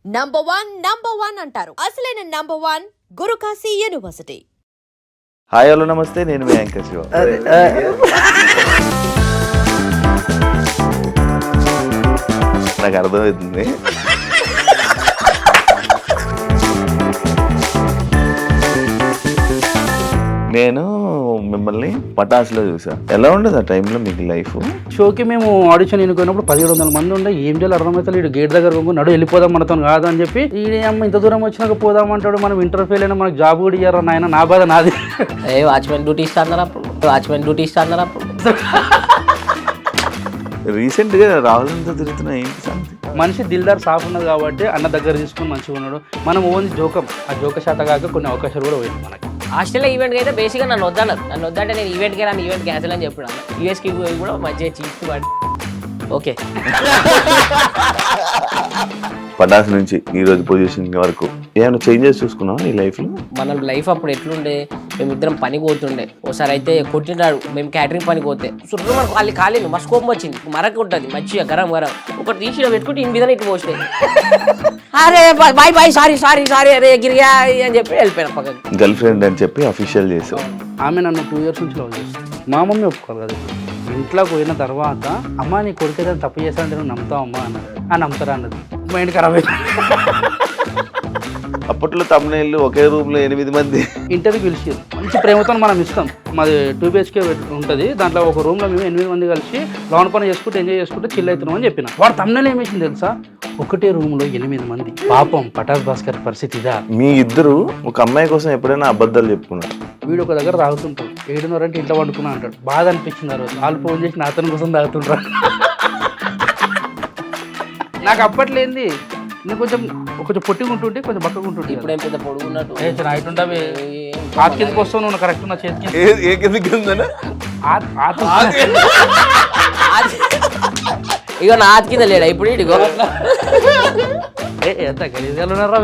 Number one అంటారు. అసలైన number one Gurukashi university. Hi hello నమస్తే, నేను మీ యాంకర్ శివ. నాకు అర్థమవుతుంది. నేను మిమ్మల్ని పటాసులో చూసా. ఎలా ఉండదు ఆ టైంలో మీకు లైఫ్? షోకి మేము ఆడిషన్ ఎన్నుకున్నప్పుడు 1700 మంది ఉండే. ఏం చేయాలి అర్థమవుతుంది. ఇటు గేట్ దగ్గర నడు వెళ్ళిపోదాం మనతో కాదు అని చెప్పి ఈ అమ్మ ఇంత దూరం వచ్చినాక పోదామంటాడు. మనం ఇంటర్ ఫెయిల్ అయినా మనకు జాబ్ కూడా ఇయ్యారు నాయన. నా బాధ నాది. వాచ్మెన్ డ్యూటీ ఇస్తున్నారు అప్పుడు రీసెంట్ గా రాహుల్తో తిరుగుతున్నా. ఏంటి సంగతి? మనిషి దిల్దార్ సాఫ్ ఉన్నది కాబట్టి అన్న దగ్గర తీసుకుని మంచిగా ఉన్నాడు. మనం ఓన్లీ జోకం. ఆ జోక శాత కాక కొన్ని అవకాశాలు కూడా పోయింది మనకి. ఆస్ట్రేలియా ఈవెంట్కి అయితే బేసిక్గా నన్ను వద్దంటే నేను ఈవెంట్కి రాను, ఈవెంట్ క్యాన్సిల్ అని చెప్పాను. యూఎస్కి కూడా మంచిగా చీఫ్ ఓకే. పటాస్ నుంచి ఈ రోజు పొజిషన్ వరకు ఏమైనా చేంజెస్ చూసుకున్నావా నీ లైఫ్ లో? మన లైఫ్ అప్పుడు ఎట్లుండే, మేమిద్దరం పనికి పోతుండే. ఒకసారి అయితే కొట్టినాడు, మేము క్యాటరింగ్ పనికి పోతే సుర్రు మనకు వాళ్ళు కాలేదు. మా స్కోపం వచ్చింది, మరక ఉంటుంది మంచిగా గరం ఒకటి తీసి పెట్టుకుంటే ఇన్ మీద ఇటు పోసినాయి. అరే బాయ్ సారీ అరే గిరియా అని చెప్పి వెళ్ళిపోయాను పక్కకి. గర్ల్ ఫ్రెండ్ అని చెప్పి అఫీషియల్ చేసావు. ఆమె నన్ను 2 years నుంచి లవ్ చేస్తుంది. మా మమ్మీ ఒప్పుకోరు కదా. ఇంట్లోకి పోయిన తర్వాత అమ్మ నీ కొడుకు ఏదైనా తప్పు చేస్తానంటే నువ్వు నమ్ముతావు అమ్మా అన్నది. నమ్ముతారా అన్నది. మైండ్ ఖరాబ్ అయింది. అప్పట్లో తమ్ముళ్ళు ఒకే రూమ్ లో 8 మంది ఇంటర్వ్యూకి పిలిచారు. మంచి ప్రేమతో మనం ఇస్తాం. మాది 2 BHK ఉంటుంది. దాంట్లో ఒక రూమ్ లో మేము 8 మంది కలిసి లోన్ పని చేసుకుంటూ ఎంజాయ్ చేసుకుంటూ చిల్ అవుతున్నాం అని చెప్పిన. వాడు తమ్ముళ్ళు ఏమేసింది తెలుసా? ఒకటే రూమ్ లో 8 మంది. పాపం పటాస్ భాస్కర్ పరిస్థితి ఇదా. మీ ఇద్దరు ఒక అమ్మాయి కోసం ఎప్పుడైనా అబద్ధాలు చెప్పుకున్నారు? వీడు ఒక దగ్గర తాగుతుంటాడు. 7:30 అంటే ఇంట్లో వండుకున్నా అంటాడు. బాధ అనిపించింది ఆ రోజు. వాళ్ళు ఫోన్ చేసి నా అతని కోసం తాగుతుంటారు. నాకు అప్పట్లేంది నేను కొంచెం పొట్టిగా ఉంటుంటే కొంచెం బక్కగా ఉంటుంటే. ఇప్పుడు ఏం పెద్ద పొడుగున్నట్టు అయితుంటావి. ఆ కిందకి వస్తావు నువ్వు కరెక్ట్ నా చేతికి. ఇగో నా ఆతి కింద లేడా ఇప్పుడు ఇడిగో. ఎంత గలీజ్గా ఉన్నారా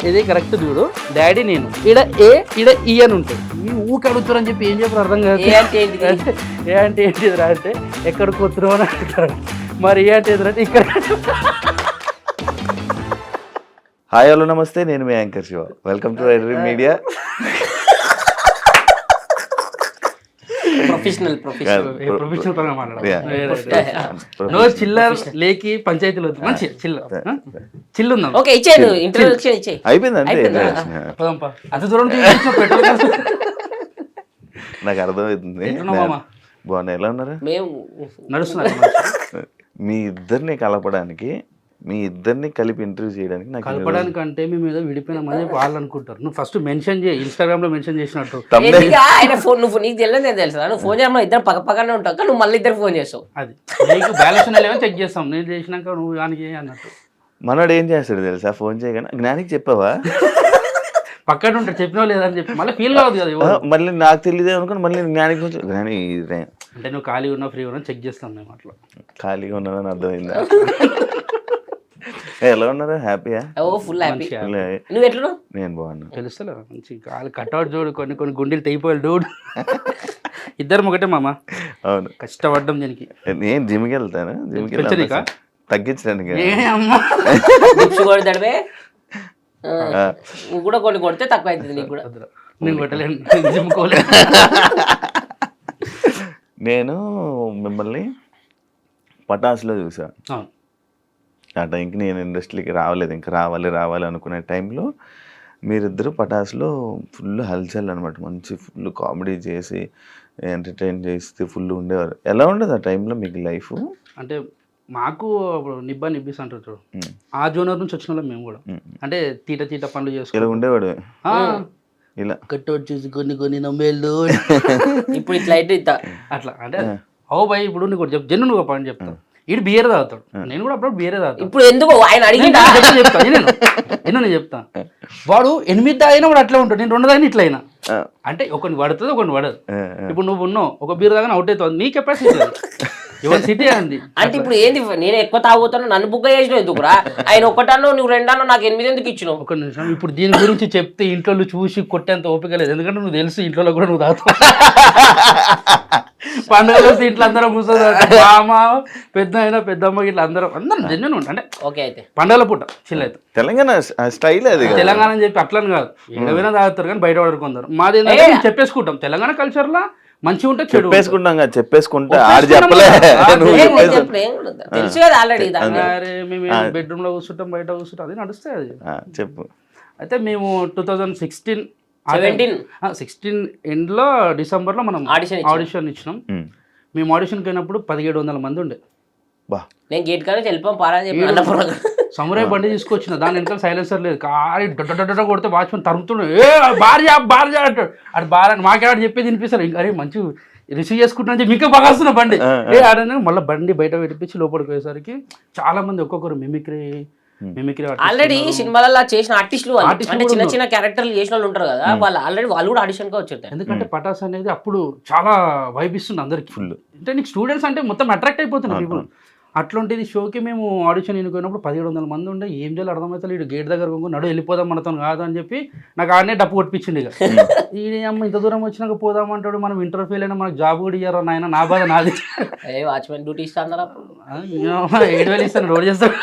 ఇది కరెక్ట్ చూడు. డాడీ నేను ఈడ ఈ అని ఉంటుంది. ఈ ఊకి అడుగుతారని చెప్పి ఏం చెప్పారు అర్థం కాదు. ఏ అంటే ఏంటిదిరా అంటే ఎక్కడికి వస్తున్నావు అని అడుగుతారు. మరి ఏ అంటే ఎదురంటే ఇక్కడ. హాయ్ హలో నమస్తే, నేను మీ యాంకర్ శివ. వెల్కమ్ టు ఎడ్రీ మీడియా. ప్రొఫెషనల్ పరంగా మాట్లాడాలి. చిల్లర్ లేకి పంచాయతీలో మంచి చిల్లు ఉందాం. ఓకే ఇచ్చేది ఇంట్రొడక్షన్ ఇచ్చేయి. అయిపోయిందంటే అంత దూరం నాకు అర్థమవుతుంది. బాగున్నా. ఎలా ఉన్నారా? మేము నడుస్తున్నారు. మీ ఇద్దరిని కలపడానికి, మీ ఇద్దరిని కలిపి ఇంటర్వ్యూ చేయడానికి నాకు కలపడానికి అంటే మేము ఏదో విడిపోయినామని వాళ్ళు అనుకుంటారు. నువ్వు ఫస్ట్ మెన్షన్ చేయి. ఇన్స్టాగ్రామ్ లో మెన్షన్ చేసినట్టు. ఆయన ఫోన్ నువ్వు నీకు తెలియదు నేను తెలుసా. నువ్వు ఫోన్ చేయడం ఇద్దరు పక్కనే ఉంటావు కానీ నువ్వు మళ్ళీ ఇద్దరు ఫోన్ చేస్తావు. అది నీకు బ్యాలెన్స్ లేవో చెక్ చేస్తాం. నేను చేసినాక నువ్వు దానికి అన్నట్టు. మనోడు ఏం చేస్తాడు తెలుసా? ఫోన్ చేయగానే జ్ఞానికి చెప్పావా? పక్కన ఉంటాడు. చెప్పినా లేదని చెప్పి మళ్ళీ ఫీల్ కావద్దు కదా. మళ్ళీ నాకు తెలియదే అనుకోని మళ్ళీ జ్ఞానికి జ్ఞాని అంటే నువ్వు ఖాళీగా ఉన్నా ఫ్రీ ఉన్నా చెక్ చేస్తాం మేము. అట్లా ఖాళీగా ఉన్నానని అర్థమైందా? ఎలా ఉన్నారా? హ్యాపీయా? ఓ ఫుల్ హ్యాపీ. నువ్వు ఎట్లా? నేను బాగున్నా. తెలుస్తలే మంచి కాలు కట్అవుట్ చూడు. కొన్ని గుండెలు తెగిపోయాలి డూడ్. ఇద్దరు ఒకటే మామ. అవును, కష్టపడ్డం దీనికి. నేను జిమ్కి వెళ్తాను. జిమ్కి వెళ్ళి తగ్గించడానికి. తడిపే నువ్వు కూడా కొన్ని కొడితే తక్కువ అవుతుంది నీకు కూడా. నేను కొట్టలేను, జిమ్కోలేదు. నేను మిమ్మల్ని పటాసులో చూసా. ఆ టైంకి నేను ఇండస్ట్రీకి రావలేదు. ఇంకా రావాలి అనుకునే టైంలో మీరిద్దరు పటాసులో ఫుల్ హల్చల్ అనమాట. మంచి ఫుల్ కామెడీ చేసి ఎంటర్టైన్ చేస్తే ఫుల్ ఉండేవారు. ఎలా ఉండదు ఆ టైంలో మీకు లైఫ్? అంటే మాకు నిబ్బిస్ అంటారు చూడు, ఆ జోనర్ నుంచి వచ్చిన వాళ్ళం మేము కూడా. అంటే తీట పనులు చేసుకుని ఇలా ఉండేవాడు. ఇలా కట్అవుట్ చూసి కొన్ని నమ్మేళ్ళు ఇప్పుడు ఇట్లా అయితే అట్లా. అంటే ఓ భయ్ ఇప్పుడు నీకు జన్ను నువ్వు పాయింట్ చెప్తావు. ఇటు బియర్ తాగుతాడు, నేను కూడా అప్పుడు బియరే తాగుతాను. ఇప్పుడు ఎందుకు ఆయన అడిగిందా నేను చెప్తాను. వాడు 8 తాగినా వాడు అట్లా ఉంటాడు. నేను 2 తాగిన ఇట్లా అయినా. అంటే ఒకటి పడుతుంది ఒకటి పడదు. ఇప్పుడు నువ్వు ఉన్నావు ఒక బీర్ తాగిన అవుట్ అవుతుంది. నీ కెపాసిటీ ఎవరి సిటీ అంది. అంటే ఇప్పుడు ఏంది నేను ఎక్కువ తాగుతాను నన్ను బుక్ చేసినావు ఎందుకురా? ఆయన ఒకటన్నో నువ్వు 2 నాకు 8 ఎందుకు ఇచ్చినావు? ఒక నిమిషం. ఇప్పుడు దీని గురించి చెప్తే ఇంట్లో చూసి కొట్టేంత ఓపిక లేదు. ఎందుకంటే నువ్వు తెలుసు ఇంట్లో కూడా నువ్వు తాగుతావు. పండుగలో ఇట్లా అందరం కూర్చొని మామ పెద్ద అయినా పెద్దమ్మ ఇట్లా అందరం జెన్యున్ ఉంటా అంటే ఓకే అయితే పండుగల పూట చిల్ అవుతాం. తెలంగాణ స్టైల్ అది కదా. తెలంగాణ అని చెప్పి అట్లని కాదు, ఏడవైనా తాగుతారు కానీ బయట పడుకుంటారు. మాది ఏంటంటే మేము చెప్పేసుకుంటాం తెలంగాణ కల్చర్ లా మంచిగా ఉంటే చెడు చెప్పేసుకుంటాం కదా, చెప్పేసుకుంటే ఆడు చెప్పలే నువ్వు తెలుసు కదా ఆల్రెడీ. అరే మేము బెడ్రూమ్ లో కూర్చుంటాం, బయట కూర్చుంటాం, అది నడుస్తాయి అది. చెప్పు. అయితే మేము 2016 17 ఎండ్లో డిసెంబర్లో మనం Audition ఆడిషన్ ఇచ్చినాం. మేము ఆడిషన్కి అయినప్పుడు 1700 మంది ఉండే. బా నేను గేట్ కానీ వెళ్ళిపోం పారా అని చెప్పి అన్నపూర్ణ సమురాయ్ బండి తీసుకొచ్చిన, దాని వెనకాల సైలెన్సర్ లేదు, కారి డొడ్డ కొడితే వాచ్మెన్ తరుముతుండే, ఏ భార్య అంటాడు. అది బాగా మాకేవాడు చెప్పేది వినిపిస్తారు. ఇంకా అరే మంచి రిసీవ్ చేసుకుంటున్నా చెప్పి ఇంకా బాగా వస్తున్నా బండి ఆడని మళ్ళీ బండి బయట పెట్టించి లోపలికి పోయేసరికి చాలా మంది ఒక్కొక్కరు మిమిక్రీ ఆల్రెడీ సినిమాలలో చేసిన ఆర్టిస్టులు అంటే చిన్న చిన్న క్యారెక్టర్లు చేసిన వాళ్ళు ఉంటారు కదా, వాళ్ళు ఆల్రెడీ వాళ్ళు కూడా ఆడిషన్ గా వచ్చారు. ఎందుకంటే పటాస్ అనేది అప్పుడు చాలా వైబ్ ఇస్తుంది అందరికి. ఫుల్ అంటే నీకు స్టూడెంట్స్ అంటే మొత్తం అట్రాక్ట్ అయిపోతున్నారు పీపుల్. అట్లాంటిది షోకి మేము ఆడిషన్ ఎన్నుకున్నప్పుడు 1700 మంది ఉండే. ఏం చేయాలి అర్థమవుతుంది, ఇటు గేట్ దగ్గర నడు వెళ్ళిపోదాం మనతో కాదు అని చెప్పి నాకు ఆడనే డప్పు కొట్టించింది. ఇక ఈ అమ్మ ఇంత దూరం వచ్చినాక పోదామంటాడు, మనం ఇంటర్వ్యూ అయినా మనకు జాబ్ కూడా ఇయ్యారా నాయన, నా బాధ నాది. వాచ్మెన్ డ్యూటీ ఇస్తాను 7,000 ఇస్తాను, రోడ్ చేస్తాడు.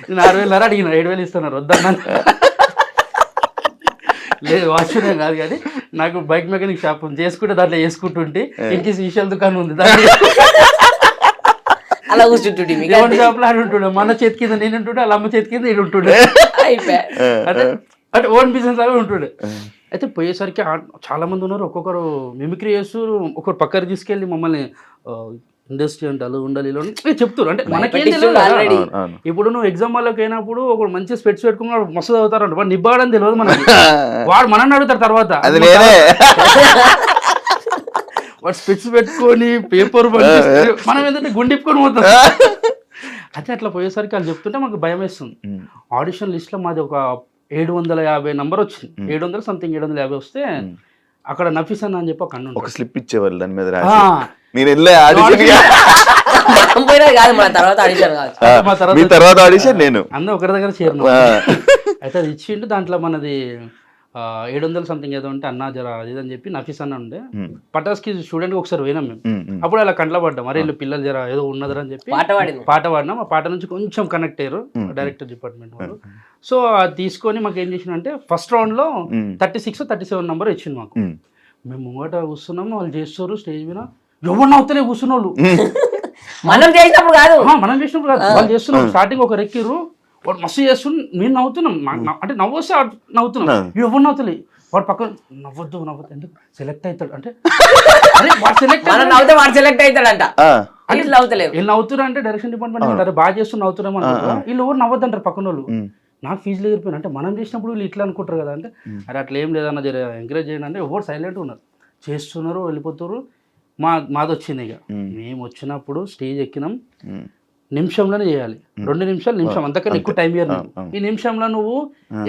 నేను 6,000 అడిగిన, 7,000 ఇస్తున్నారు వద్దన్నా. లేదు వాచ్మెన్ కాదు కానీ నాకు బైక్ మెకానిక్ షాప్ చేసుకుంటే దాంట్లో వేసుకుంటుంటే ఇంకే విషయాల దుకాణం ఉంది, దాంట్లో అలా కూర్చుంటుంటే షాప్ లో ఉంటుండే. మన చేతి కింద నేను ఉంటుండే, వాళ్ళ అమ్మ చేతి కింద నేను ఉంటుండే. అంటే ఓన్ బిజినెస్ లాగా ఉంటుండే. అయితే పోయేసరికి చాలా మంది ఉన్నారు, ఒక్కొక్కరు మిమిక్రీ చేస్తూ ఒకరు పక్కన తీసుకెళ్ళి మమ్మల్ని ఇండస్ట్రీ అంటే అలా ఉండాలి ఇలా చెప్తారు. అంటే మనకేం తెలియదు. ఇప్పుడు నువ్వు ఎగ్జామ్ వాళ్ళకి అయినప్పుడు ఒక మంచి స్పెట్స్ పెట్టుకున్నాడు మస్తు చదువుతారంట, వాడు నిబ్బాడని తెలియదు మనకి. వాడు మనల్ని అడుగుతారు తర్వాత, వాడు స్పెట్స్ పెట్టుకొని పేపర్ మనం ఏంటంటే గుండిప్పుకొని పోతాం. అయితే అట్లా పోయేసరికి వాళ్ళు చెప్తుంటే మాకు భయం వేస్తుంది. ఆడిషన్ లిస్ట్ లో మాది ఒక 750 నంబర్ వచ్చింది, 700 సంథింగ్ 750 వస్తే అక్కడ నఫీస్ అన్న అని చెప్పి ఒక అన్న ఒక స్లిప్ ఇచ్చేవాళ్ళు దాని మీద రాసి. నేను వెళ్ళే ఆడిషన్ తర్వాత ఆడిషన్ నేను అందరూ ఒకరి దగ్గర చేరిన. అయితే అది ఇచ్చిండు, దాంట్లో మనది 700 సంథింగ్ ఏదో ఉంటే అన్నా జర అది అని చెప్పి నఫీస్ అన్న ఉండే. పటాస్కి స్టూడెంట్కి ఒకసారి పోయినాం మేము. అప్పుడు అలా కంట్లో పడ్డాం, అరే వీళ్ళు పిల్లలు జర ఏదో ఉన్నదరా అని చెప్పి పాట పాడినాం. ఆ పాట నుంచి కొంచెం కనెక్ట్ అయ్యారు డైరెక్టర్ డిపార్ట్మెంట్ వాళ్ళు. సో అది తీసుకొని మాకు ఏం చేసిందంటే ఫస్ట్ రౌండ్లో 36 37 నెంబర్ ఇచ్చింది మాకు. మేము ముంగట కూర్చున్నాం, వాళ్ళు చేస్తారు స్టేజ్ మీద, ఎవరు నవ్వుతలే కూర్చున్న వాళ్ళు. మనం చేసినప్పుడు కాదు వాళ్ళు చేస్తున్నాం. స్టార్టింగ్ ఒక రెక్కిర్రు, వాడు మస్తు చేస్తున్నాం, నేను నవ్వుతున్నాం. అంటే నవ్వు వస్తే నవ్వుతున్నాం, ఎవరు నవ్వుతలే. వాడు పక్కన నవ్వద్దు ఎందుకు సెలెక్ట్ అవుతాడు అంటే సెలెక్ట్ అవుతాడంట. వీళ్ళు నవ్వుతున్నారు అంటే డైరెక్షన్ డిపార్ట్మెంట్ అంటారు బాగా చేస్తూ నవ్వుతున్నాం అనుకుంటారు, వీళ్ళు ఎవరు నవ్వద్దు అంటారు పక్కన వాళ్ళు. నాకు ఫీజులు ఎగిరిపోయినా అంటే మనం చేసినప్పుడు వీళ్ళు ఇట్లా అనుకుంటారు కదా అంటే, అరే అట్లా ఏం లేదన్న జర ఎంకరేజ్ చేయండి అంటే ఎవరు సైలెంట్ ఉన్నారు, చేస్తున్నారు వెళ్ళిపోతారు. మాది వచ్చింది. ఇక మేము వచ్చినప్పుడు స్టేజ్ ఎక్కినాం, నిమిషంలోనే చేయాలి, 2 నిమిషం అంతకన్నా ఎక్కువ టైం ఇయ్యారు. ఈ నిమిషంలో నువ్వు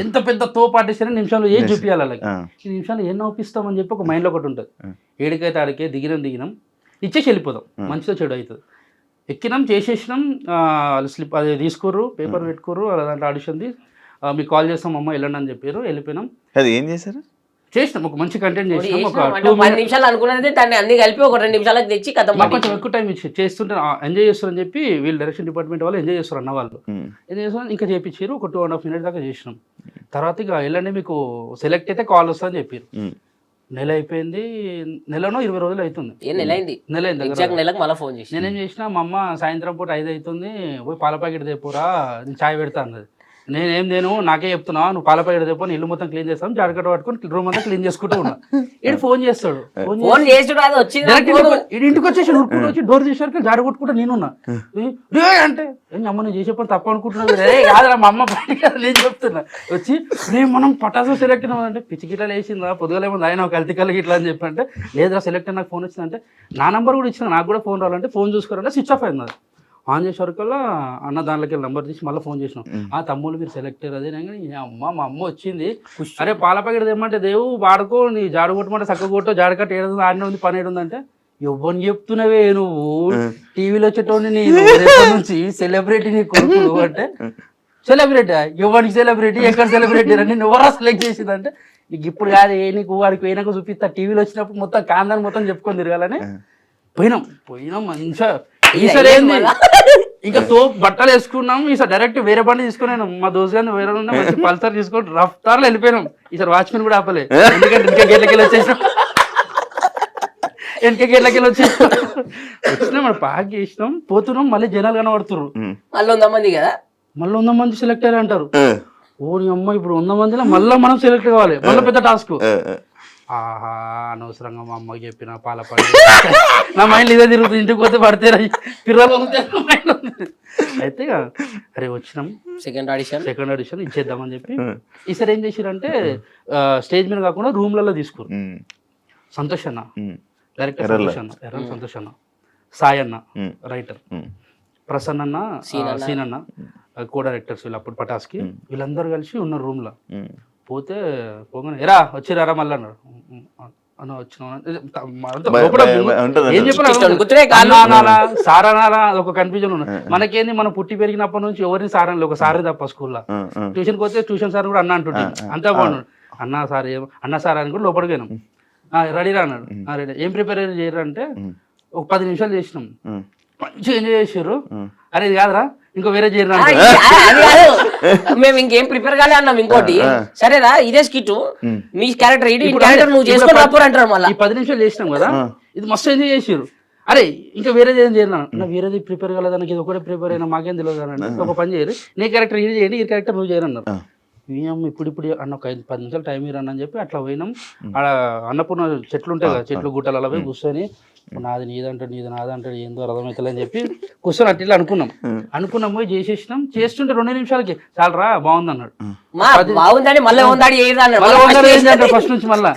ఎంత పెద్ద తోపాటేసినా నిమిషంలో ఏం చూపించాలి అలాగే. ఈ నిమిషంలో ఏం నవ్విస్తామని చెప్పి ఒక మైండ్లో ఒకటి ఉంటుంది. ఏడికైతే ఆడికే దిగినాం ఇచ్చేసి వెళ్ళిపోదాం, మంచిగా చెడు అవుతుంది. ఎక్కినాం, చేసేసినాం, స్లిప్ అది తీసుకోరు, పేపర్ పెట్టుకోరు, దాంట్లో ఆడిషన్ది మీకు కాల్ చేస్తాం అమ్మ వెళ్ళండి అని చెప్పారు. వెళ్ళిపోయినాం. అది ఏం చేశారు, చేసినాం ఒక మంచి కంటెంట్ చేసినాం. ఒక 10 నిమిషాలు అనుకున్నది దాన్ని అన్ని కలిపి ఒక 2 నిమిషాలకు తెచ్చి కొంచెం ఎక్కువ టైం ఇచ్చి చేస్తుంటే ఎంజాయ్ చేస్తారని చెప్పి వీళ్ళు డైరెక్షన్ డిపార్ట్మెంట్ వాళ్ళు ఎంజాయ్ చేస్తారు అన్న వాళ్ళు ఎంజాయ్ చేస్తారు. ఇంకా చేయించారు, ఒక 2.5 minutes దాకా చేసినాం. తర్వాత ఇక వెళ్ళండి మీకు సెలెక్ట్ అయితే కాల్ వస్తుందని చెప్పారు. నెల అయిపోయింది, నెలలో 20 రోజులు అవుతుంది. నెల అయింది. నేనేం చేసిన, మా అమ్మ సాయంత్రం పూట 5 అవుతుంది, పోయి పాల ప్యాకెట్ తెప్పురా నేను చాయ్ పెడతా అన్నది. నేనేం నాకే చెప్తున్నా, నువ్వు పాల ప్యాకెట్ తెప్పు, ఇల్లు మొత్తం క్లీన్ చేస్తాం, జాడకట్ట పట్టుకొని రూమ్ అంతా క్లీన్ చేసుకుంటూ ఉన్నా. ఇటు ఫోన్ చేస్తాడు, ఇంటికి వచ్చేసి ఉరుకుంటూ వచ్చి డోర్ చేసారు, జాడ కొట్టుకుంటా నేనున్నా. అంటే అమ్మ నేను చేసే పని తప్పు అనుకుంటున్నాను కాదు, మా అమ్మ నేను చెప్తున్నా. వచ్చి నేను మనం పటాసు సెలెక్ట్ అయినామంటే పిచ్చికిట్లా వేసిందా పొద్దుగలేమో ఆయన కల్తీ కలిగి ఇట్లా అని చెప్పంటే, లేదురా సెలెక్ట్ నాకు ఫోన్ వచ్చిందంటే, నా నెంబర్ కూడా ఇచ్చిన, నాకు కూడా ఫోన్ రావాలంటే ఫోన్ చూసుకోవాలంటే స్విచ్ ఆఫ్ అయింది. అది ఆన్ చేసేవరకల్లా అన్న దాంట్లోకి నెంబర్ తీసి మళ్ళీ ఫోన్ చేసినాం. ఆ తమ్ముళ్ళు మీరు సెలెక్ట్ అయ్యారు అదే మా అమ్మ వచ్చింది, అరే పాల ప్యాకెట్ తెమ్మంటే దేవు వాడుకో, నీ జాడు కొట్టమంటే చక్క కొట్టో, జాడకట్ట ఏడుంది ఆడిన ఉంది పని ఏడుందంటే, ఎవరిని చెప్తున్నావే నువ్వు టీవీలో వచ్చేటోని నేను నుంచి సెలబ్రిటీ నీ కొడుకు అంటే, సెలబ్రిటీ ఎవరికి సెలబ్రిటీ ఎక్కడ సెలబ్రిటీ అని ఎవరా సెలెక్ట్ చేసిందంటే, నీకు ఇప్పుడు కాదు నీకు వాడికి పోయినాక చూపిస్తా టీవీలో వచ్చినప్పుడు మొత్తం కాందాన్ని మొత్తం చెప్పుకొని తిరగాలని పోయినాం మంచిగా ఈసారి ఏంది ఇంకా బట్టలు వేసుకున్నాం ఈసారి డైరెక్ట్ వేరే బండి తీసుకున్నాను మా దోస్తు గారిని వేరే మంచి పల్సర్ తీసుకొని రఫ్తార్లో వెళ్ళిపోయినాం ఈసారి వాచ్మెన్ కూడా ఆపలే ఎందుకంటే ఇంకా గేట్లకెళ్ళి వచ్చేసాం వచ్చినాం మన పార్క్ చేసినాం పోతున్నాం మళ్ళీ జనాలు కనబడుతున్నారు మళ్ళీ 100 మంది కదా మళ్ళీ 100 మంది సెలెక్ట్ అయ్యారు అంటారు ఓ నీ అమ్మ ఇప్పుడు 100 మందిలో మళ్ళీ మనం సెలెక్ట్ కావాలి మళ్ళీ పెద్ద టాస్క్ ఆహా అనవసరంగా మా అమ్మకి చెప్పిన పాలపడి నా మైండ్ ఇదే తిరుగుతుంది ఇంటికి పోతే పడితే పిల్లలు అయితే అరే వచ్చినాం సెకండ్ ఆడిషన్ ఇచ్చేద్దామని చెప్పి ఈసారి ఏం చేసిరంటే స్టేజ్ మీద కాకుండా రూమ్లలో తీసుకురు సంతోష్ అన్న డైరెక్టర్ సంతోష్ అన్న సాయి అన్న రైటర్ ప్రసన్న అన్న సీన్ అన్న కో డైరెక్టర్స్ వీళ్ళు అప్పుడు పటాస్కి వీళ్ళందరూ కలిసి ఉన్నారు రూమ్ లో పోగానే ఎరా వచ్చిరారా మళ్ళీ అన్నాడు అన్న వచ్చిన సారానాలా ఒక కన్ఫ్యూజన్ ఉన్నది మనకేంది మనం పుట్టి పెరిగినప్పటి నుంచి ఎవరిని సారాలి ఒక సారే తప్ప స్కూల్లో ట్యూషన్కి పోతే ట్యూషన్ సార్ కూడా అన్న అంటుంటే అంతా బాగున్నాడు అన్న సార్ అని కూడా లోపలికి పోయినాం రెడీరా అన్నాడు రెడీ ఏం ప్రిపేర్ చేయరు అంటే ఒక 10 నిమిషాలు చేసినాం మంచిగా ఎంజాయ్ చేసారు అరే ఇది కాదురా ఇంకో వేరే చేయరు మేము ఇంకేం ప్రిపేర్ కాలే అన్నాం ఇంకోటి సరేరా ఇదే స్కిట్ మీ క్యారెక్టర్ ఇది క్యారెక్టర్ నువ్వు చేసుకొని రాపోరు అంటారు మళ్ళీ ఈ 10 నిమిషాలు చేసినాం కదా ఇది మస్తు ఎంజాయ్ చేసారు అరే ఇంకా వేరేది ఏం చేయను నా వేరేది ప్రిపేర్ కాలేదానికి ఇది ఒకటే ప్రిపేర్ అయినా మాకేం తెలియదు అని ఒక పని చేయరు నీ క్యారెక్టర్ ఇది చేయండి ఈ క్యారెక్టర్ నువ్వు చేయను అన్నారు ఇప్పుడు అన్న ఒక 10 నిమిషాలు టైం ఇరని అని చెప్పి అట్లా పోయినాం ఆడ అన్నపూర్ణ చెట్లు ఉంటాయి కదా చెట్లు గుట్టలు అలా పోయి కూర్చొని నాది నీదంటాడు నీది నాదంటాడు ఏందో అర్థమవుతుంది అని చెప్పి కూర్చొని అట్లా అనుకున్నాం పోయి చేసేసినాం చేస్తుంటే 2 నిమిషాలకి చాలరా బాగుంది అన్నాడు ఫస్ట్ నుంచి మళ్ళీ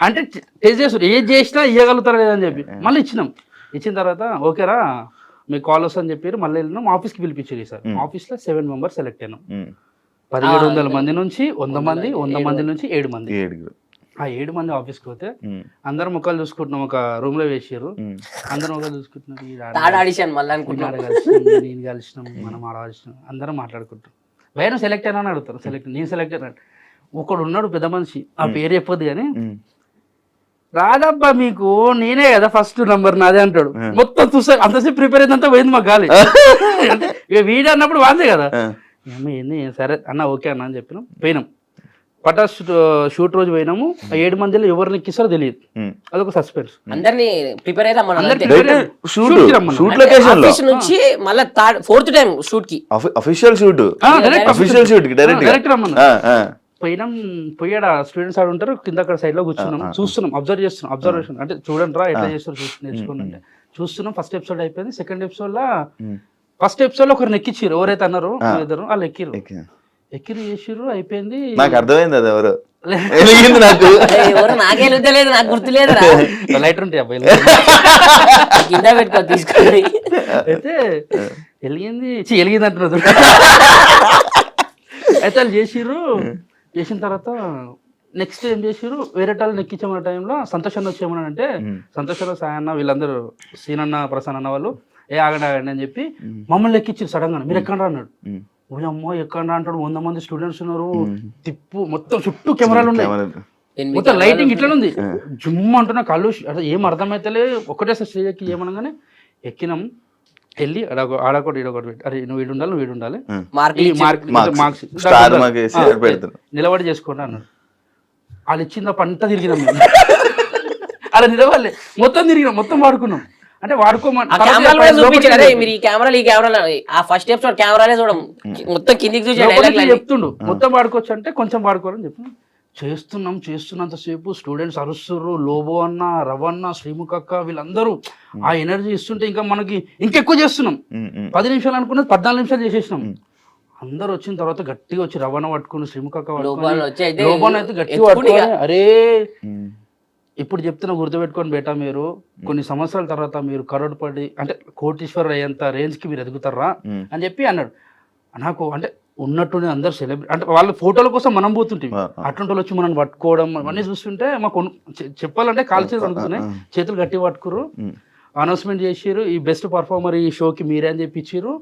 అంటే టేస్ట్ చేస్తారు ఏది చేసినా ఇవ్వగలుగుతారు లేదని చెప్పి మళ్ళీ ఇచ్చిన తర్వాత ఓకేరా మీకు కాల్ వస్తుందని చెప్పారు మళ్ళీ వెళ్ళినాం ఆఫీస్కి పిలిపించారు సార్ ఆఫీస్లో 7 మెంబర్స్ సెలెక్ట్ అయినాం 1700 మంది నుంచి 100 మంది నుంచి 7 మంది ఆ 7 మంది ఆఫీస్కి పోతే అందరం ముఖాలు చూసుకుంటున్నాం ఒక రూమ్ లో వేసారు అందరం ముఖాలు చూసుకుంటున్నారు నేను కలిసినాం మనం ఆడాల్సినాం అందరం మాట్లాడుకుంటాం భయం సెలెక్ట్ అయినా అని అడుగుతారు నేను సెలెక్ట్ అయినా ఒకడు ఉన్నాడు పెద్ద మనిషి ఆ పేరు చెప్పొద్దు కానీ రాదబ్బా మీకు నేనే కదా ఫస్ట్ నంబర్ నాదే అంటాడు మొత్తం చూసా అంతసేపు ప్రిపేర్ అయిందంతా పోయింది మాకు గాలి అంటే వీడియో అన్నప్పుడు వాందే కదా ఏంది సరే అన్న ఓకే అన్న అని చెప్పినాం పోయినాం పటాస్ షూట్ రోజు పోయినాము ఆ 7 మందిలో ఎవరిని ఎక్కిస్తారో తెలియదు అదొక సస్పెన్స్ అందరినీ ప్రిపేర్ నుంచి మళ్ళీ 4th టైం షూట్ కి అఫీషియల్ షూట్ డైరెక్ట్ రమ్మన్నా పోయినాం పోయాడు స్టూడెంట్స్ ఆడ ఉంటారు కింద అక్కడ సైడ్ లో కూర్చున్నాం చూస్తున్నాం అబ్జర్వేషన్ అంటే చూడండి రా ఎట్లా చేస్తారు నేర్చుకోండి అంటే చూస్తున్నాం ఫస్ట్ ఎపిసోడ్ అయిపోయింది సెకండ్ ఎపిసోడ్ లో ఫస్ట్ ఎపిసోడ్ లో ఒకరిని ఎక్కించారు ఎవరైతే అన్నారో ఇద్దరు వాళ్ళు ఎక్కిరు చేసిర్రు అయిపోయింది నాకు అర్థమైంది అది ఎవరు నాకే లేదు నాకు గుర్తులేదు లైటర్ ఉంటాయి అబ్బాయి కింద పెట్టుకో తీసుకొని అయితే వెలిగింది అంటున్నారు అయితే వాళ్ళు చేసిన తర్వాత నెక్స్ట్ ఏం చేసిర్రు వేరే వాళ్ళని ఎక్కించామన్న టైంలో సంతోష్ అన్న వచ్చేమని అంటే సంతోష్ అన్న సాయి అన్న వీళ్ళందరూ సీనన్న ప్రసన్న అన్న వాళ్ళు ఆగండి అని చెప్పి మమ్మల్ని ఎక్కించారు సడన్ గా మీరు ఎక్కడ అన్నాడు అమ్మో ఎక్కడ అంటాడు 100 మంది స్టూడెంట్స్ ఉన్నారు తిప్పు మొత్తం చుట్టూ కెమెరాలు ఉన్నాయి మొత్తం లైటింగ్ ఇట్లా ఉంది జుమ్ అంటున్నా కళ్ళు అసలు ఏం అర్థమైతే ఒకటే స్టేజ్ ఎక్కి ఏమనగానే ఎక్కినాం వెళ్ళి ఆడొకటి ఈడొకటి పెట్టి అరే నువ్వు వీడు ఉండాలి మార్క్స్ నిలబడి చేసుకోండి అన్నాడు వాళ్ళు ఇచ్చింది పంట తిరిగినాం అలా నిలవాలి మొత్తం వాడుకున్నాం అంటే మీరు ఈ కెమెరాలు ఆ ఫస్ట్ ఎపిసోడ్ కెమెరాలే చూడం మొత్తం కిందికి చూసి చెప్తుండు మొత్తం వాడుకోవచ్చు అంటే కొంచెం వాడుకోవాలని చెప్పి చేస్తున్నంతసేపు స్టూడెంట్స్ అరుస్తుర్రు లోబో అన్న రవన్న శ్రీముఖ అక్క వీళ్ళందరూ ఆ ఎనర్జీ ఇస్తుంటే ఇంకా మనకి ఇంకెక్కువ చేస్తున్నాం 10 నిమిషాలు అనుకున్నది 14 నిమిషాలు చేసేసినాం అందరు వచ్చిన తర్వాత గట్టిగా వచ్చి రవణ పట్టుకుని శ్రీముఖ అక్క లోబోన్ అయితే గట్టిగా పట్టుకొని అరే ఇప్పుడు చెప్తున్నా గుర్తుపెట్టుకొని బేటా మీరు కొన్ని సంవత్సరాల తర్వాత మీరు కరోడ్పడి అంటే కోటీశ్వరుడు అయ్యేంత రేంజ్కి మీరు ఎదుగుతారా అని చెప్పి అన్నాడు నాకు అంటే ఉన్నట్టుండి అందరు సెలబ్రేట్ అంటే వాళ్ళ ఫోటోల కోసం మనం పోతుంటాం అటువంటి వచ్చి మనం పట్టుకోవడం అవన్నీ చూస్తుంటే మాకు చెప్పాలంటే కాలు చేతులు అనుకున్నాయి చేతులు గట్టి పట్టుకురు అనౌన్స్మెంట్ చేసిర్రు ఈ బెస్ట్ పర్ఫార్మర్ ఈ షోకి మీరే అని చెప్పి ఇచ్చిర్రు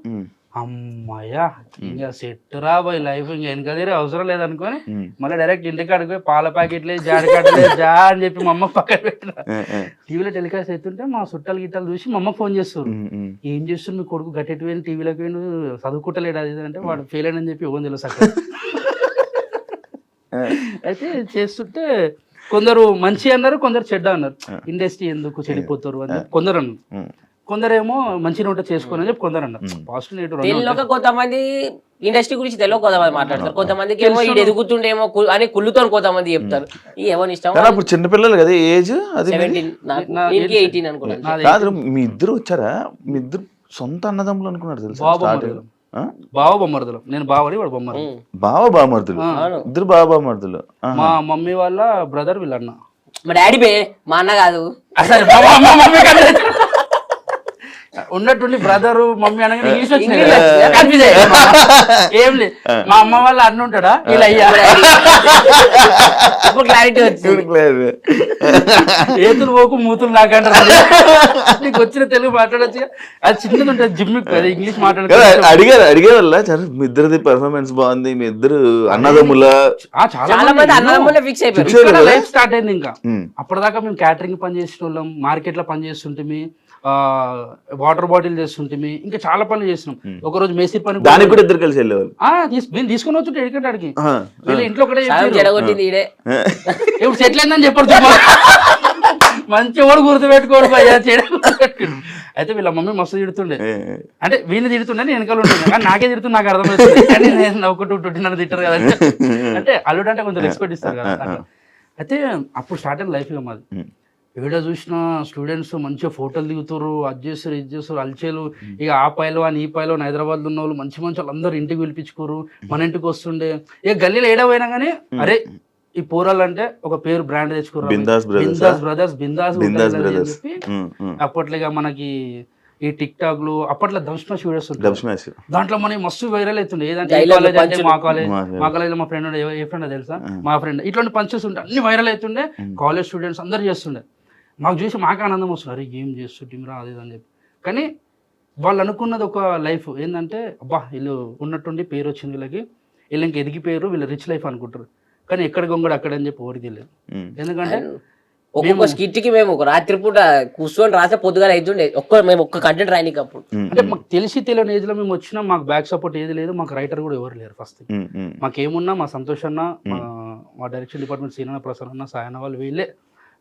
అమ్మయ్యా ఇంకా సెట్ రాబోయ్ లైఫ్ ఇంకా వెనక తీరే అవసరం లేదనుకొని మళ్ళీ డైరెక్ట్ ఇంటికి అడిగిపోయి పాల ప్యాకెట్లే జాడికట్టలే జా అని చెప్పి మా అమ్మ పక్కన పెట్టిన టీవీలో టెలికాస్ట్ అవుతుంటే మా చుట్టాలు గిట్టాలు చూసి మా అమ్మకి ఫోన్ చేస్తారు, ఏం చేస్తుంది మీ కొడుకు గట్టెట్టు పోయిన టీవీలోకి పోయిన చదువుకుంటలేడు అది అంటే వాడు ఫెయిల్ అని చెప్పి ఇవ్వని తెలుసు అక్కడ. అయితే చేస్తుంటే కొందరు మంచి అన్నారు, కొందరు చెడ్డ అన్నారు. ఇండస్ట్రీ ఎందుకు చెడిపోతారు అని కొందరు అన్నారు, కొందరేమో మంచిగా ఉంటే చేసుకోని అని చెప్పి కొందరు అన్నారు. పాజిటివ్ తెలియక కొంతమంది ఇండస్ట్రీ గురించి తెలియక కొంతమంది మాట్లాడతారు, కొంతమందికి ఏమో ఇది ఎదుగుతుండేమో అని కుళ్ళుతో కొంతమంది చెప్తారు. ఎవరి ఇష్టం. అప్పుడు చిన్నపిల్లలు కదా ఏజ్, అది 17 18 అనుకున్నాను. కాదు మీ ఇద్దరు వచ్చారా, మీ ఇద్దరు సొంత అన్నదమ్ములు అనుకున్నారు తెలుసా? బావ బొమ్మర్దులు, నేను బావని వాడు బొమ్మరు. బావ బామర్దులు, ఇద్దరు బావ బామర్దులు. మా మమ్మీ వాళ్ళ బ్రదర్ వీళ్ళ అన్న. మా డాడీ బే, మా అన్న కాదు. ఉన్నట్టుండి బ్రదరు మమ్మీ అనగా ఇంగ్లీష్ వచ్చింది ఏం లేదు. మా అమ్మ వాళ్ళ అన్న ఉంటాడా వీళ్ళు అయ్యా క్లారిటీ వచ్చింది. ఏతులు పోకు మూతులు నాకంటారు. నీకు వచ్చిన తెలుగు మాట్లాడచ్చు, అది చిన్నది ఉంటుంది జిమ్, ఇంగ్లీష్ మాట్లాడదు. అడిగేవాళ్ళ మీ ఇద్దరిది పెర్ఫార్మెన్స్ బాగుంది, మీ ఇద్దరు అన్నదమ్ముల చాలా మంది అన్నదమ్ములే ఫిక్స్ అయిపోయారు. లైఫ్ స్టార్ట్ అయింది. ఇంకా అప్పటిదాకా మేము క్యాటరింగ్ పని చేసిన వాళ్ళం, మార్కెట్ లో పని చేస్తుంటే, వాటర్ బాటిల్ చేస్తుంటే, ఇంకా చాలా పనులు చేస్తున్నాం. ఒక రోజు మేస్త్రి పని దానికి కూడా ఇద్దరు కలిసి వెళ్ళేవాళ్ళు. నేను తీసుకుని వచ్చి ఎడికంటే అడిగి వీళ్ళ ఇంట్లో ఒకటే జడగొట్టింది ఈడే. ఇప్పుడు సెటిల్ అయిందని చెప్పారు. మంచి వాడు గుర్తుపెట్టుకోడు భయ్యా, అయితే వీళ్ళ మమ్మీ మస్తు తిడుతుండే, అంటే వీళ్ళని తిడుతుండే నేను వెనకాల ఉంటుండే, కానీ నాకే తిడుతుంది నాకు అర్థమవుతుంది. కానీ నేను నవ్వుకుంటూ నన్ను తిట్టారు కదా అంటే అల్లుడు అంటే కొంచెం రెస్పెక్ట్ ఇస్తారు కదా. అయితే అప్పుడు స్టార్ట్ అయిన లైఫ్ మాది. ఏడ చూసిన స్టూడెంట్స్ మంచిగా ఫోటోలు దిగుతారు, అది చేస్తారు ఇది చేస్తారు అల్చేలు. ఇక ఆ పైలో అని ఈ పైలో హైదరాబాద్ ఉన్న వాళ్ళు మంచి మంచి వాళ్ళు అందరూ ఇంటికి పిలిపించుకోరు, మన ఇంటికి వస్తుండే. ఇక గల్లీలో ఏడా పోయినా కానీ అరే ఈ పోరాలు అంటే ఒక పేరు బ్రాండ్ తెచ్చుకోరు, బిందాస్ బ్రదర్స్ అని చెప్పి. అప్పట్లో ఇక మనకి ఈ టిక్ టాక్ లు అప్పట్లో దంస్మాష్ వీడియోస్ ఉంటాయి, దాంట్లో మనకి మస్తు వైరల్ అవుతుండే. ఏదంటే మా కాలేజ్ మా ఫ్రెండ్ ఏ ఫ్రెండ్ తెలుసా, మా ఫ్రెండ్ ఇట్లాంటి పంచెస్ ఉంటే అన్ని వైరల్ అవుతుండే. కాలేజ్ స్టూడెంట్స్ అందరు చేస్తుండే, మాకు చూసి మాకు ఆనందం వస్తుంది, అరే ఏం చేస్తుంటీరా అది అని చెప్పి. కానీ వాళ్ళు అనుకున్నది ఒక లైఫ్ ఏంటంటే, అబ్బా వీళ్ళు ఉన్నట్టుండి పేరు వచ్చింది వీళ్ళకి, వీళ్ళు ఇంక ఎదిగిపోయారు, వీళ్ళు రిచ్ లైఫ్ అనుకుంటారు. కానీ ఎక్కడ గొంగడు అక్కడ అని చెప్పి ఓడి తెలియదు. ఎందుకంటే ఒక్కొక్క స్కిట్ కి మేము ఒక రాత్రి పూట కూర్చొని రాసే పొద్దుగా అవుతుండే, మేము ఒక్క కంటెంట్ రాయనికి. అప్పుడు అంటే మాకు తెలిసి తెలియని ఏజ్ లో మేము వచ్చినా మాకు బ్యాక్ సపోర్ట్ ఏది లేదు, మాకు రైటర్ కూడా ఎవరు లేరు. ఫస్ట్ మాకేమున్నా మా సంతోష్ అన్న, మా డైరెక్షన్ డిపార్ట్మెంట్ సీనన్న, ప్రసన్న అన్న, సాయన్న వాళ్ళు, వీళ్ళే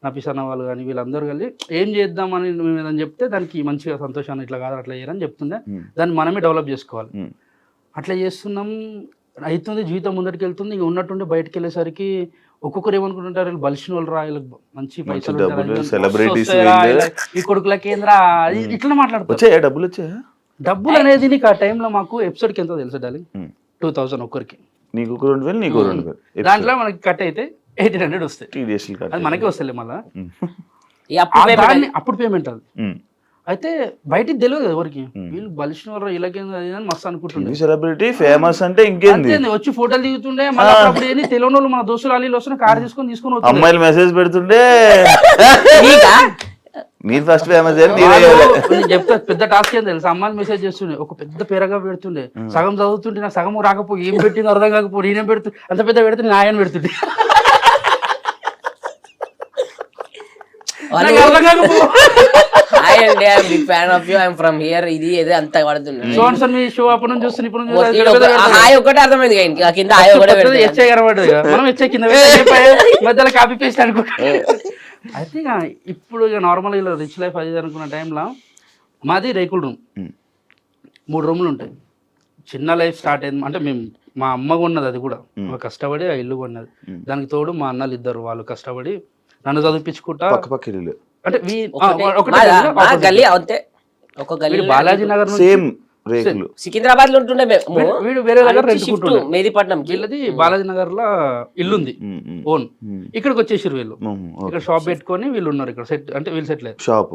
నఫీస్ అన్న వాళ్ళు కానీ వీళ్ళందరూ కలిసి ఏం చేద్దామని మేము ఏదని చెప్తే దానికి మంచిగా సంతోషాన్ని ఇట్లా కాదు అట్లా చేయరని చెప్తుండే, దాన్ని మనమే డెవలప్ చేసుకోవాలి. అట్లా చేస్తున్నాం, అవుతుంది, జీవితం ముందరికి వెళ్తుంది. ఇంక ఉన్నట్టుండి బయటకు వెళ్ళేసరికి ఒక్కొక్కరు ఏమనుకుంటుంటారు, వీళ్ళు బలిసిన వాళ్ళు రా, వీళ్ళకి మంచి పైసలు ఈ కొడుకుల కేంద్ర ఇట్లా మాట్లాడుతారు. డబ్బులు అనేది నీకు ఆ టైంలో మాకు ఎపిసోడ్కి ఎంతో తెలుసు డార్లింగ్, 2000 ఒక్కరికి, దాంట్లో మనకి కట్ అయితే 1800 వస్తాయి, అది మనకే వస్తాయి మళ్ళీ. అప్పుడు పేమెంట్ అది. అయితే బయటికి తెలియదు ఎవరికి, వీళ్ళు బలిసిన వాళ్ళు ఇలాగేందని మస్తు అనుకుంటుండే. సెలబ్రిటీ ఫేమస్ అంటే ఇంకేంది, వచ్చి ఫోటోలు దిగుతుండే. మళ్ళీ అప్పుడు ఏంది తెలియని వాళ్ళు మన దోస్తులు అల్లీలు వస్తున్న కార్ తీసుకొని అమ్మాయిలు మెసేజ్ పెడుతుండే, మీరు ఫస్ట్ ఫేమస్ చెప్తా. పెద్ద టాస్క్ ఏం తెలుసు, అమ్మాయిలు మెసేజ్ చేస్తుండే, ఒక పెద్ద పేరగా పెడుతుండే, సగం చదువుతుంటే నాకు సగం రాకపోయి ఏం పెట్టింది అర్థం కాకపోయి నేనేం పెడుతు అంత పెద్ద పెడితే నేను ఆయన పెడుతుండే. ఇది ఏదో అంత పడుతుంది. షో అప్పుడు నుంచి చూస్తుంది, ఇప్పుడు ఒకటి అర్థమైంది కింద మనం హెచ్చే కింద మధ్యలో కాపీ పేస్ట్ అనుకుంటాం. అయితే ఇక ఇప్పుడు ఇక నార్మల్ ఇలా రిచ్ లైఫ్ అది అనుకున్న టైంలో మాది రేకుల రూమ్, 3 రూములు ఉంటాయి. చిన్న లైఫ్ స్టార్ట్ అయింది అంటే మేము మా అమ్మ కొన్నది, అది కూడా కష్టపడి ఆ ఇల్లు కొన్నది. దానికి తోడు మా అన్నలు ఇద్దరు, వాళ్ళు కష్టపడి నన్ను చదివించుకుంటా. అంటే బాలాజీ నగర్ సికింద్రాబాద్ లో ఉంటుండే, వీడు వేరే దగ్గర మెహదీపట్నం, వీళ్ళది బాలాజీ నగర్ లో ఇల్లుంది ఓన్. ఇక్కడికి వచ్చేసారు వీళ్ళు, ఇక్కడ షాప్ పెట్టుకొని వీళ్ళు ఉన్నారు ఇక్కడ సెట్, అంటే వీళ్ళు సెటిల్ అయ్యారు. షాప్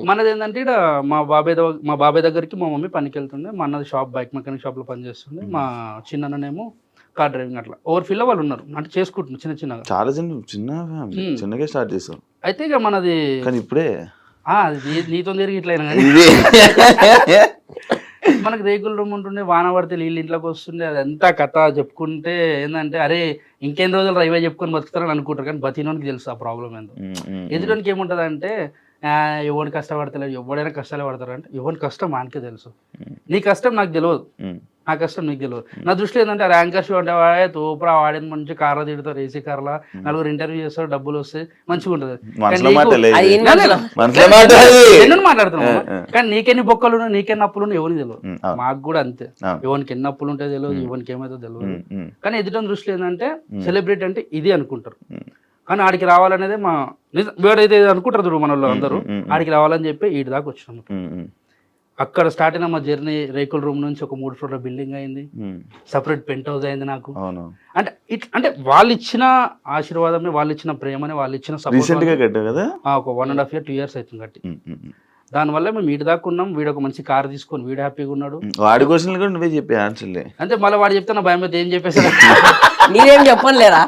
మనది ఏంటంటే ఇక్కడ మా బాబాయ్ దగ్గరికి మా మమ్మీ పనికి వెళ్తుండే, మా అన్నది షాప్ బైక్ మెకానిక్ షాప్ లో పని చేస్తుండే, మా చిన్ననేమో కార్ డ్రైవింగ్. అట్లా ఓవర్ఫిల్ వాళ్ళు ఉన్నారు, అంటే చేసుకుంటున్నారు చిన్న చిన్నగా, చాలా చిన్నగా స్టార్ట్ చేస్తాం. అయితే ఇక మనది కానీ ఇప్పుడే నీతో తిరిగి ఇట్లయినా కానీ మనకు రేకుల రూమ్ ఉంటుండే, వాన పడితే నీళ్ళు ఇంట్లోకి వస్తుండే, అదంతా కథ చెప్పుకుంటే ఏంటంటే అరే ఇంకెన్ని రోజులు రైవే చెప్పుకొని బతుకుతారని అనుకుంటారు, కానీ బతినోనికి తెలుసు ఆ ప్రాబ్లం ఏందో. ఎదుటికి ఏముంటుంది అంటే ఎవరిని కష్టపడతలేదు, ఎవడైనా కష్టాలు పడతారు అంటే ఎవరి కష్టం మనకే తెలుసు, నీ కష్టం నాకు తెలియదు, నా కష్టం నీకు తెలియదు. నా దృష్టిలో ఏంటంటే ర్యాంకర్ షో అంటే వాడే తోపురా, వాడిని మంచి కార్లో తిడతారు, ఏసీ కార్లా, నలుగురు ఇంటర్వ్యూ చేస్తారు, డబ్బులు వస్తాయి, మంచిగా ఉంటుంది. ఎన్నో మాట్లాడుతున్నావు, కానీ నీకెన్ని బొక్కలు నీకెన్ని అప్పులు ఎవరికి తెలియదు. మాకు కూడా అంతే, ఎవరికి ఎన్ని అప్పులు ఉంటాయో తెలియదు, ఎవరికి ఏమైతే తెలియదు. కానీ ఎదుటి దృష్టిలో ఏంటంటే సెలబ్రిటీ అంటే ఇది అనుకుంటారు, కానీ ఆడికి రావాలనేదే మా వేడైతే అనుకుంటారు చూడు మన వాళ్ళు అందరూ, ఆడికి రావాలని చెప్పి వీడి దాకా వచ్చినాము. అక్కడ స్టార్ట్ అయిన మా జర్నీ రేకుల రూమ్ నుంచి ఒక 3 ఫ్లోర్ల బిల్డింగ్ అయింది, సపరేట్ పెంట్ హౌస్ అయింది నాకు. అంటే అంటే వాళ్ళు ఇచ్చిన ఆశీర్వాదమే, వాళ్ళు ఇచ్చిన ప్రేమని, వాళ్ళు ఇచ్చిన ఒక 1.5 year 2 years అవుతుంది కట్టి. దానివల్ల మేము వీడి దాకా ఉన్నాం. వీడు ఒక మంచి కార్ తీసుకొని వీడు హ్యాపీగా ఉన్నాడు. వాడి క్వశ్చన్ కూడా నువ్వే చెప్పే ఆన్సర్లే, అంటే మళ్ళీ వాడు చెప్తే నా భయం అయితే ఏం చెప్పేసాడు. నీదేం చెప్పలేరా,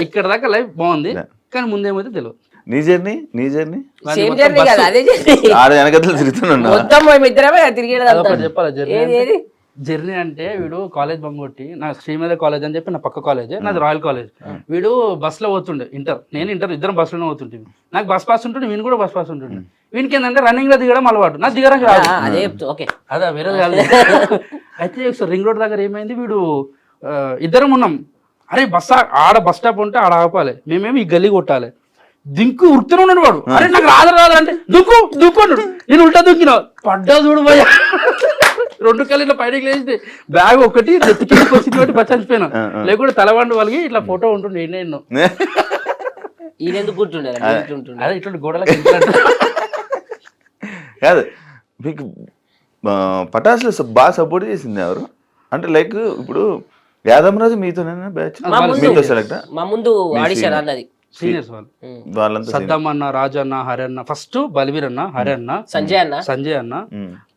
ఇక్కడ దాకా లైఫ్ బాగుంది, కానీ ముందేమైతే తెలియదు. నీ జర్నీ సేమ్ జర్నీ కదా, అదే జర్నీ. వెనకలు తిరుగుతున్నా మొత్తం మేము ఇద్దరమే చెప్పాలి జర్నీ అంటే. వీడు కాలేజ్ బంగొట్టి, నా శ్రీమేధ కాలేజ్ అని చెప్పి నా పక్క కాలేజ్, నాది రాయల్ కాలేజ్. వీడు బస్ లో పోతుండే, నేను ఇంటర్ ఇద్దరం బస్సులోనే పోతుంటే, నాకు బస్ పాస్ ఉంటుండే, వీని కూడా బస్ పాస్ ఉంటుండే. వీనికి ఏంటంటే రన్నింగ్ లో దిగడం అలవాటు, నాకు దిగడం రాదు. అదే వేరే కాదు. అయితే ఒకసారి రింగ్ రోడ్ దగ్గర ఏమైంది, వీడు ఇద్దరం ఉన్నాం, అరే ఆడ బస్ స్టాప్ ఉంటే ఆడ ఆపాలి, మేమేమి ఈ గల్లీ కొట్టాలి. దింకు ఉరుకుతూనే ఉన్నాడు వాడు, అరే నాకు రాదు అంటే దుక్కు అన్నాడు. నేను ఉల్టా దుక్కినా, పడ్డా చూడు భయ, 2 కళ్ళు పైనకి లేచి బ్యాగ్ ఒకటి నెత్తికి వచ్చింది బస్ చచ్చిపోయినా, లేకుంటే తలవండు వాళ్ళకి ఇట్లా ఫోటో ఉంటుండే ఎన్నో. ఈయనెందుకు కూర్చుండే అదే ఇట్లాంటి గోడలకి కాదు. మీకు పటాసులు బాగా సపోర్ట్ చేసింది ఎవరు అంటే, లైక్ ఇప్పుడు యాదమరాజు మీతోనేనా బ్యాచ్, మీతో సెలెక్ట్? మా ముందు ఆడిషన్ అన్నది సీనియర్స్ వాళ్ళు, సద్దమ్ అన్న, రాజు అన్న, హరి అన్న, ఫస్ట్ బల్వీర్ అన్న, హరి అన్న, సంజయ్ అన్న,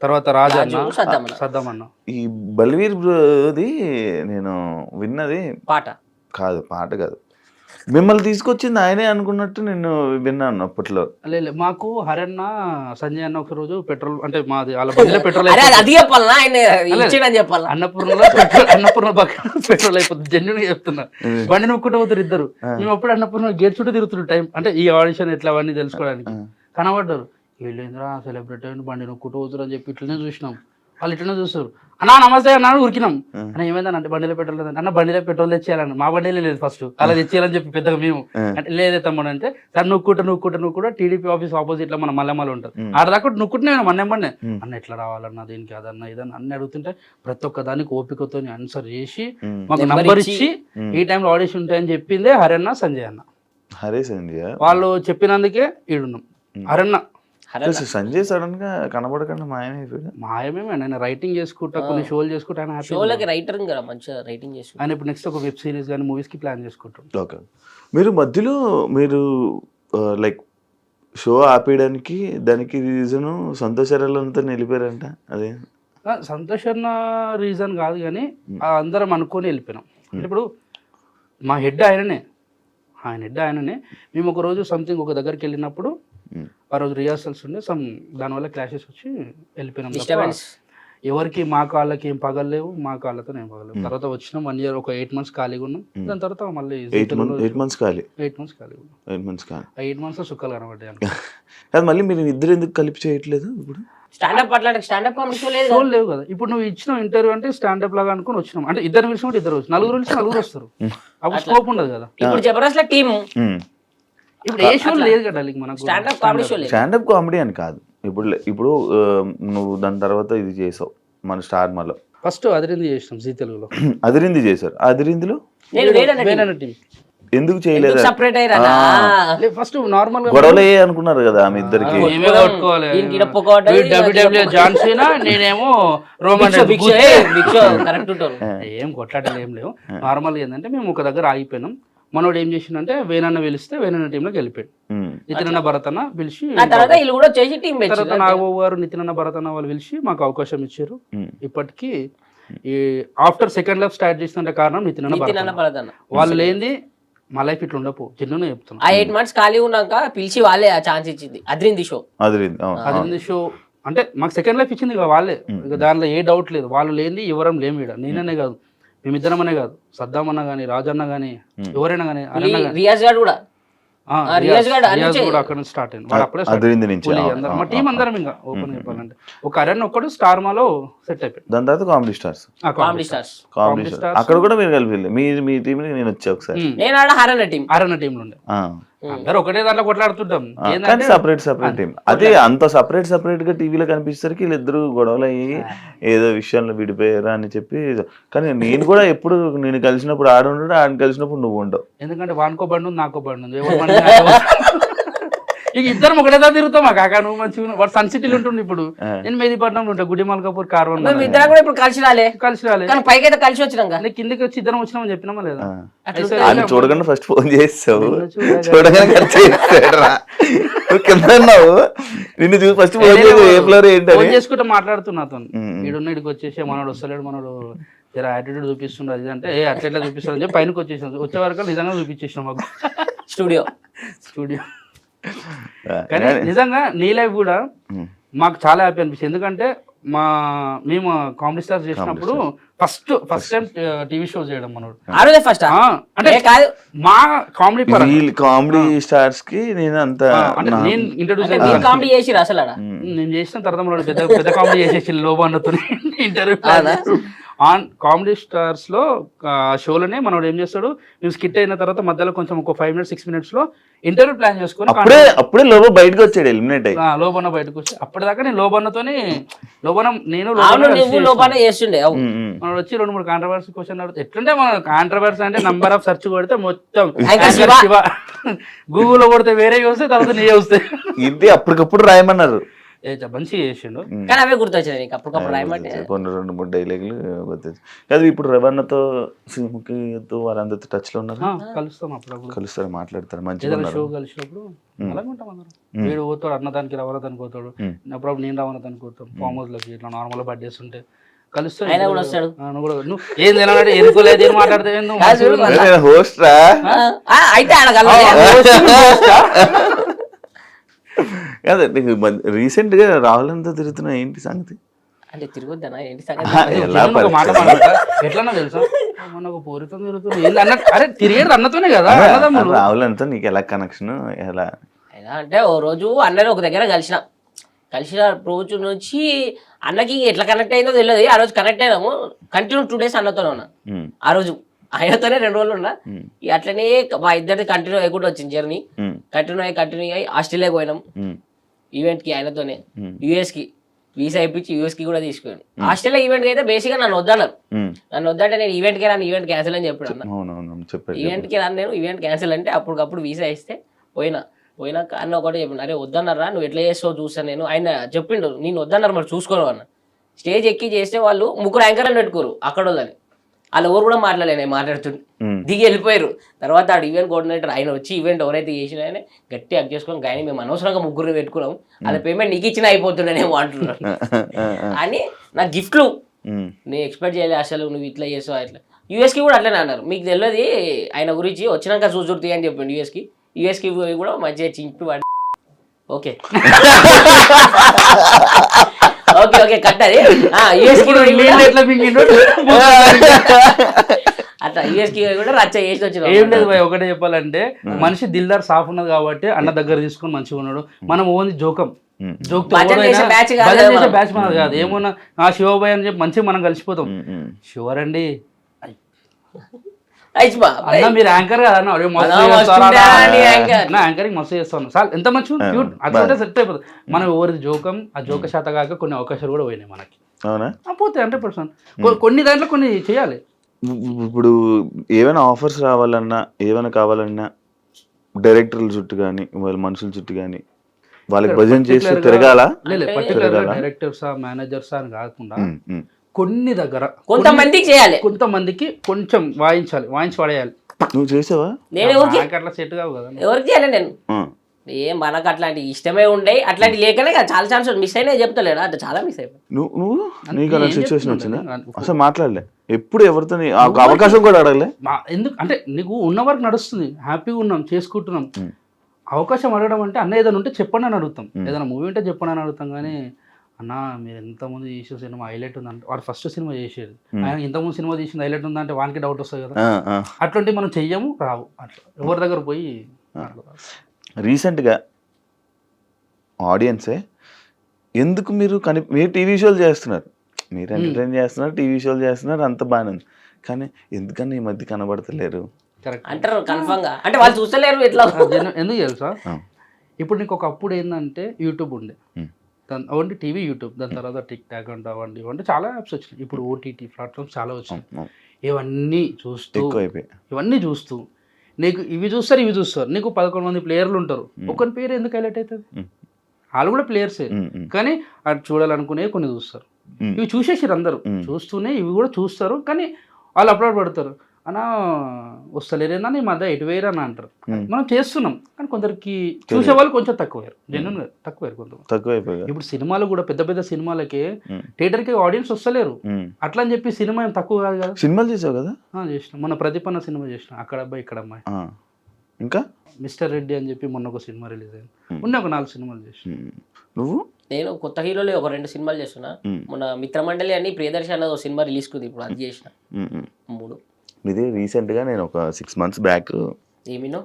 తర్వాత రాజు అన్న, సద్దమ్ అన్న. ఈ బల్వీర్ బ్రోది నేను విన్నది పాట కాదు, మిమ్మల్ని తీసుకొచ్చింది ఆయనే అనుకున్నట్టు నేను విన్నాను అప్పట్లో. లేదు, మాకు హరన్న సంజయ్ అన్న ఒక రోజు పెట్రోల్ అంటే మాది వాళ్ళ బండిలో పెట్రోల్ అన్నపూర్ణ పక్కన పెట్రోల్ అయిపోతుంది. జెన్యున్ చెప్తున్నా, బండి నొక్కుంటూ పోతారు ఇద్దరు. మేము అప్పుడు అన్నపూర్ణ గేట్ చుట్టూ తిరుగుతున్నారు టైం అంటే ఈ ఆడిషన్ ఎట్లా అవన్నీ తెలుసుకోవడానికి. కనబడ్డారు, వీళ్ళేంద్రా సెలబ్రిటీ అయిన బండి నొక్కుంటూ పోతారు అని చెప్పి ఇట్లనే చూసినాం. వాళ్ళు ఇట్లనే చూస్తారు, అన్నా నమస్తే అన్నాను, ఉరికినాం. అన్న ఏమైందని అంటే బండిలో పెట్రోల్ లేదంటే, అన్న బండిలో పెట్రోల్ తెచ్చేయాలన్న. మా బండిలో లేదు ఫస్ట్, అలా తెచ్చేయాలని చెప్పి పెద్దగా మేము అంటే లేదే తమ్ముడు అంటే, సార్ నువ్వు టీడీపీ ఆఫీస్ ఆపోజిట్ లో మన మల్లెమల్ల ఉంటుంది, ఆడదాకా నువ్వుకుంటున్నా మన ఎమ్మడినే. అన్న ఎట్లా రావాలన్నా, దీనికి అదన్నా ఇదన్నా అన్ని అడుగుతుంటే ప్రతి ఒక్క దానికి ఓపికతో ఆన్సర్ చేసి మాకు నంబర్ ఇచ్చి ఈ టైంలో ఆడిషన్ ఉంటాయని చెప్పిందే హరన్న, సంజయ్ అన్న. వాళ్ళు చెప్పినందుకే ఈడున్నాం. హరన్న సంజయ్ సడన్ గా కనబడకుండా మాయమే, ఆయన రైటింగ్ చేసుకుంటా, కొన్ని షోలు చేసుకుంటా, ఆయన ఇప్పుడు నెక్స్ట్ ఒక వెబ్ సిరీస్ కానీ మూవీస్ కి ప్లాన్ చేసుకుంటాం. ఓకే, మీరు మధ్యలో లైక్ షో ఆపేయడానికి దానికి రీజను సంతోషాలంతా నిలిపారంట, అదే సంతోష్ అన్న రీజన్ కాదు, కానీ అందరం అనుకొని వెళ్ళిపోయినాం. అంటే ఇప్పుడు మా హెడ్ ఆయననే, మేము ఒక రోజు సంథింగ్ ఒక దగ్గరికి వెళ్ళినప్పుడు ఆ రోజు రిహార్సల్స్ ఉండే, దానివల్ల క్లాషెస్ వచ్చి వెళ్ళిపోయినాం. ఎవరికి మా కాళ్ళకి ఏం పగలేవు, మా కాళ్ళతో ఏం పగలేవు. తర్వాత వచ్చినాం 1 year, ఒక 8 months ఖాళీగా ఉన్నాం. దాని తర్వాత మళ్ళీ 8 months ఖాళీ 8 months లో సుఖాలు కనబడ్డాయి. మళ్ళీ మీరు ఇద్దరు ఎందుకు కలిపి చేయట్లేదు? ఇప్పుడు షో లేవు కదా. ఇప్పుడు నువ్వు ఇచ్చిన ఇంటర్వ్యూ అంటే స్టాండప్ లాగా అనుకుని వచ్చినాం, అంటే ఇద్దరు పిలిచిన ఇద్దరు వచ్చి, నలుగురు వస్తారు, అప్పుడు స్కోప్ ఉండదు కదా. ఇప్పుడు జబర్దస్త్ టీమ్ ఇప్పుడు ఏ షో లేదు కదా మనకు, స్టాండప్ కామెడీ అని కాదు. ఇప్పుడు నువ్వు దాని తర్వాత ఇది చేసావు మన స్టార్ మాలో, ఫస్ట్ అదిరింది చేసినాం జీ తెలుగులో. అదిరింది చేశారు, అదిరిందిలో ఎందుకు చేయలేదు? ఫస్ట్ నార్మల్ గొడవలు అనుకున్నారు కదా మీ ఇద్దరికి, జాన్ సీనా నేనేమో రోమన్, ఏం కొట్లాటలు ఏం లేవు. నార్మల్ ఏంటంటే మేము ఒక దగ్గర ఆగిపోయినాం. మనోడు ఏం చేసిందంటే వేనన్న పిలిస్తే వేనన్న టీంలోకి వెళ్ళిపోయాడు. నితిన్ భరత్ అన్న పిలిచి, తర్వాత నాగబాబు గారు నితిన్ భరత్ అన్న వాళ్ళు పిలిచి మాకు అవకాశం ఇచ్చారు. ఇప్పటికీ ఈ ఆఫ్టర్ సెకండ్ లైఫ్ స్టార్ట్ చేసిన కారణం నితిన్ భరత్ అన్న. వాళ్ళు లేనిది మా లైఫ్ ఇట్లా ఉండపు, చిన్న చెప్తున్నా. 8 months ఖాళీ ఉన్నాక పిలిచి వాళ్ళే ఆ ఛాన్స్ ఇచ్చింది. అదిరింది షో అంటే మాకు సెకండ్ లైఫ్ ఇచ్చింది ఇక వాళ్ళే, ఇక దానిలో ఏ డౌట్ లేదు. వాళ్ళు లేని ఎవరం లేము ఇక్కడ. నేననే కాదు, మేమిద్దరం అనే కాదు, సద్దాం అన్న కానీ, రాజన్న కానీ, ఎవరైనా కానీ, అన్న కానీ, రియాజ్ గారు కూడా రియాజ్ కూడా అక్కడ నుంచి స్టార్ట్ అయింది. వాడు అప్పుడే అదిరింది నుంచి అందరం మా టీం అందరం ఇంకా ఓపెన్ చెప్పాలంటే ఒక అరణ్ ఒక్కడు స్టార్ మాలో సెట్ అయిపోయింది. దాని తర్వాత కామెడీ స్టార్స్. కామెడీ స్టార్స్ అక్కడ కూడా మీరు కలిపి వెళ్ళి మీ టీం నేను వచ్చా ఒకసారి. నేను ఆడ హరన్న టీంలో ఉండే అందరు ఒకటే దాంట్లో కొట్లాడుతుంటాం. కానీ సపరేట్ టీం. అదే అంత సపరేట్ గా టీవీలో కనిపించేసరికి వీళ్ళిద్దరు గొడవలు అయ్యి ఏదో విషయంలో విడిపోయారా అని చెప్పి. కానీ నేను కూడా ఎప్పుడు నేను కలిసినప్పుడు ఆడ ఉండడు, ఆడ కలిసినప్పుడు నువ్వు ఉండవు. ఎందుకంటే వానికో బండి ఉంది, నాకో బండి ఉంది, ఎవరు బండి ఇక ఇద్దరం ఒకటేదా తిరుగుతాం. మా కాకా నువ్వు మంచిగా వాడు సన్ సిటీలో ఉంటుండే, ఇప్పుడు నేను మెహదీపట్నంలో ఉంటా, గుడి మల్కాపూర్ కార్వన్. ఇద్దరం కూడా ఇప్పుడు కలిసి రాలే కానీ పైకి అయితే కలిసి వచ్చినాక కిందకి వచ్చి ఇద్దరం వచ్చినామని చెప్పినామా లేదా? అది చూడగానే ఫస్ట్ ఫోన్ చేస్తావు, చూడగానే కింద నిన్ను చూసి ఫస్ట్ ఫోన్ చేసుకుంటే మాట్లాడుతున్నా అతను. ఈడున్న ఇడికి వచ్చేసి మనోడు వస్తలేడు, మనోడు జర యాటిట్యూడ్ చూపిస్తుండే, అది అంటే అట్లా చూపిస్తాడు అని చెప్పి పైనకి వచ్చేసాం. వచ్చే వరకు నిజంగా చూపించేసినాం మాకు స్టూడియో. కానీ నిజంగా నీ లైఫ్ కూడా మాకు చాలా హ్యాపీ అనిపిస్తుంది. ఎందుకంటే మేము కామెడీ స్టార్స్ చేసినప్పుడు ఫస్ట్ టైం టీవీ షో చేయడం మనోడు. అంటే మా కామెడీ స్టార్స్ కి నేను అంత నేను ఇంట్రడ్యూస్ నేను చేసిన తర్వాత మనోడు పెద్ద కామెడీ చేసేసి లోబాన్నతో ఇంటర్వ్యూ ఆన్ కామెడీ స్టార్స్ లో షోలోనే మనోడు ఏం చేస్తాడు, మేము స్కిట్ అయిన తర్వాత మధ్యలో కొంచెం ఒక 5 minutes 6 minutes లో ఇంటర్వ్యూ ప్లాన్ చేసుకుని అప్పుడే లోబో బయటకు వచ్చాడు, ఎలిమినేట్ అయ్యి. లోబన్న బయటకు వచ్చి అప్పటిదాకా నేను లోబన్నతోని నేను మనోడు వచ్చి 2-3 కాంట్రవర్సీ క్వశ్చన్ అడుగుతా. ఎట్లుంటే మన కాంట్రవర్సీ అంటే నంబర్ ఆఫ్ సెర్చ్ కొడితే మొత్తం గూగుల్లో కొడితే వేరే వస్తే తర్వాత నీ వస్తాయి. ఇది అప్పటికప్పుడు రాయమన్నారు, మంచిగా చేసిండు. కానీ అవే గుర్తొచ్చాయి అప్పటికప్పుడు రాయమంటే 2-3 డైలాగులు గుర్తొచ్చాయి. కాదు ఇప్పుడు రవణతో సింహకితో వారందరితో టచ్ లో ఉన్నారు, కలుస్తాం అప్పుడప్పుడు, కలుస్తారు, మాట్లాడతారు, మంచిగా షో కలిసినప్పుడు అలాగే ఉంటాం అందరం. వీడు పోతాడు అన్నదానికి రవణతానికి పోతాడు, అప్పుడప్పుడు నేను రవణతానికి పోతాం. ఫామ్ హౌస్ లోకి ఇట్లా నార్మల్ బర్త్డేస్ ఉంటే కలుస్తాడు. నువ్వు ఏం తినాలంటే ఎదుకోలేదు, ఏం మాట్లాడతావు, హోస్ట్ రా అయితే కాదు. నీకు రీసెంట్ గా రాహులంతా తిరుగుతున్నా, ఏంటి సంగతి? అంటే తిరుగుద్దానా ఏంటి సంగతి? ఎట్లన్నా తెలుసా, మన ఒక పూరితో తిరుగుతుంది. అరే తిరిగేది అన్నతోనే కదా. రాహులంతా నీకు ఎలా కనెక్షన్ ఎలా అంటే ఓ రోజు అన్నని ఒక దగ్గర కలిసిన రోజు నుంచి అన్నకి ఎట్లా కనెక్ట్ అయిందో తెలియదు. ఆ రోజు కనెక్ట్ అయినాము, కంటిన్యూ 2 days అన్నతోనే ఉన్నా. ఆ రోజు ఆయనతోనే 2 రోజులు ఉన్నా. అట్లనే మా ఇద్దరిది కంటిన్యూ అయ్యకుండా వచ్చింది జర్నీ. కంటిన్యూ అయ్యి ఆస్ట్రేలియాకి పోయినాం ఈవెంట్ కి ఆయనతోనే. యూఎస్ కి వీసా ఇప్పించి యూఎస్ కి కూడా తీసుకున్నాను. ఆస్ట్రేలియా ఈవెంట్ కి అయితే బేసిక్ గా నన్ను వద్దన్నారు. నన్ను వద్దంటే నేను ఈవెంట్ కి రాను, ఈవెంట్ క్యాన్సిల్ అని చెప్పాడు అన్న. ఈవెంట్ కి రాను నేను, ఈవెంట్ క్యాన్సిల్ అంటే అప్పటికప్పుడు వీసా ఇస్తే పోయినాక అన్న ఒకటి చెప్పిన, అరే వద్దన్నారా నువ్వు ఎట్లా చేస్తావు చూస్తాను నేను. ఆయన చెప్పిండు నేను వద్దన్నారు మరి చూసుకోను అన్న. స్టేజ్ ఎక్కి చేస్తే వాళ్ళు 3 యాంకర్లను పెట్టుకోరు అక్కడ వాళ్ళని, వాళ్ళు ఎవరు కూడా మాట్లాడలే, మాట్లాడుతుండే దిగి వెళ్ళిపోయారు. తర్వాత ఆడు ఈవెంట్ కోఆర్డినేటర్ ఆయన వచ్చి ఈవెంట్ ఎవరైతే చేసిన ఆయన గట్టి అక్ చేసుకొని, కానీ మేము అనవసరంగా 3 పెట్టుకున్నాం, వాళ్ళ పేమెంట్ నీకు ఇచ్చినా అయిపోతుండేనేమో అంటున్నారు అని. నా గిఫ్ట్లు నేను ఎక్స్పెక్ట్ చేయలే అసలు, నువ్వు ఇట్లా చేసావు అట్లా. యూఎస్కి కూడా అట్లనే అన్నారు, మీకు తెలియదు ఆయన గురించి, వచ్చినాక చూసుర్తి అని చెప్పిండు. యూఎస్కి కూడా మంచిగా చింపి వాడి ఓకే ఓకే కట్టది అట్లా యూఎస్కి కూడా రచ్చ చేసి వచ్చిన. ఏం లేదు భయ్, ఒకటే చెప్పాలంటే మనిషి దిల్దార్ సాఫ్ ఉన్నది కాబట్టి అన్న దగ్గర తీసుకొని మంచిగా ఉన్నాడు. మనం ఓన్లీ జోక్ బ్యాచ్ మనది కాదు. ఏమన్నా ఆ శివబాయ్ అని చెప్పి మంచిగా మనం కలిసిపోతాం. శివరండి అన్న మీరు యాంకర్ కదా అన్న, యాంకరింగ్ మస్తు చేస్తాను సార్, ఎంత మంచిగా క్యూట్ అట్లా సెట్ అయిపోతుంది. మనం ఎవరిది జోకం, ఆ జోక శాత కాక కొన్ని అవకాశాలు కూడా పోయినాయి మనకి. అవునా? పోతాయి 100%. కొన్ని దాంట్లో కొన్ని చేయాలి. ఇప్పుడు ఏమైనా ఆఫర్స్ రావాలన్నా, ఏమైనా కావాలన్నా డైరెక్టర్ల చుట్టూ కానీ వాళ్ళ మనుషుల చుట్టూ కానీ వాళ్ళకి భజన చేసి తిరగాల. పర్టికులర్ డైరెక్టర్సా మేనేజర్సా అని కాకుండా కొన్ని దగ్గర కొంతమందికి చేయాలి, కొంతమందికి కొంచెం వాయించి పడేయాలి. నువ్వు చేసావా? నేను అట్లా సెట్ కావు కదా, ఎవరికి చేయాలి నేను. ఏం మనకు అట్లాంటి ఇష్టమే ఉండే, అట్లాంటి లేకనే కదా చాలా ఛాన్స్ మిస్ అయినా చెప్తలేడా, అంటే చాలా మిస్ అయిపోయి. నువ్వు నీకు అలా సిచ్యువేషన్ వచ్చిందా? అసలు మాట్లాడలే ఎప్పుడు ఎవరితో, అవకాశం కూడా అడగలే. ఎందుకు అంటే నీకు ఉన్న వరకు నడుస్తుంది, హ్యాపీగా ఉన్నాం, చేసుకుంటున్నాం. అవకాశం అడగడం అంటే అన్న ఏదైనా ఉంటే చెప్పండి అని అడుగుతాం, ఏదైనా మూవీ ఉంటే చెప్పండి అని అడుగుతాం. కానీ అన్న మీరు ఎంతమంది చేసిన సినిమా హైలైట్ ఉందంటే వాడు ఫస్ట్ సినిమా చేసేది ఆయన ఇంతకుముందు సినిమా తీసింది హైలైట్ ఉందంటే వానికి డౌట్ వస్తుంది కదా. అట్లాంటివి మనం చెయ్యము రావు అట్లా ఎవరి దగ్గర పోయి రీసెంట్గా ఆడియన్సే ఎందుకు మీరు టీవీ షోలు చేస్తున్నారు, మీరు ఎంటర్టైన్ చేస్తున్నారు, టీవీ షోలు చేస్తున్నారు, అంత బాగానే ఉంది, కానీ ఎందుకన్నా ఈ మధ్య కనబడతలేరు కరెక్ట్ అంటారు కన్ఫర్మ్ గా. అంటే వాళ్ళు చూస్తలేరు ఎట్లా ఎందుకు తెలుసా, ఇప్పుడు నీకు ఒకప్పుడు ఏంటంటే యూట్యూబ్ ఉండే, అవండి టీవీ యూట్యూబ్, దాని తర్వాత టిక్ టాక్ అంటే అవండి ఇవంటే చాలా యాప్స్ వచ్చినాయి. ఇప్పుడు ఓటీటీ ప్లాట్ఫామ్స్ చాలా వచ్చినాయి. ఇవన్నీ చూస్తూ నీకు ఇవి చూస్తారు, నీకు 11 మంది ప్లేయర్లు ఉంటారు, ఒకరి పేరు ఎందుకు హైలైట్ అవుతుంది? వాళ్ళు కూడా ప్లేయర్సే, కానీ అటు చూడాలనుకునే కొన్ని చూస్తారు. ఇవి చూసేసారు అందరూ, చూస్తూనే ఇవి కూడా చూస్తారు, కానీ వాళ్ళు అప్లోడ్ పడతారు అన్నా వస్తలేరేనా నీ మధ్య ఎటు వేయరని అంటారు. మనం చేస్తున్నాం కానీ కొందరికి చూసే వాళ్ళు కొంచెం తక్కువయ్యారు, జెన్యున్గా తక్కువయ్యారు కొంత. ఇప్పుడు సినిమాలు కూడా పెద్ద పెద్ద సినిమాలకి థియేటర్కి ఆడియన్స్ వస్తలేరు, అట్లా అని చెప్పి సినిమా ఏం తక్కువ కాదు కదా. సినిమాలు చేసావు కదా? చేసిన మొన్న ప్రదీపన్న సినిమా చేసిన, అక్కడ అబ్బాయి ఇక్కడ అమ్మాయి, ఇంకా మిస్టర్ రెడ్డి అని చెప్పి మొన్న ఒక సినిమా రిలీజ్ అయింది, ఉన్న ఒక 4 సినిమాలు చేసిన. నువ్వు? నేను కొత్త హీరోలు ఒక 2 సినిమాలు చేస్తున్నా. మన మిత్రమండలి అని ప్రియదర్శి అన్నది ఒక సినిమా రిలీజ్ కుంది, ఇప్పుడు అది చేసిన 3. ఇది రీసెంట్గా నేను ఒక 6 months బ్యాక్ ఏమినో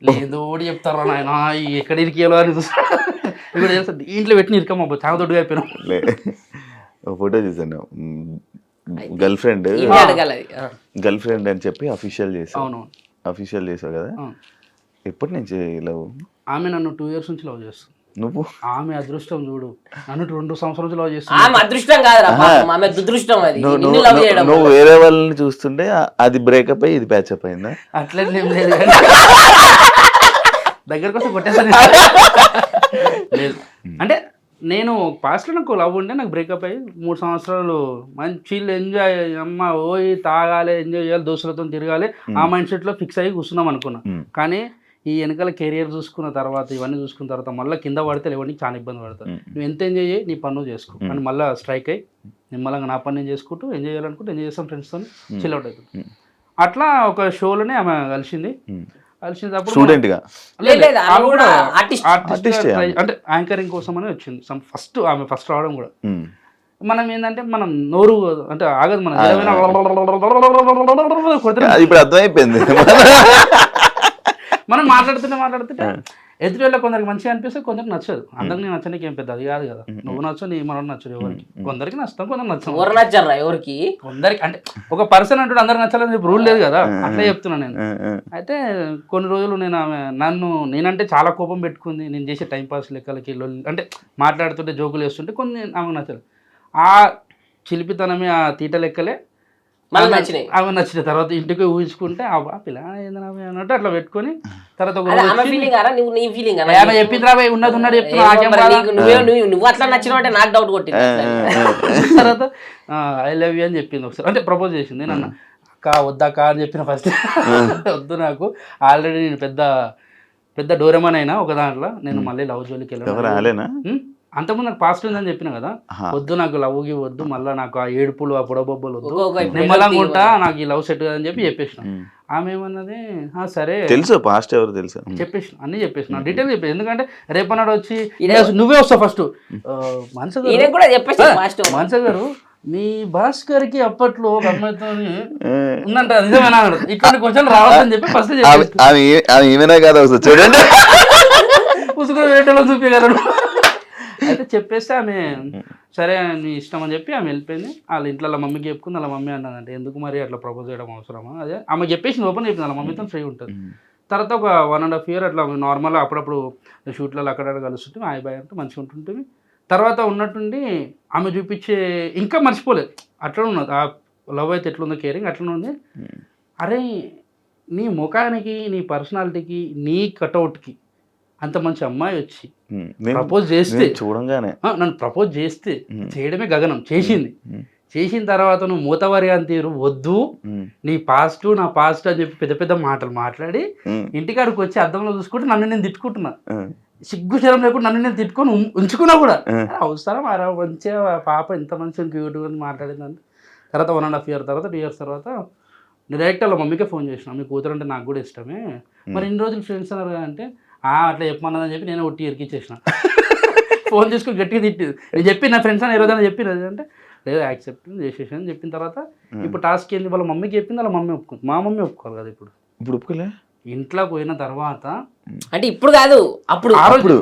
లేదు చెప్తారా నాయన ఎక్కడ ఇరికేలో అని చూస్తాడు, ఇక్కడ చేస్తా ఇంట్లో పెట్టి ఇరికమ్మా చాలా దొడ్డుగా అయిపోయినా. ఫోటో చూసాను, గర్ల్ ఫ్రెండ్ అని చెప్పి అఫీషియల్ చేసావు. అవును అఫీషియల్ చేసావు కదా, ఎప్పటి నుంచి లవ్? ఆమె నన్ను 2 years నుంచి లవ్ చేస్తుంది. నువ్వు? ఆమె అదృష్టం చూడు, నన్ను 2 సంవత్సరాల నుంచి లవ్ చేస్తుంది. ఆమె అదృష్టం కాదురా, ఆమె దురదృష్టం. అది నువ్వు వేరే వాళ్ళని చూస్తుంటే అది బ్రేకప్ అయ్యి ఇది ప్యాచప్ అయిందా? అట్లనే ఏం లేదు, దగ్గర కోసం కొట్టేసాను లేదు. అంటే నేను పాస్ట్లో నాకు లవ్ ఉంటే నాకు బ్రేకప్ అయ్యి 3 సంవత్సరాలు మంచి ఎంజాయ్, అమ్మ పోయి తాగాలి, ఎంజాయ్ చేయాలి, దోస్తులతో తిరగాలి, ఆ మైండ్ సెట్లో ఫిక్స్ అయ్యి కూర్చున్నాం అనుకున్నా. కానీ ఈ వెనకాల కెరియర్ చూసుకున్న తర్వాత, ఇవన్నీ చూసుకున్న తర్వాత మళ్ళీ కింద పడితే లేవడానికి చాలా ఇబ్బంది పడతారు. నువ్వు ఎంత ఎంజాయ్ చేయి, నీ పన్ను చేసుకో, కానీ మళ్ళీ స్ట్రైక్ అయ్యి నిమ్మలంగా నా పని నేను చేసుకుంటూ ఎంజాయ్ చేయాలనుకుంటూ ఎంజాయ్ చేస్తాం, ఫ్రెండ్స్తో చిల్ అవుట్ అవుతుంది. అట్లా ఒక షోలోనే ఆమె కలిసింది. అంటే యాంకరింగ్ కోసం అని వచ్చింది ఫస్ట్. ఆమె ఫస్ట్ రావడం కూడా మనం ఏంటంటే మనం నోరు అంటే ఆగదు, మనం ఇప్పుడు అర్థమైపోయింది. మనం మాట్లాడుతుంటే ఎదురు వెళ్ళి కొందరికి మంచిగా అనిపిస్తే కొందరికి నచ్చదు. అందరికి నచ్చడానికి ఏం పెద్ద అది కాదు కదా, నువ్వు నచ్చు నీ మనం నచ్చదు ఎవరికి, కొందరికి నచ్చుతాం కొందరికి నచ్చం. ఎవరికి కొందరికి అంటే ఒక పర్సన్ అంటూ అందరికి నచ్చాలని చెప్పి రూల్ లేదు కదా, అట్లా చెప్తున్నాను నేను. అయితే కొన్ని రోజులు నేనంటే చాలా కోపం పెట్టుకుంది, నేను చేసే టైంపాస్ లెక్కలకి అంటే మాట్లాడుతుంటే జోకులు వేస్తుంటే కొన్ని ఆమెకు నచ్చదు. ఆ చిలిపితనమే, ఆ తీట లెక్కలే ఆమె నచ్చిన తర్వాత ఇంటికి ఊహించుకుంటే ఆ పిల్ల అన్నట్టు అట్లా పెట్టుకొని తర్వాత చెప్పింది రాబోయే ఉన్నది ఉన్నది నువ్వు అట్లా నచ్చిన నాకు డౌట్ కొట్టింది. తర్వాత ఐ లవ్ యూ అని చెప్పింది ఒకసారి, అంటే ప్రపోజ్ చేసింది. నేను అన్న అక్క వద్దాక అని చెప్పిన ఫస్ట్, వద్దు నాకు ఆల్రెడీ నేను పెద్ద డోరెమాన్ అయినా ఒక దాంట్లో, నేను మళ్ళీ లవ్ జోలికి వెళ్ళాను. అంతకుముందు నాకు పాస్ట్ ఉందని చెప్పిన కదా, వద్దు నాకు లవ్కి వద్దు, మళ్ళీ నాకు ఆ ఏడుపులు ఆ పొడబొబ్బలు వద్దు, నిమ్మలంగా ఉంటా, నాకు ఈ లవ్ సెట్ కదని చెప్పి చెప్పేసిన. ఆమె ఏమన్నది సరే తెలుసు, పాస్ట్ ఎవరు తెలుసు చెప్పేసిన, అన్ని చెప్పేసిన, డీటెయిల్ చెప్పేసి. ఎందుకంటే రేపన్నాడు వచ్చి నువ్వే వస్తావు ఫస్ట్, మనస గారు మీ భాస్కర్ కి అప్పట్లో ఒక అమ్మాయితో ఉందంట, నిజమేనా ఇట్లాంటి క్వశ్చన్ రావద్దని చెప్పి ఫస్ట్ చూడండి పుస్తకం వేటలో చూపించగలరు. అయితే చెప్పేస్తే ఆమె సరే నీ ఇష్టం అని చెప్పి ఆమె వెళ్ళిపోయింది. వాళ్ళ ఇంట్లో వాళ్ళ మమ్మీకి చెప్పుకుంది. వాళ్ళ మమ్మీ అన్నదంటే ఎందుకు మరి అట్లా ప్రపోజ్ చేయడం అవసరమా, అదే ఆమె చెప్పేసి ఓపెన్ చెప్పింది, వాళ్ళ మమ్మీతో ఫ్రీ ఉంటుంది. తర్వాత ఒక 1.5 year అట్లా నార్మల్గా అప్పుడప్పుడు షూట్లలో అక్కడ కలుస్తుంటే హాయ్ బాయ్ అంటే మంచిగా ఉంటుంటుంది. తర్వాత ఉన్నట్టుండి ఆమె చూపించే ఇంకా మర్చిపోలేదు, అట్లా ఉన్నది ఆ లవ్ అయితే ఎట్లుందో కేరింగ్ అట్లనే ఉంది. అరే నీ ముఖానికి, నీ పర్సనాలిటీకి, నీ కటౌట్కి అంత మంచి అమ్మాయి వచ్చి ప్రపోజ్ చేస్తే, చూడంగానే నన్ను ప్రపోజ్ చేస్తే చేయడమే గగనం, చేసిన తర్వాత నువ్వు మూతవారి అని తీరు వద్దు, నీ పాస్ట్ నా పాస్ట్ అని చెప్పి పెద్ద పెద్ద మాటలు మాట్లాడి ఇంటికాడికి వచ్చి అద్దంలో చూసుకుంటే నన్ను నేను తిట్టుకుంటున్నా, సిగ్గు శరం లేకుండా నన్ను నేను తిట్టుకొని ఉంచుకున్నా కూడా అవసరం. మంచిగా పాప ఎంత మంచిగా క్యూట్గా మాట్లాడిందంటే. తర్వాత 1.5 year తర్వాత 2 years తర్వాత డైరెక్ట్ వాళ్ళ మమ్మీకే ఫోన్ చేసిన, మీ కూతురు అంటే నాకు కూడా ఇష్టమే, మరి ఇన్ని రోజులు ఫ్రెండ్స్ అన్నారు అంటే అట్లా చెప్పమన్నదని చెప్పి నేను ఒట్టి ఎరికిచ్చేసిన. ఫోన్ తీసుకుని గట్టిగా తిట్టింది. నేను చెప్పి నా ఫ్రెండ్స్ అని ఏదైనా చెప్పిన అంటే లేదు యాక్సెప్ట్ చేసేసి అని చెప్పిన తర్వాత ఇప్పుడు టాస్క్ ఏంది వాళ్ళ మమ్మీకి చెప్పింది, వాళ్ళ మమ్మీ ఒప్పుకుంది. మా మమ్మీ ఒప్పుకోవాలి కదా ఇప్పుడు ఒప్పుకోలే. ఇంట్లో పోయిన తర్వాత అంటే ఇప్పుడు కాదు అప్పుడు ఆ రోజు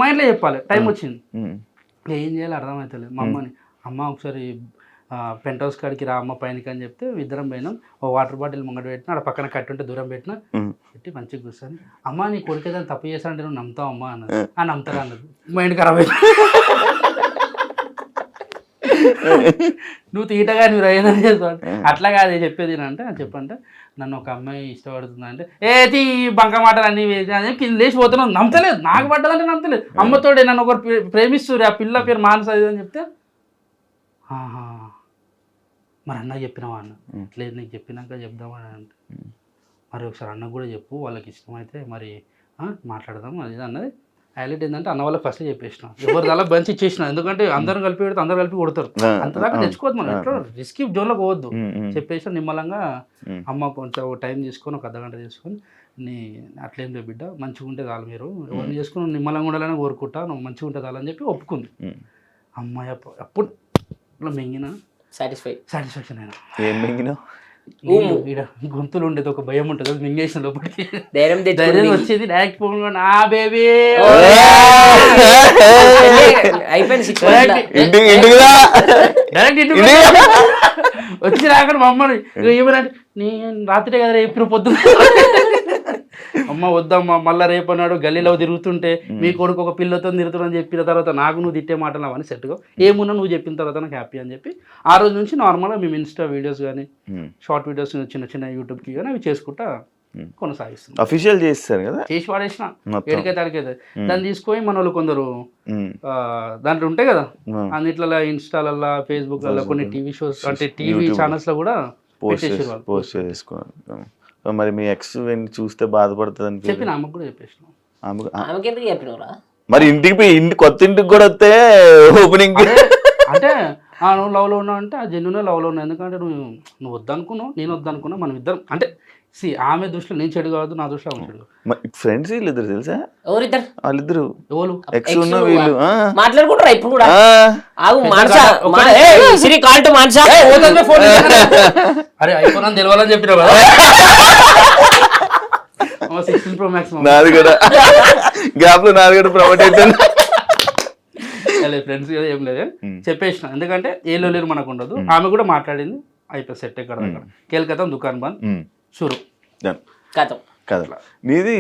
మా ఇంట్లో చెప్పాలి. టైం వచ్చింది, ఏం చేయాలి అర్థమవుతలేదు. మా అమ్మని అమ్మ ఒకసారి పెంట్ హౌస్ కాడికి రా అమ్మ పైనకి అని చెప్తే ఇద్దరం పోయినాం. ఓ వాటర్ బాటిల్ ముంగట పెట్టినా, అక్కడ పక్కన కట్టి ఉంటే దూరం పెట్టినా, పెట్టి మంచిగా కూర్చొని అమ్మ నీ కొడుకు ఏదైనా తప్పు చేస్తానంటే నువ్వు నమ్ముతావు అమ్మ అన్నది. నమ్ముతారా అన్నది. మైండ్ ఖరాబ్ అయింది. నువ్వు తీటగా నువ్వు రైదని చేస్తావు అట్లా కాదు చెప్పేది అంటే చెప్పంటే నన్ను ఒక అమ్మాయి ఇష్టపడుతుంది అంటే ఏది బంక మాటలు అన్నీ కింద లేచిపోతున్నావు. నమ్మతలేదు, నాకు పడ్డదంటే నమ్మతలేదు. అమ్మతోడే నన్ను ఒకరు ప్రేమిస్తున్నారు, ఆ పిల్ల పేరు మానస అని చెప్తే మరి అన్న చెప్పినావా అన్న, లేదు నీకు చెప్పినాక చెప్దామని అంటే మరి ఒకసారి అన్నకు కూడా చెప్పు, వాళ్ళకి ఇష్టమైతే మరి మాట్లాడదాం అది అన్నది. హైలైట్ ఏంటంటే అన్న వాళ్ళకి ఫస్ట్ చెప్పేసిన, ఎవరి అలా బంచి ఇచ్చేసిన. ఎందుకంటే అందరం కలిపి పెడితే అందరు కలిపి కొడతారు, అంతదాకా తెచ్చుకోవద్దు మనం, ఎట్లా రిస్కీ జోన్లో పోవద్దు. చెప్పేసిన నిమ్మలంగా అమ్మ కొంచెం టైం తీసుకొని ఒక అర్ధగంట తీసుకొని నీ అట్లేం లేదు బిడ్డ, మంచిగా ఉంటే చాలు, మీరు ఎవరిని చేసుకుని నిమ్మలంగా ఉండాలని కోరుకుంటా, నువ్వు మంచిగా ఉంటే చాలని చెప్పి ఒప్పుకుంది. అమ్మాయి అప్పుడు ఇట్లా మింగిన సాటిస్ఫాక్షన్ అయినా. ఏం మింగినావు? గొంతులు ఉండేది ఒక భయం ఉంటుంది, అది మింగేసిన లోపలికి ధైర్యం వచ్చేది. డైరెక్ట్ ఫోన్ నా బేబీ అయిపోయింది డైరెక్ట్ వచ్చి రాకుండా మా అమ్మని ఏమనంటే నేను రాత్రే కదా రేపు పొద్దున్న అమ్మ వద్దమ్మా మళ్ళీ రేపు అన్నాడు గల్లీలో తిరుగుతుంటే మీ కొడుకు ఒక పిల్లతో తిరుగుతుందని చెప్పిన తర్వాత నాకు నువ్వు తిట్టే మాటలు అవన్నీ సెట్గా ఏమున్నా నువ్వు చెప్పిన తర్వాత నాకు హ్యాపీ అని చెప్పి ఆ రోజు నుంచి నార్మల్గా మేము ఇన్స్టా వీడియోస్ కానీ షార్ట్ వీడియోస్ చిన్న చిన్న యూట్యూబ్కి కానీ అవి చేసుకుంటా కొనసాగిస్తున్నాం. అఫీషియల్ చేస్తారు కదా, చేసి వాడేసిన ఎడికైతే అడిగైతే దాన్ని తీసుకొని మన వాళ్ళు కొందరు దాంట్లో ఉంటాయి కదా అన్నిట్లలో ఇన్స్టాలల్లో ఫేస్బుక్లలో కొన్ని టీవీ షోస్ అంటే టీవీ ఛానల్స్లో కూడా పోస్ట్ చేసుకున్నారు. మరి మీ ఎక్స్ చూస్తే బాధపడుతుంది అని చెప్పిన ఆమెకు కూడా చెప్పేసిన. మరి ఇంటికి కొత్త ఇంటికి కూడా వస్తే ఓపెనింగ్ అంటే నువ్వు లవ్లో ఉన్నావు అంటే ఆ జెన్యున్ లవ్లో ఉన్నావు. ఎందుకంటే నువ్వు వద్దనుకున్నావు, నేను వద్దనుకున్నా, మనం ఇద్దరం అంటే ఆమె దృష్టిలో నేను చెడు కావద్దు, నా దృష్టిలో ఆమె చెడు. ఫ్రెండ్స్ వీళ్ళిద్దరు తెలుసా? వాళ్ళిద్దరు ఎవరు ఎక్స్ ఉన్న వీళ్ళు మాట్లాడుకుంటారా ఇప్పుడు కూడా? అరే ఐఫోన్ అని తెలవాలని చెప్పినా కదా. 16 Pro Max నాది కూడా గ్యాప్ లో నాది కూడా ప్రమోట్ అవుతుంది. ఫ్రెండ్స్ కదా ఏం లేదు చెప్పేసిన, ఎందుకంటే ఏ లేరు మనకు ఉండదు. ఆమె కూడా మాట్లాడింది, అయిపోయి సెట్ ఎక్కడ దగ్గర కేల్కతా దుకాన్ బంద్ షురు కదా. నీది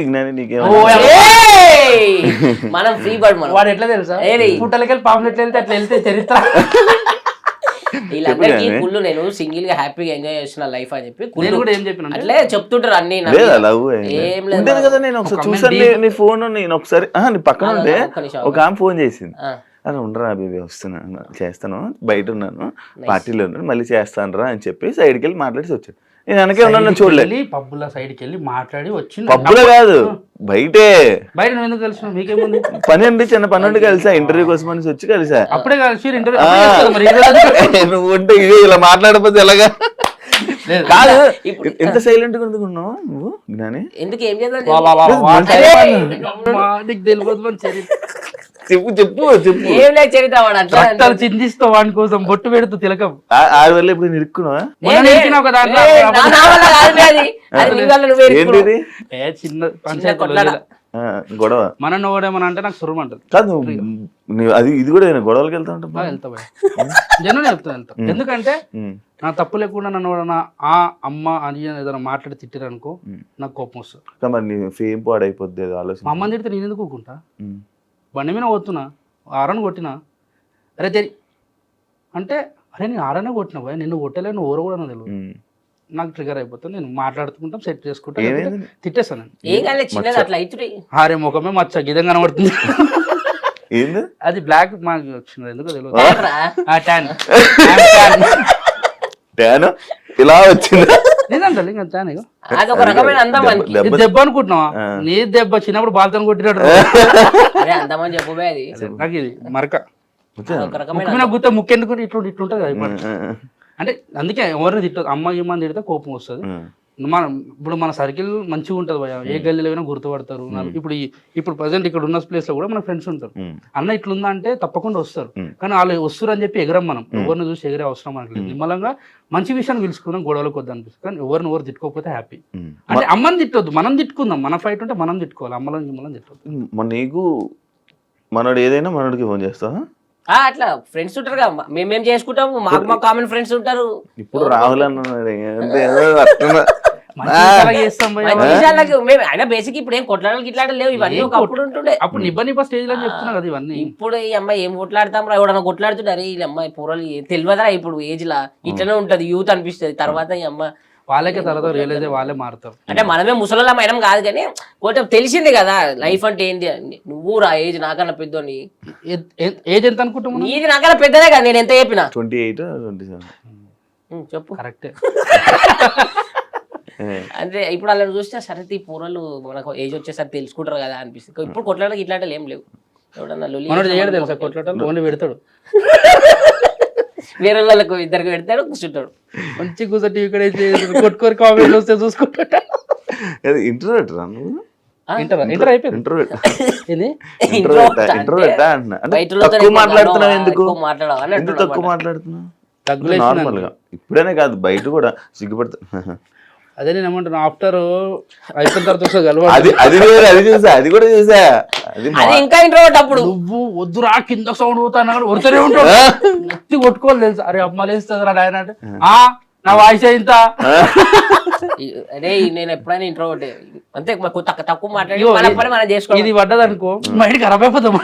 మనం ఫ్రీ బర్డ్. వాడు ఎట్లా తెలుసా పుట్టలకెళ్ళి పాంప్లెట్లు వెళ్తే అట్లా వెళ్తే చరిత్ర. వీళ్ళందరికీ కుళ్ళు నేను సింగిల్ గా హ్యాపీగా ఎంజాయ్ చేస్తున్న లైఫ్ అని చెప్పి నేను కూడా ఏం చెప్పిన అట్లే చెప్తుంటారు అన్ని. ఏం లేదు కదా, నేను ఒకసారి చూసాను నీ ఫోన్, నేను ఒకసారి నీ పక్కన ఉంటే ఒక ఆమె ఫోన్ చేసింది, అలా ఉండరా బేబీ వస్తున్నా చేస్తాను, బయట ఉన్నాను పార్టీలో ఉన్నాను మళ్ళీ చేస్తాను రా అని చెప్పి సైడ్కి వెళ్ళి మాట్లాడి వచ్చాడు. నేను వెనకే ఉన్నాను చూడలేదు. పబ్బుల సైడ్కి వెళ్ళి మాట్లాడి వచ్చింది. పబ్బులో కాదు బయటే. బయట నువ్వు ఎందుకు కలిసిన? మీకేముంది పని అండి, చిన్న పని ఉండి కలిసా, ఇంటర్వ్యూ కోసం అని వచ్చి కలిసా. అప్పుడే కలిసి నువ్వు ఉంటే ఇదే ఇలా మాట్లాడకపోతే ఎలాగా? కాదు ఎంత సైలెంట్ గా ఎందుకున్నావు నువ్వు జ్ఞాని? ఎందుకు ఏం చేద్దాం? చెప్పు చెప్పు చెప్పు. ఏం లేదు చరిత్ర చిందిస్తావు వాడి కోసం బొట్టు పెడుతూ తిలకం. ఆడి వల్ల ఇప్పుడు నిరుక్కున్నావా? చిన్న పంచాయతీ గొడవ మన ఓడేమని అంటే నాకు సురం అంటది కాదు. అది ఇది కూడా గొడవలకి వెళ్తా ఉంటా, వెళ్తా జనం వెళ్తా. ఎందుకంటే నా తప్పు లేకుండా నన్ను ఆ అమ్మ అని ఏదైనా మాట్లాడి తిట్టారనుకో నాకు కోపం వస్తుంది. మరి నీ ఫేమ్ పాడైపోద్ది ఆలోచన. మా అమ్మని తిడితే నేను ఎందుకు ఊరుకుంటా? బండి మీద పోతున్నా, ఆరని కొట్టినా, అరే తెరి అంటే అరే నేను ఆరనే కొట్టినా పోయా, నిన్ను కొట్టలే, నువ్వు ఊరు కూడా తెలియదు. నాకు ట్రిగర్ అయిపోతుంది, నేను మాట్లాడుకుంటాం సెట్ చేసుకుంటాను, తిట్టేస్తాను. అరే ముఖమే మచ్చ గిదం కనబడుతుంది. అది బ్లాక్ మాకు వచ్చింది ఎందుకు తెలియదు. ఇలా వచ్చింది దెబ్బ అనుకుంటున్నావా? నీ దెబ్బ చిన్నప్పుడు బాల్తో కొట్టినాడు నాకు ఇది మరక గుత్త ముక్కెందుకు ఇట్లుంటది. అంటే అందుకే ఎవరిని తిట్టదు, అమ్మ ఇమ్మని తిడితే కోపం వస్తుంది. ఇప్పుడు మన సర్కిల్ మంచిగా ఉంటుంది భయ, ఏ గల్లీలో అయినా గుర్తుపడతారు. ఇప్పుడు ప్రజెంట్ ఇక్కడ ఉన్న ప్లేస్ లో కూడా మన ఫ్రెండ్స్ ఉంటారు. అన్న ఇట్లుందా అంటే తప్పకుండా వస్తారు. కానీ వాళ్ళు వస్తారు అని చెప్పి ఎగరం మనం, ఎవరిని చూసి ఎగిరే అవసరం మనకి లేదు. నిమ్మలంగా మంచి విషయాన్ని పిలుచుకుందాం, గొడవలకు వద్దు అనిపిస్తుంది. కానీ ఎవరు తిట్టుకోకపోతే హ్యాపీ. అంటే అమ్మని తిట్టొద్దు, మనం తిట్టుకుందాం. మన ఫైట్ ఉంటే మనం తిట్టుకోవాలి, అమ్మలని తిట్టొద్దు. నీకు మనోడు ఏదైనా మనోడికి ఫోన్ చేస్తావా? అట్లా ఫ్రెండ్స్ ఉంటారు కదా, మేమేం చేసుకుంటాము, మాకు మా కామన్ ఫ్రెండ్స్ ఉంటారు. ఇప్పుడు రాహుల్ అన్నాడు అయినా బేసిక్ ఇప్పుడు ఏం కొట్లాడాలి ఇట్లాంటి లేవు, ఇవన్నీ ఒకప్పుడు ఉంటుండే. అప్పుడు నిబ్బ స్టేజ్ లో చెప్తున్నా కదా ఇవన్నీ. ఇప్పుడు ఈ అమ్మాయి ఏం కొట్లాడతాం రా, ఎవడన్నా కొట్లాడుతుంటారు ఈ అమ్మాయి పూరలు తెలియదురా. ఇప్పుడు ఏజ్ లా ఇట్లనే ఉంటది, యూత్ అనిపిస్తుంది. తర్వాత ఈ అమ్మ వాళ్ళకే తర్వాత రియలైజ్ వాళ్ళే మారుతారు. అంటే మనమే ముసలిం అయినా కాదు, కానీ కొంచెం తెలిసింది కదా లైఫ్ అంటే ఏంటి. నువ్వు రా ఏజ్ నాకన్నా పెద్దోని, ఏజ్ ఎంత అనుకుంటున్నావు? నీది నాకన్నా పెద్దదే కదా, నేను ఎంత చెప్పినా. 28 27 చెప్పు కరెక్టే. అంటే ఇప్పుడు వాళ్ళని చూస్తే సరే ఈ పూరలు మనకు ఏజ్ వచ్చేసరికి తెలుసుకుంటారు కదా అనిపిస్తుంది. ఇప్పుడు కొట్లాడకి ఇట్లాంటి ఏం లేవు. ఎవడన్నా చేయడు తెలుసా కొట్లాటలు, ఓన్లీ పెడతాడు. వేరే వాళ్ళకు ఇద్దరికి పెడతాడు, కూర్చుంటాడు మంచి కూర్చొని టీవీ కూడా కొట్టుకొని కామెంట్లు వస్తే చూసుకుంటా. ఇంటర్వ్యూట్ రా నువ్వు? ఇంటర్ అయిపోయింది. తక్కువ మాట్లాడుతున్నావు ఎందుకు? ఎందుకు తక్కువ మాట్లాడుతున్నావు? నార్మల్ గా ఇప్పుడేనే కాదు బయట కూడా సిగ్గుపడతా. అదే నేను ఏమంటాను, ఆఫ్టర్ అయిపోయిన తర్వాత అది చూసా, అది కూడా చూసా. అది ఇంకా ఇంట్రోవర్ట్. అప్పుడు నువ్వు వద్దురా కింద సౌండ్ పోతాను వరుతనే ఉంటావు, ఎత్తి కొట్టుకోవాలి తెలుసు. అరే అమ్మ లేస్తుందిరా ఆయన అంటే నా వాయిస్ ఇంత. అరే నేను ఎప్పుడైనా ఇంట్రోవర్ట్ అంతే, తక్కువ మాట్లాడి మనం చేసుకోవాలి. ఇది పడ్డది అనుకో మైండ్ ఖరాబ్ అయిపోతాం.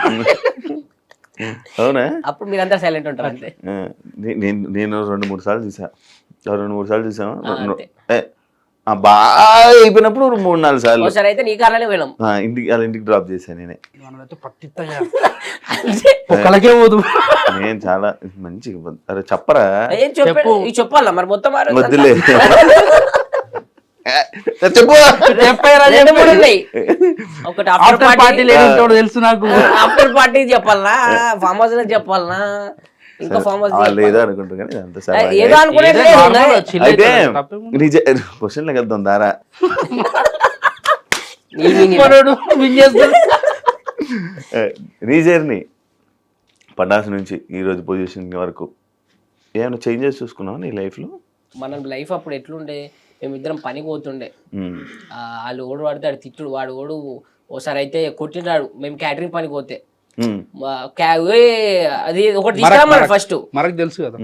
అవునా? అప్పుడు మీరంతా సైలెంట్ ఉంటారు అంతే. నేను 2-3 సార్లు చూసాను. బాగా అయిపోయినప్పుడు 3-4 సార్లు. ఒకసారి అయితే నీ కారణాలే పోయినాం, ఇంటికి డ్రాప్ చేశాను నేనే. ఒక్కలకే పోదు. నేను చాలా మంచిగా అరే చెప్పరా చెప్పాలా మరి మొత్తం వద్దులే చెప్పు. ఒకటి ఆఫ్టర్ పార్టీ తెలుసు నాకు. ఆఫ్టర్ పార్టీ చెప్పాలనా, ఫామ్ హౌస్ లో చెప్పాలనా, ఇంకా ఫామ్ హౌస్ ఏదో అనుకుంటారు కానీ అంత ఏదో అనుకునేది. క్వశ్చన్లోకి వెళ్తాం దారా. రీజర్ని పటాస్ నుంచి ఈ రోజు పొజిషన్ వరకు ఏమైనా చేంజెస్ చూసుకున్నావా నీ లైఫ్ లో? మన లైఫ్ అప్పుడు ఎట్లుండే, మేమిద్దరం పనికి పోతుండే. వాళ్ళు ఓడు పడతాడు తిట్టుడు, వాడు ఓడు ఓసారి అయితే కొట్టినాడు. మేము క్యాటరింగ్ పనికి పోతే అది ఒకటి తీసుకురామన్నాడు. ఫస్ట్ మనకు తెలుసు కదా,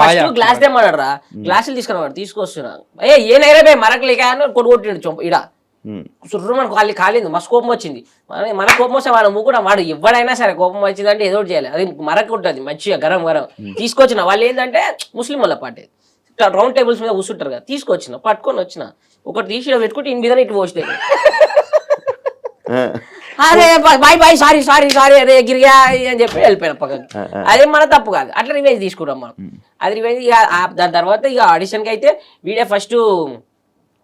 ఫస్ట్ గ్లాస్ తెమ్మన్నాడు రా, గ్లాసులు తీసుకురాడు. తీసుకొస్తున్నా ఏనైనా మరకు లేక కొట్టుకొట్టిండు ఇడ సుర్రు. మనకు వాళ్ళు కాలేదు, మస్తు కోపం వచ్చింది. మన కోపం వస్తే వాడు కూడా వాడు ఎవడైనా సరే కోపం వచ్చింది అంటే ఏదో చేయాలి. అది మరకు ఉంటుంది మంచిగా గరం తీసుకొచ్చిన. వాళ్ళు ఏంటంటే ముస్లిం వాళ్ళ పార్టీ రౌండ్ టేబుల్స్ మీద కూర్చుంటారు కదా, తీసుకొచ్చిన పట్టుకొని వచ్చిన. ఒకటి తీసి పెట్టుకుంటే ఇన్ మీద ఇటు పోస్తే అరే bye bye sorry sorry sorry అరే గిరిగా అని చెప్పి వెళ్ళిపోయిన పక్కకి. అదే మన తప్పు కాదు, అట్లా రివెంజ్ తీసుకున్నాం మనం. అది రివెంజ్. దాని తర్వాత ఇక ఆడిషన్కి అయితే వీడే ఫస్ట్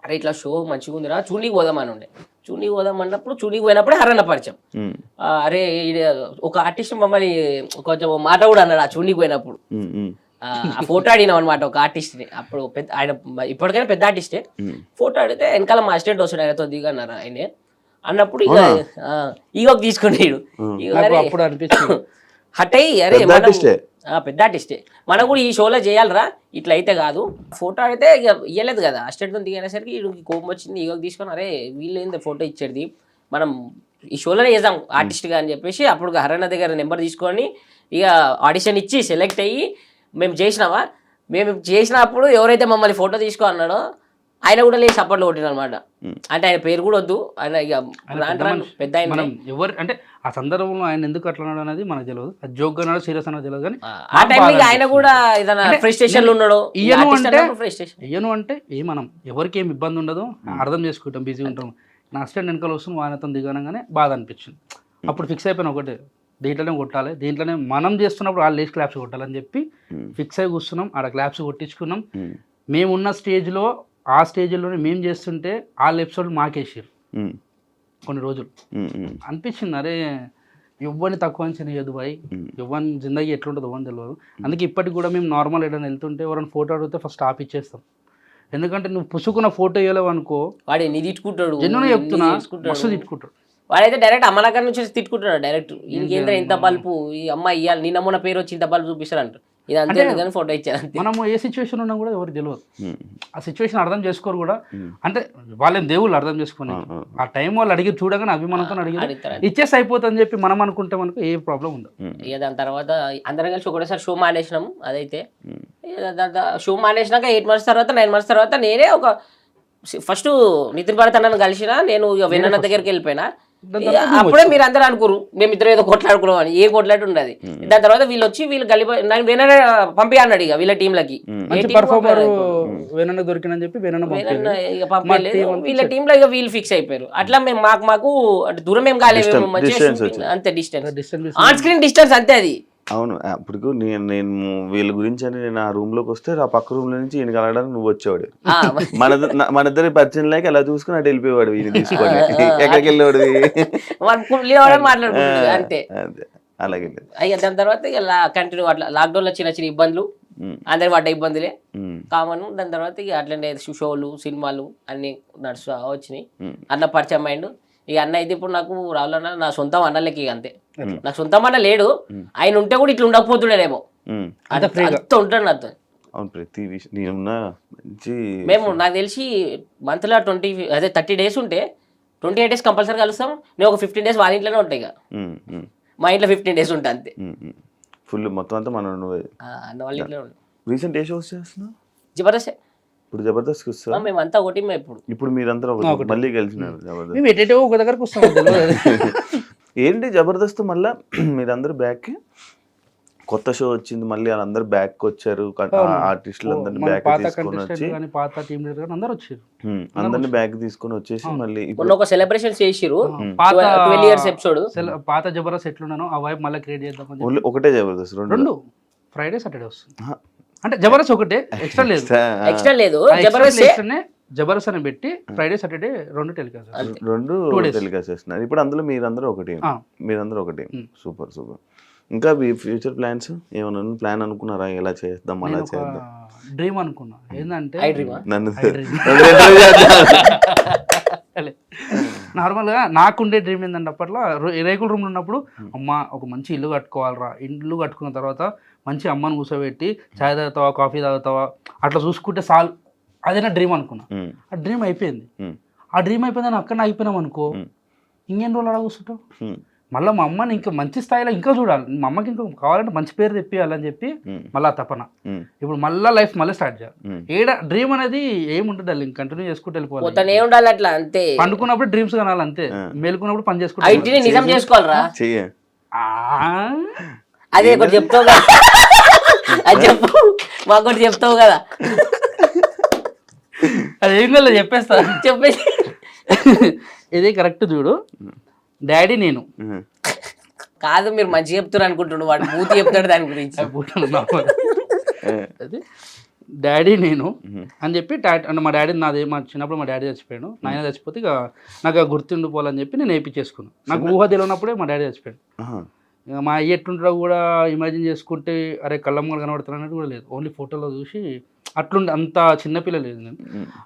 అరే ఇట్లా షో మంచిగా ఉందిరా చూడీకి పోదామని ఉండే. చూడీకి పోదాం అన్నప్పుడు చూడీకి పోయినప్పుడే హరన్న పరిచయం. అరే ఒక ఆర్టిస్ట్ మమ్మల్ని కొంచెం మాట కూడా అన్నాడు ఆ చూడీకి పోయినప్పుడు. ఆ ఫోటో అడిగినాం అనమాట ఒక ఆర్టిస్ట్ని. అప్పుడు పెద్ద ఆయన ఇప్పటికైనా పెద్ద ఆర్టిస్టే. ఫోటో అడిగితే వెనకాల మా అసిస్టెంట్ వస్తాడు, ఆయనతో దిగన్నారు ఆయనే అన్నప్పుడు ఇక ఈగోకి తీసుకునేడు. హట్ అయ్యి అరే పెద్ద ఆర్టిస్టే మనం కూడా ఈ షోలో చేయాలరా ఇట్లా అయితే కాదు. ఫోటో అయితే ఇక ఇవ్వలేదు కదా, అసిస్టెంట్తో దిగేసరికి కోపం వచ్చింది. ఈగోకి తీసుకొని అరే వీళ్ళు ఏంది ఫోటో ఇచ్చేది, మనం ఈ షోలోనే చేద్దాం ఆర్టిస్ట్గా అని చెప్పేసి అప్పుడు హరన్న దగ్గర నెంబర్ తీసుకొని ఇక ఆడిషన్ ఇచ్చి సెలెక్ట్ అయ్యి మేము చేసినప్పుడు ఎవరైతే మమ్మల్ని ఫోటో తీసుకో అన్నాడో ఆయన కూడా లేదు సపోర్ట్లో కొట్టిన అనమాట. అంటే ఆయన పేరు కూడా వద్దు, ఆయన ఇక పెద్ద ఆయన ఎవరు అంటే ఆ సందర్భంలో ఆయన ఎందుకు అట్లా ఉన్నాడు అనేది మనకు తెలియదు. అది జోక్ అన్నాడు సీరియస్ అన్నది తెలియదు. కానీ ఆ టైంలో ఆయన కూడా ఏదైనా ఫ్రస్ట్రేషన్ లో ఉన్నాడు. ఇయ్యను అంటే మనం ఎవరికి ఏం ఇబ్బంది ఉండదు, అర్థం చేసుకుంటాం, బిజీ ఉంటాం. నా అసిస్టెంట్ వెనకాల వస్తుంది, ఆయనతో దిగనగానే బాధ అనిపించింది. అప్పుడు ఫిక్స్ అయిపోయిన ఒకటే, దీంట్లోనే కొట్టాలి, దీంట్లోనే మనం చేస్తున్నప్పుడు వాళ్ళు లేచి క్లాప్స్ కొట్టాలని చెప్పి ఫిక్స్ అయి కూర్చున్నాం. ఆడ క్లాప్స్ కొట్టించుకున్నాం. మేమున్న స్టేజ్లో ఆ స్టేజ్లోనే మేము చేస్తుంటే వాళ్ళ ఎపిసోడ్ మాకేసారు కొన్ని రోజులు. అనిపించింది అరే ఇవ్వని తక్కువ అని చేయదు బాయ్, ఇవ్వని జిందగీ ఎట్లుంటుందో ఇవ్వని తెలియదు. అందుకే ఇప్పటికి కూడా మేము నార్మల్ ఏదైనా వెళ్తుంటే ఎవరైనా ఫోటో అడిగితే ఫస్ట్ ఆప్ ఇచ్చేస్తాం. ఎందుకంటే నువ్వు పుసుకున్న ఫోటో వేయలేవు అనుకో, వాడు ఎన్ని తిట్టుకుంటాడు, జన్నునే చెప్తున్నా, ఎన్ని చేసుకుంటాడు. మస్తు తిట్టుకుంటాడు. వాడైతే డైరెక్ట్ అమ్మలక్కడి నుంచి వచ్చి తిట్టుకుంటాడు డైరెక్ట్. ఇంకేంద్ర ఇంత బల్బు, ఈ అమ్మాయి ఇవ్వాలి, నిన్న మొన్న పేరు వచ్చి ఇంత బల్బు చూపిస్తారు అంటారు. ఇది అంతే కానీ ఫోటో ఇచ్చారు అంతే. మనము ఏ సిచ్యువేషన్ ఉన్నా కూడా ఎవరికి తెలియదు, ఆ సిచ్యువేషన్ అర్థం చేసుకోరు కూడా. అంటే వాళ్ళేం దేవుళ్ళు అర్థం చేసుకుని ఆ టైం వాళ్ళు అడిగి చూడగానే అభిమానంతో అడిగి ఇచ్చేసి అయిపోతుందని చెప్పి మనం అనుకుంటే మనకు ఏ ప్రాబ్లం ఉండదు. ఇక దాని తర్వాత అందరం కలిసి ఒకటేసారి షో మానేసినాం. అదైతే షో మానేసినాక 8 months తర్వాత 9 months తర్వాత నేనే ఒక ఫస్ట్ నితిన్ భరత్ అన్నను కలిసిన, నేను ఇక వెన్న దగ్గరికి వెళ్ళిపోయినా. అప్పుడే మీరు అందరూ అనుకోరు మేమిద్దరు ఏదో కొట్లాడుకున్నాం అని, ఏ కొట్లాట ఉండదు. దాని తర్వాత వీళ్ళు వచ్చి వీళ్ళు కలిపి నన్ను వేరే పంపి అన్నాడు ఇక వీళ్ళ టీంలకి. దొరికినని చెప్పి ఇక పంపలేదు వీళ్ళ టీంలో, ఇక వీళ్ళు ఫిక్స్ అయిపోయారు. అట్లా మేము మాకు అంటే దూరం ఏం కాలేదు, అంతే డిస్టెన్స్, ఆన్ స్క్రీన్ డిస్టెన్స్ అంతే అది. అవును, అప్పుడు నేను వీళ్ళ గురించి అని నేను ఆ రూమ్ లోకి వస్తే ఆ పక్క రూమ్ లో నుంచి ఈయన కలగడానికి నువ్వు వచ్చేవాడు. మన ఇద్దరి పరిచయం లేక అలా చూసుకుని అటు వెళ్ళిపోయాడు. ఈయన తీసుకోండి ఎక్కడికి వెళ్ళేవాడు మాట్లాడుకుంటాడు అంతే. అలాగే అయ్యా దాని తర్వాత ఇక కంటిన్యూ అట్లా లాక్డౌన్ లో చిన్న చిన్న ఇబ్బందులు, అందరి పడ్డ ఇబ్బందులే కామన్. దాని తర్వాత ఇక అట్లనే షోలు సినిమాలు అన్ని నడుస్తూ వచ్చినాయి. అన్న పరిచయం అయ్యిండు. ఇక అన్న అయితే ఇప్పుడు నాకు రావాలన్నా నా సొంతం అన్నలకి అంతే. నాకు సొంతం అన్న లేడు, ఆయన ఉంటే కూడా ఇట్లా ఉండకపోతున్నాడేమో, అంత ఉంటాడు నాతో. అవును, ప్రతి విషయం మేము నాకు తెలిసి మంత్లో 30 days ఉంటే 28 days కంపల్సరీ కలుస్తాం. నేను ఒక 15 days వాళ్ళ ఇంట్లోనే ఉంటాయి. ఇక మా ఇంట్లో 15 days ఉంటా అంతే. ఫుల్ మొత్తం అంతా మనం అన్న వాళ్ళ ఇంట్లో ఉంటాం. రీసెంట్ ఏ షోస్ చేస్తున్నావు? జబర్దస్త్. ఇప్పుడు జబర్దస్త్ వస్తా మేమంతా ఒకటి. ఇప్పుడు మీరందరూ మళ్ళీ కలిసినారు జబర్దస్త్. ఒక దగ్గరకు వస్తాం. ఏంటి జబర్దస్త్ మళ్ళా మీరందరూ బ్యాక్, కొత్త షో వచ్చింది మళ్ళీ వాళ్ళందరూ బ్యాక్ వచ్చారు, ఆర్టిస్టులు అందరినీ బ్యాక్ తీసుకొని వచ్చి పాత టీం లీడర్ అందరూ వచ్చారు, అందరినీ బ్యాక్ తీసుకొని వచ్చేసి మళ్ళీ ఒక సెలబ్రేషన్ చేసిరు. 12 years ఎపిసోడ్ పాత జబర్దస్త్ ఎట్లున్నానో ఆ వైపు మళ్ళీ క్రియేట్ చేద్దాం. ఒకటే జబర్దస్త్, రెండు ఫ్రైడే సాటర్డే వస్తుంది. అంటే జబర్దస్త్ ఒకటే, ఎక్స్ట్రా లేదు. జబర్దస్త్ అని పెట్టి ఫ్రైడే సాటర్డే రెండు టెలికాస్ట్ చేస్తున్నారు. ఇప్పుడు అందులో మీరందరూ ఒకటి. Super super. ఇంకా మీ ఫ్యూచర్ ప్లాన్స్ ఏమైనా ప్లాన్ అనుకున్నారా? ఎలా చేద్దాం, అలా చేద్దాం? డ్రీమ్ అనుకున్నా ఏంటంటే నార్మల్గా నాకుండే డ్రీమ్ ఏంటంటే అప్పట్లో రేకుల రూమ్లో ఉన్నప్పుడు అమ్మ ఒక మంచి ఇల్లు కట్టుకోవాలరా, ఇల్లు కట్టుకున్న తర్వాత మంచి అమ్మని కూర్చోబెట్టి చాయ్ తాగుతావా కాఫీ తాగుతావా అట్లా చూసుకుంటే చాలు, అదే నా డ్రీమ్ అనుకున్నా. ఆ డ్రీమ్ అయిపోయింది. ఆ డ్రీమ్ అయిపోయిందని అక్కడ అయిపోయినాం అనుకో, ఇంకెన్ని రోజులు అలా కూర్చుంటావు? మళ్ళీ మా అమ్మని ఇంకా మంచి స్థాయిలో ఇంకా చూడాలి, మా అమ్మకి ఇంకా కావాలంటే మంచి పేరు తెప్పియాలని చెప్పి మళ్ళీ తపన. ఇప్పుడు మళ్ళీ లైఫ్ మళ్ళీ స్టార్ట్ చేయాలి. ఏడ డ్రీమ్ అనేది ఏముంటుంది అది కంటిన్యూ చేసుకుంటూ వెళ్ళిపోవాలి. అట్లా అంతే. పండుకున్నప్పుడు డ్రీమ్స్ కనాలి అంతే, మేలుకున్నప్పుడు పని చేసుకుంటే నిజం చేసుకోవాలరా. అదే ఒకటి చెప్తావు కదా, అది చెప్పు మాకు చెప్తావు కదా, అది ఏం కదా చెప్పేస్తా. చెప్పేసి ఇదే కరెక్ట్ చూడు. డాడీ నేను కాదు, మీరు మంచిగా చెప్తారు అనుకుంటున్నాడు, వాడు బూతి చెప్తాడు దాని గురించి. అది డాడీ నేను అని చెప్పి అంటే మా డాడీ మా చిన్నప్పుడు మా డాడీ చచ్చిపోయాడు. నాయన చచ్చిపోతే ఇక నాకు గుర్తుండిపోవాలని చెప్పి నేను వేయించేసుకున్నాను. నాకు ఊహ తెలియనప్పుడే మా డాడీ చచ్చిపోయాడు. ఇక మా అయ్య ఎట్లుంటారో కూడా ఇమాజిన్ చేసుకుంటే అరే కళ్ళమ్మలు కనబడతారు అనేది కూడా లేదు. ఓన్లీ ఫోటోలో చూసి అట్లుండి అంత చిన్నపిల్ల లేదు నేను.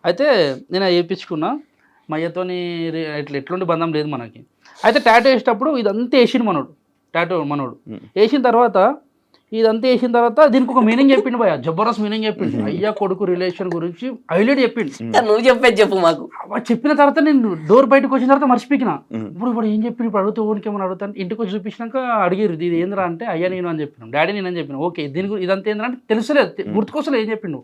అయితే నేను వేయించుకున్నా. మా అయ్యతోని ఎట్లుండి బంధం లేదు మనకి. అయితే టాటూ వేసేటప్పుడు ఇదంతా వేసిండు మనోడు వేసిన తర్వాత దీనికి ఒక మీనింగ్ చెప్పిండు భయ, జబర్దస్త్ మీనింగ్ చెప్పిండు. అయ్యా కొడుకు రిలేషన్ గురించి హైలైట్ చెప్పిండు. నువ్వు చెప్పు మాకు. చెప్పిన తర్వాత నేను డోర్ బయటకు వచ్చిన తర్వాత మర్చిపోయినా. ఇప్పుడు ఏం చెప్పిండు, ఇప్పుడు అడుగుతూ ఊరికి ఏమని అడుగుతాను. ఇంటికి వచ్చి చూపించినాక అడిగారు ఇది ఏంద్రా అంటే అయ్యా నేను అని చెప్పినాం, డాడీ నేను అని చెప్పిన. ఓకే దీని గురించి ఇదంతా ఏంద్రా అంటే తెలుసులేదు, గుర్తుకోసలేదు ఏం చెప్పిండు.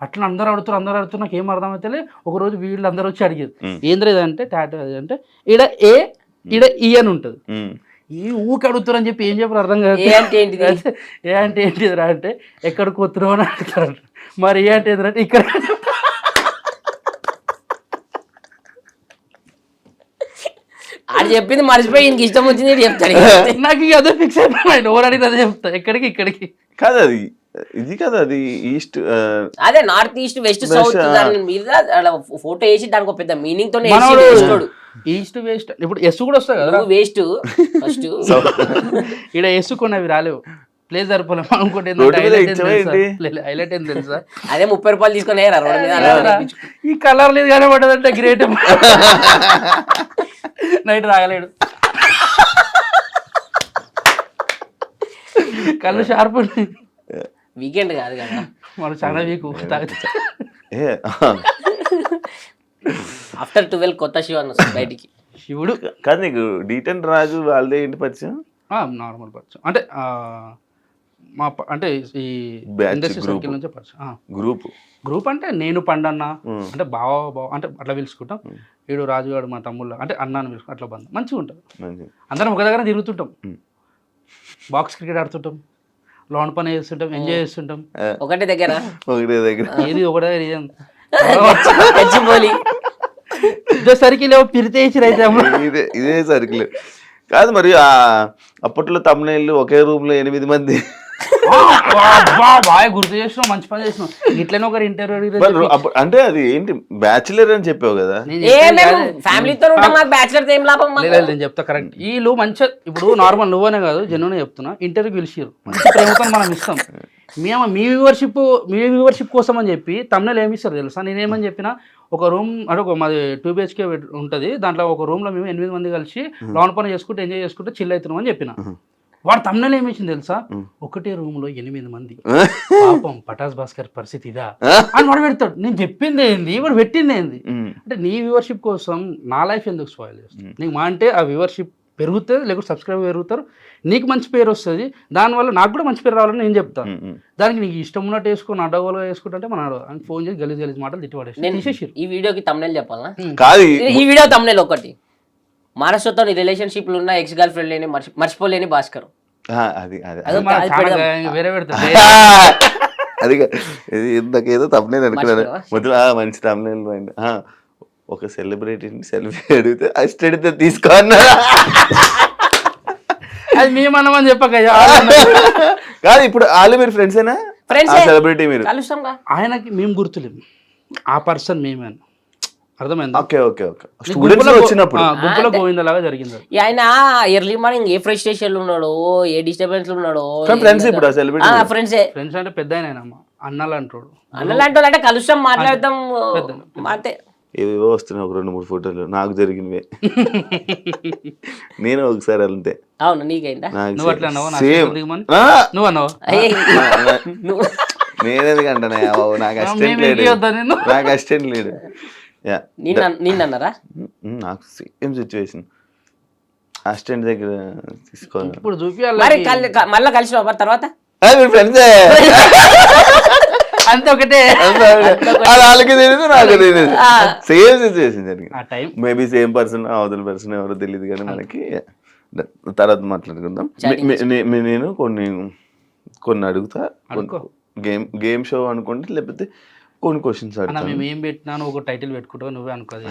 అట్లా అందరూ అడుగుతారు నాకు ఏం అర్థమైతే ఒకరోజు వీళ్ళందరూ వచ్చి అడిగారు ఏంద్రా ఇదంటే టాటూ అది అంటే ఈడ ఈ అని ఉంటుంది. ఈ ఊకి అడుగుతారు అని చెప్పి ఏం చెప్పారు అర్థం కాదు. ఏ అంటే ఏంటిదిరా అంటే ఎక్కడికి పోతున్నావు అని అడుగుతారు. మరి ఏ అంటే ఏంటంటే ఇక్కడ అది చెప్పింది మర్చిపోయి ఇంక ఇష్టం వచ్చింది చెప్తాడు. నాకు ఇక అదే ఫిక్స్ అయిపోయింది, ఓవర్ అడిగితే అదే చెప్తా. ఇక్కడికి కాదు అది ఇది కదా, అది ఈస్ట్ అదే నార్త్ ఈస్ట్ వెస్ట్ సౌత్ దాని మీద ఫోటో వేసి దానికి ఒక పెద్ద మీనింగ్ తో ఈస్ట్ వెస్ట్. ఇప్పుడు ఎస్ కూడా వస్తాయి కదా, వేస్ట్ ఫస్ట్ ఇక్కడ ఎస్ కొన్నవి రాలేవు. ప్లేస్ సరిపోలే ఇంకోటి రోడ్డు మీద ఇచ్చావా ఏంటి? హైలైట్ ఏం తెలుసా అదే 30 రూపాయలు తీసుకొని రోడ్డు మీద అలా తెప్పించుకో. ఈ కలర్ లేదు కానీ పడ్డదంటే గ్రేట్ నైట్ రాగలేడు కళ్ళు షార్ప్ వీకెండ్ కాదు కదా, మనం చాలా వీక్ ఏ ఆఫ్టర్ 12 కొత్త శివ అన్న బయటికి. శివుడు కాదు నీకు D10 రాజు వాళ్ళదే ఏంటి పరిచయం? నార్మల్ పరిచయం అంటే అంటే ఈ Batch ఇండస్ట్రీ group. సర్కిల్ నుంచే పరిచయం. గ్రూప్ అంటే నేను పండన్న అంటే బావ అంటే అట్లా పిలుచుకుంటాం. వీడు రాజుగాడు మా తమ్ముళ్ళ అంటే అన్నాను పిలుచుకుంటాం. అట్లా బంధం మంచిగా ఉంటుంది. అందరం ఒక దగ్గర తిరుగుతుంటాం, బాక్స్ క్రికెట్ ఆడుతుంటాం, లోన్ పని చేస్తుంటాం, ఎంజాయ్ చేస్తుంటాం. ఒకటే దగ్గర ఏది ఒకటే గచ్చిబౌలి. సర్కిల్ పిరితేసి అయితే ఇదే సర్కిల్ కాదు మరి. అప్పట్లో తమ్ముళ్ళు ఒకే రూమ్ లో 8 మంది. బాగా గుర్తు చేసినావు, మంచి పని చేసినావు. ఇట్లనే ఒకరు ఇంటర్వ్యూ అంటే అది ఏంటి బ్యాచులర్ అని చెప్పావు కదా. ఫ్యామిలీతో ఉంటాం, మాకు బ్యాచులర్ ఏం లాభం మాకు? నేను చెప్తా కరెక్ట్. వీళ్ళు మంచిగా ఇప్పుడు నార్మల్ నువ్వనే కాదు జెన్యున్ చెప్తున్నా, ఇంటర్వ్యూ పిలిచిరు మంచి ప్రేమతో మనం ఇస్తాం. మేము మీ వ్యూవర్షిప్ కోసం అని చెప్పి తమిళ ఏమి ఇస్తారు తెలుసా? నేనేమని చెప్పినా ఒక రూమ్ అంటే ఒక మాది 2 BHK ఉంటుంది, దాంట్లో ఒక రూమ్లో మేము 8 మంది కలిసి లోన్ పని చేసుకుంటూ ఎంజాయ్ చేసుకుంటూ చిల్ అవుతున్నాం అని చెప్పిన. వాడు తమిళ ఏమి ఇచ్చింది తెలుసా? ఒకటే రూమ్ లో 8 మంది, పాపం పటాస్ భాస్కర్ పరిస్థితి ఇదా అని వాడు పెడతాడు. నేను చెప్పింది ఏంది, వాడు పెట్టింది ఏంది? అంటే నీ వ్యూవర్షిప్ కోసం నా లైఫ్ ఎందుకు స్పాయిల్ చేస్తాను? నీకు మా అంటే ఆ వ్యూవర్షిప్ పెరుగుతుంది, లేకపోతే సబ్స్క్రైబర్ పెరుగుతారు, నీకు మంచి పేరు వస్తుంది, దానివల్ల నాకు కూడా మంచి పేరు రావాలని నేను చెప్తాను. దానికి నీకు ఇష్టం ఉన్నట్టు వేసుకొని అడ్డగోలుగా వేసుకుంటే మన ఫోన్ చేసి గలీజ్ మాటలు తిట్టి ఈ వీడియోకి తమ్నెల్ చెప్పాలా? కాదు ఈ వీడియో తమ్నెల్ ఒకటి, మహారాష్ట్రతో రిలేషన్షిప్ ఉన్న ఎక్స్ గర్ల్ ఫ్రెండ్ లేని మర్చిపోలేని భాస్కర్. వేరే పెడతారు. అది ఇంతకేదో తప్పలేదు అనుకున్నాను మొదలు. మంచి తప్పలేదు. ఒక సెలబ్రిటీని సెల్ఫీ అడిగితే అసిస్టెంట్ తీసుకో అన్నారు. అది మేమన్నామని చెప్పక కాదు ఇప్పుడు వాళ్ళు మీరు ఫ్రెండ్సేనా? సెలబ్రిటీ మీరు ఆయనకి మేము గుర్తులేము, ఆ పర్సన్ మేమే. అర్థమైందా? Okay okay okay. స్టూడెంట్స్ వచ్చినప్పుడు గుంపులో గోవిందలాగా జరిగింది. ఆయన ఎర్లీ మార్నింగ్ ఏ ఫ్రస్ట్రేషన్ లో ఉన్నాడో, ఏ డిస్టర్బెన్స్ లో ఉన్నాడో. ఫ్రెండ్స్ ఇప్పుడు సెలబ్రిటీ ఫ్రెండ్స్ అంటే పెద్ద అన్నలాంటోడు. అన్నలాంటి అంటే కలుస్తాం, మాట్లాడతాం అంతే. ఏవేవో వస్తున్నాయి, ఒక 2-3 ఫోటోలు నాకు జరిగినవే. నేను ఒకసారి అంతే. అవును, నీకైందా? నువ్వు అట్లా నువ్వు అన్నావు. నేనేందుకంటే నాకు అసిస్టెంట్ లేడు, నాకు అసిస్టెంట్ లేడు. నిన్నన్నారా? నాకు సేమ్ సిచ్యువేషన్, అసిస్టెంట్ దగ్గర తీసుకోవాలి. ఇప్పుడు చూపించాలి మళ్ళీ కలిసిన తర్వాత ఫ్రెండ్సే అంతే ఒకటే. వాళ్ళకి తెలియదు, నాకు తెలియదు. సేమ్ సిచ్యువేషన్ జరిగింది. మేబీ సేమ్ పర్సన్, అవతల పర్సన్ ఎవరో తెలియదు కానీ మనకి. తర్వాత మాట్లాడుకుందాం. నేను కొన్ని అడుగుతా, గేమ్ షో అనుకోండి, లేకపోతే కొన్ని క్వశ్చన్స్ అడుగుతా. మేము ఏం పెట్టినా ఒక టైటిల్ పెట్టుకుంటావు, నువ్వే అనుకోదు.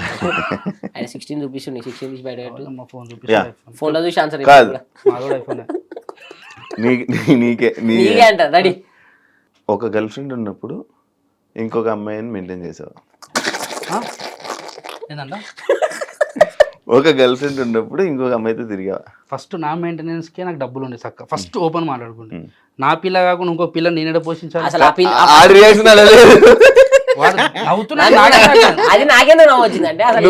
16 చూపిస్తుంది, 16 చూసి బయట ఫోన్ చూపి ఫోన్లో చూసి ఆన్సర్ కాదు. ఐఫోన్ నీకే అంట రెడీ. ఒక గర్ల్ ఫ్రెండ్ ఉన్నప్పుడు ఇంకొక అమ్మాయిని మెయింటైన్ చేసావా? ఒక గర్ల్ ఫ్రెండ్ ఉన్నప్పుడు ఇంకొక అమ్మాయితో తిరిగావా? ఫస్ట్ నా మెయింటెనెన్స్ కే నాకు డబ్బులు ఉండే చక్క. ఫస్ట్ ఓపెన్ మాట్లాడుకుంటే నా పిల్ల కాకుండా ఇంకో పిల్ల నేనే పోషించాలి. అది నాకేందో నవ్వు వచ్చిందంటే అసలు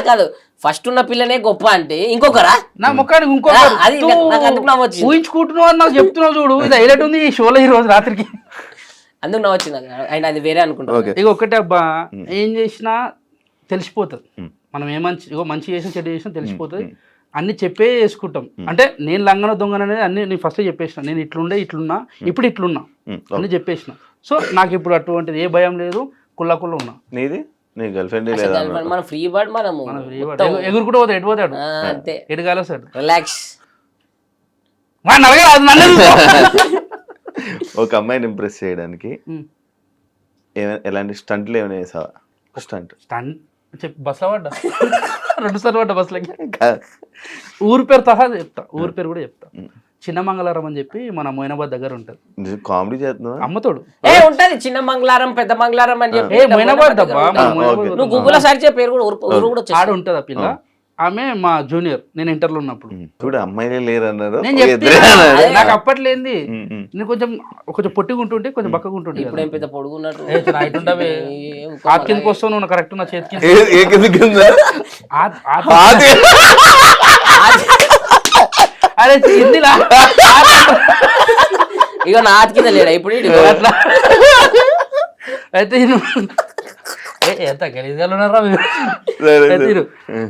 కాదు. ఫస్ట్ ఉన్న పిల్లనే గొప్ప అంటే ఇంకొకరా? నా ముఖానికి ఇంకొకరు ఊహించుకుంటున్నావు అని నాకు చెప్తున్నావు చూడు. ఇది హైలైట్ ఉంది ఈ షోలో ఈ రోజు రాత్రికి. అందుకు నవ్వు వచ్చింది. అండ్ అది వేరే అనుకుంటా. ఇక ఒకటే అబ్బా, ఏం చేసినా తెలిసిపోతుంది. మనం మంచి చేసిన చెడు చేసినా తెలిసిపోతుంది. అన్ని చెప్పే చేసుకుంటాం. అంటే నేను లంగన దొంగన అనేది అన్ని నేను ఫస్ట్ చెప్పేసిన. నేను ఇట్లున్నా, ఇప్పుడు ఇట్లున్నా అన్ని చెప్పేసిన. సో నాకు ఇప్పుడు అటువంటిది ఏ భయం లేదు, కుళ్ళ ఉన్నా. నీది నీ గర్ల్ ఫ్రెండ్ మన ఫ్రీ బర్డ్, మనము ఎగురుకుంటూ పోతాడు, ఎటు పోతాడు అంతే, ఎటుగాలి వస్తాడు. రిలాక్స్. ఒక అమ్మాయిని ఇంప్రెస్ చేయడానికి ఎలాంటి స్టంట్లు ఏమైనా వేసావా? స్టంట్ చెప్పి బస్సులో పడ్డా 2 సార్లు పడ్డా బస్సులకి. ఊరి పేరు సహా చెప్తా, ఊరి పేరు కూడా చెప్తా. చిన్న మంగళారం అని చెప్పి మన మొయినాబాద్ దగ్గర ఉంటది. కామెడీ చేస్తున్నా? అమ్మతోడు ఉంటది చిన్న మంగళారం, పెద్ద మంగళారం అని చెప్పి మొయినాబాద్ నువ్వు గూగుల్ సెర్చ్ చేయ పేరు కూడా ఆడ ఉంటది. ఆ పిల్ల ఆమె మా జూనియర్, నేను ఇంటర్లో ఉన్నప్పుడు. చూడు అమ్మాయిలే లేరు అన్నారు. నేను చెప్తే నాకు అప్పట్లేంది, నేను కొంచెం పొట్టిగా ఉంటుంటే కొంచెం బక్కగా ఉంటుంటే. ఇప్పుడు ఏం పెద్ద పొడుగున్నట్టు హైట్ ఉండవే, ఆ కిందకి వస్తావు నువ్వు కరెక్ట్ నా చేతికి. అరే హిందీలా ఇక నా ఆతి కింద లేడా ఇప్పుడు అట్లా. అయితే ఎంత గలీజ్గా ఉన్నారా